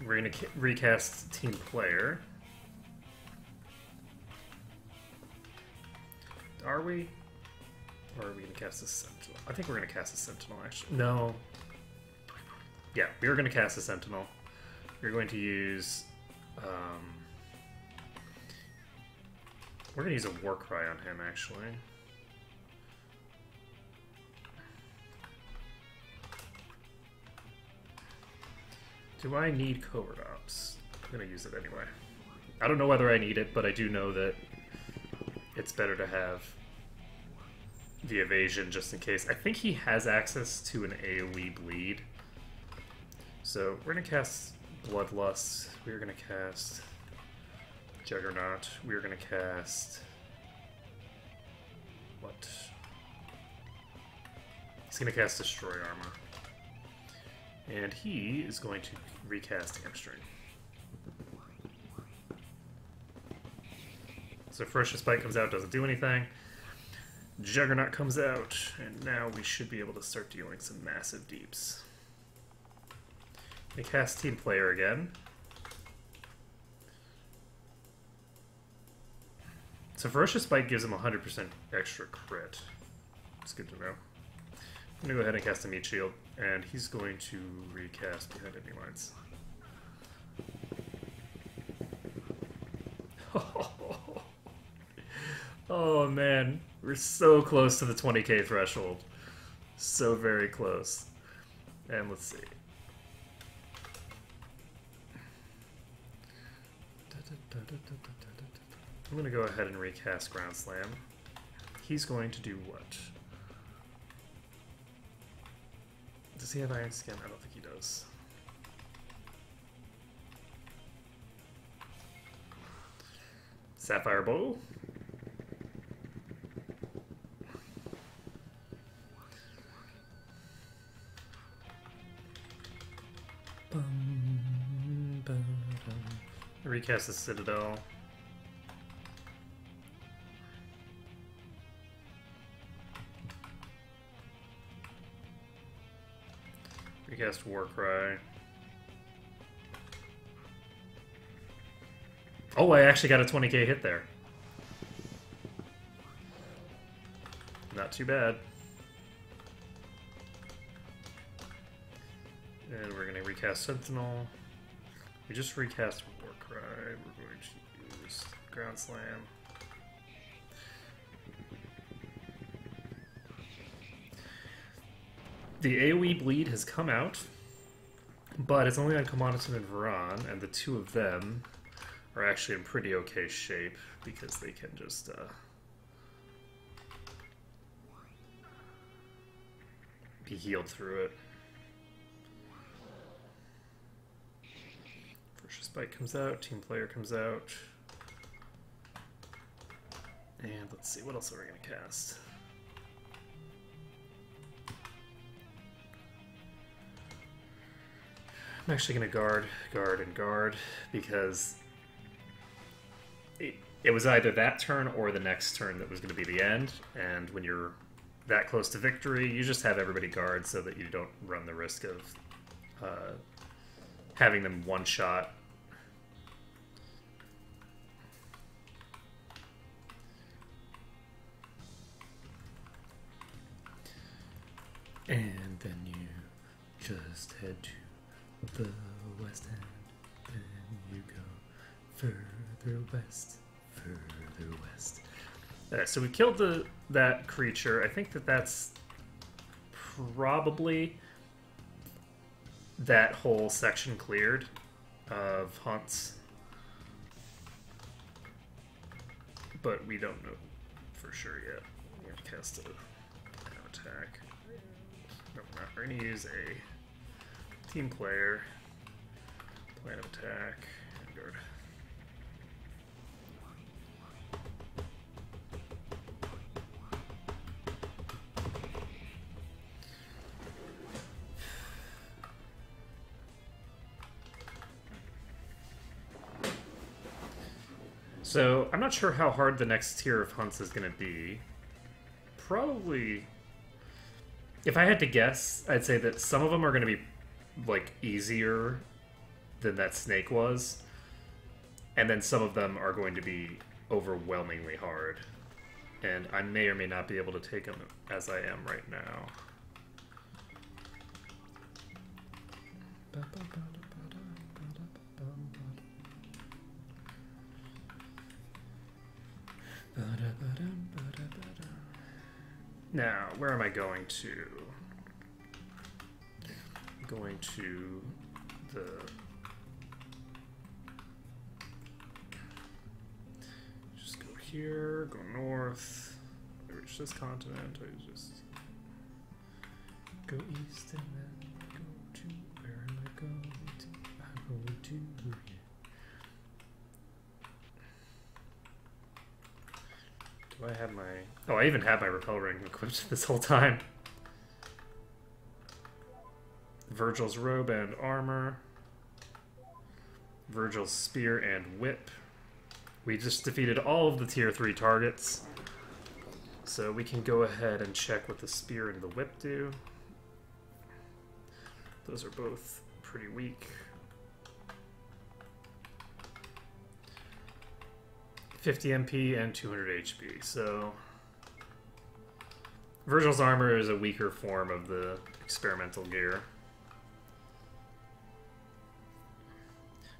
We're going to recast Team Player. Are we? Or are we going to cast a Sentinel? I think we're going to cast a Sentinel, actually. No. Yeah, we are going to cast a Sentinel. We're going to use... we're going to use a Warcry on him, actually. Do I need Covert Ops? I'm going to use it anyway. I don't know whether I need it, but I do know that it's better to have the evasion just in case. I think he has access to an AoE bleed. So we're going to cast Bloodlust. We're going to cast Juggernaut. We're going to cast... what? He's going to cast Destroy Armor. And he is going to recast Hamstring. So Ferocious Bite comes out, doesn't do anything. Juggernaut comes out, and now we should be able to start dealing some massive deeps. They cast Team Player again. So Ferocious Bite gives him 100% extra crit. It's good to know. I'm going to go ahead and cast a Meat Shield, and he's going to recast Behind Enemy Lines. Oh man, we're so close to the 20k threshold. So very close. And let's see. I'm going to go ahead and recast Ground Slam. He's going to do what? Does he have Iron Skin? I don't think he does. Sapphire Bow. Recast the Citadel. Recast Warcry. Oh, I actually got a 20k hit there. Not too bad. And we're going to recast Sentinel. We just recast Warcry. We're going to use Ground Slam. The AoE bleed has come out, but it's only on Commodison and Varan, and the two of them are actually in pretty okay shape because they can just be healed through it. Ferocious Bite comes out, Team Player comes out. And let's see, what else are we going to cast? I'm actually going to guard, and guard, because it was either that turn or the next turn that was going to be the end, and when you're that close to victory, you just have everybody guard so that you don't run the risk of having them one-shot. And then you just head to the west end, then you go further west, further west. So we killed that creature. I think that's probably that whole section cleared of hunts, but we don't know for sure yet. We're gonna cast a attack. No, we're gonna use a Team Player, plan of attack, and guard. So, I'm not sure how hard the next tier of hunts is going to be. Probably, if I had to guess, I'd say that some of them are going to be like easier than that snake was, and then some of them are going to be overwhelmingly hard, and I may or may not be able to take them as I am right now. Now, where am I going to? I'm going to the... Just go here, go north. Maybe just watch this continent. I just go east and then go to where am I going to? I'm going to Do I have my... Oh, I even have my repel ring equipped this whole time. Virgil's robe and armor. Virgil's spear and whip. We just defeated all of the tier 3 targets. So we can go ahead and check what the spear and the whip do. Those are both pretty weak. 50 MP and 200 HP, so... Virgil's armor is a weaker form of the experimental gear.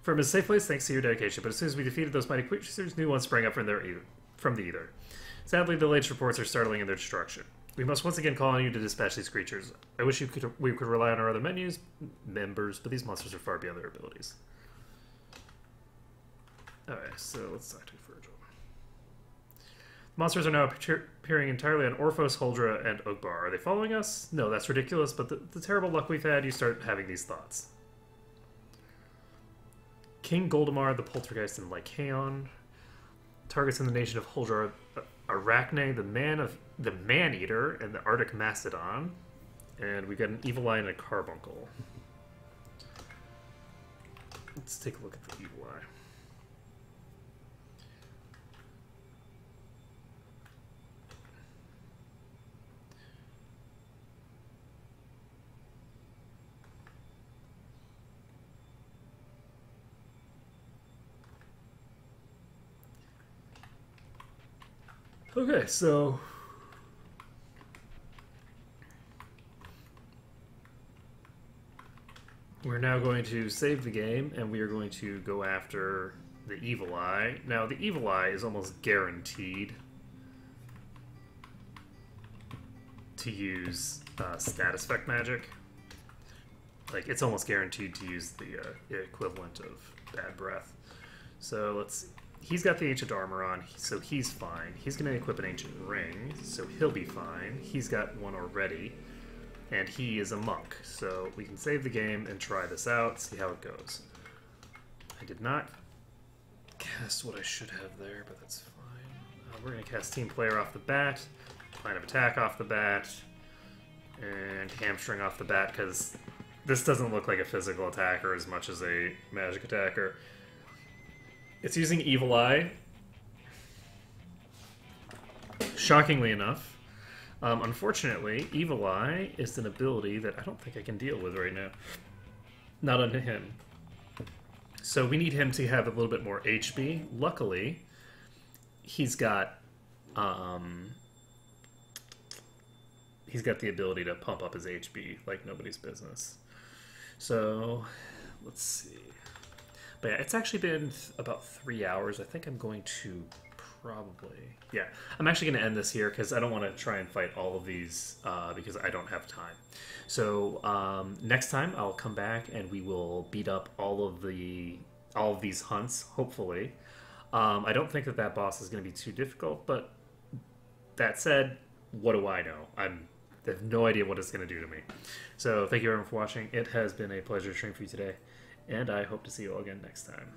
From a safe place, thanks to your dedication, but as soon as we defeated those mighty creatures, new ones sprang up from the ether. Sadly, the latest reports are startling in their destruction. We must once again call on you to dispatch these creatures. I wish we could rely on our other members, but these monsters are far beyond their abilities. Alright, so let's talk to Virgil. Monsters are now appearing entirely on Orphos, Huldra, and Ogbar. Are they following us? No, that's ridiculous, but the terrible luck we've had, you start having these thoughts. King Goldemar, the Poltergeist, and Lycaon. Targets in the nation of Huldra, Arachne, the Man-Eater, and the Arctic Mastodon. And we've got an Evil Eye and a Carbuncle. Let's take a look at the Evil Eye. Okay, so we're now going to save the game, and we are going to go after the Evil Eye. Now, the Evil Eye is almost guaranteed to use status effect magic. Like, it's almost guaranteed to use the equivalent of Bad Breath. So let's see. He's got the Ancient Armor on, so he's fine. He's going to equip an Ancient Ring, so he'll be fine. He's got one already, and he is a monk. So we can save the game and try this out, see how it goes. I did not cast what I should have there, but that's fine. We're going to cast Team Player off the bat, Line of Attack off the bat, and Hamstring off the bat, because this doesn't look like a physical attacker as much as a magic attacker. It's using Evil Eye. Shockingly enough. Unfortunately, Evil Eye is an ability that I don't think I can deal with right now. Not on him. So we need him to have a little bit more HP. Luckily, he's got the ability to pump up his HP like nobody's business. So, let's see. But yeah, it's actually been about 3 hours. I think I'm going to probably... Yeah, I'm actually going to end this here because I don't want to try and fight all of these because I don't have time. So next time I'll come back and we will beat up all of these hunts, hopefully. I don't think that boss is going to be too difficult, but that said, what do I know? I have no idea what it's going to do to me. So thank you everyone for watching. It has been a pleasure to stream for you today. And I hope to see you all again next time.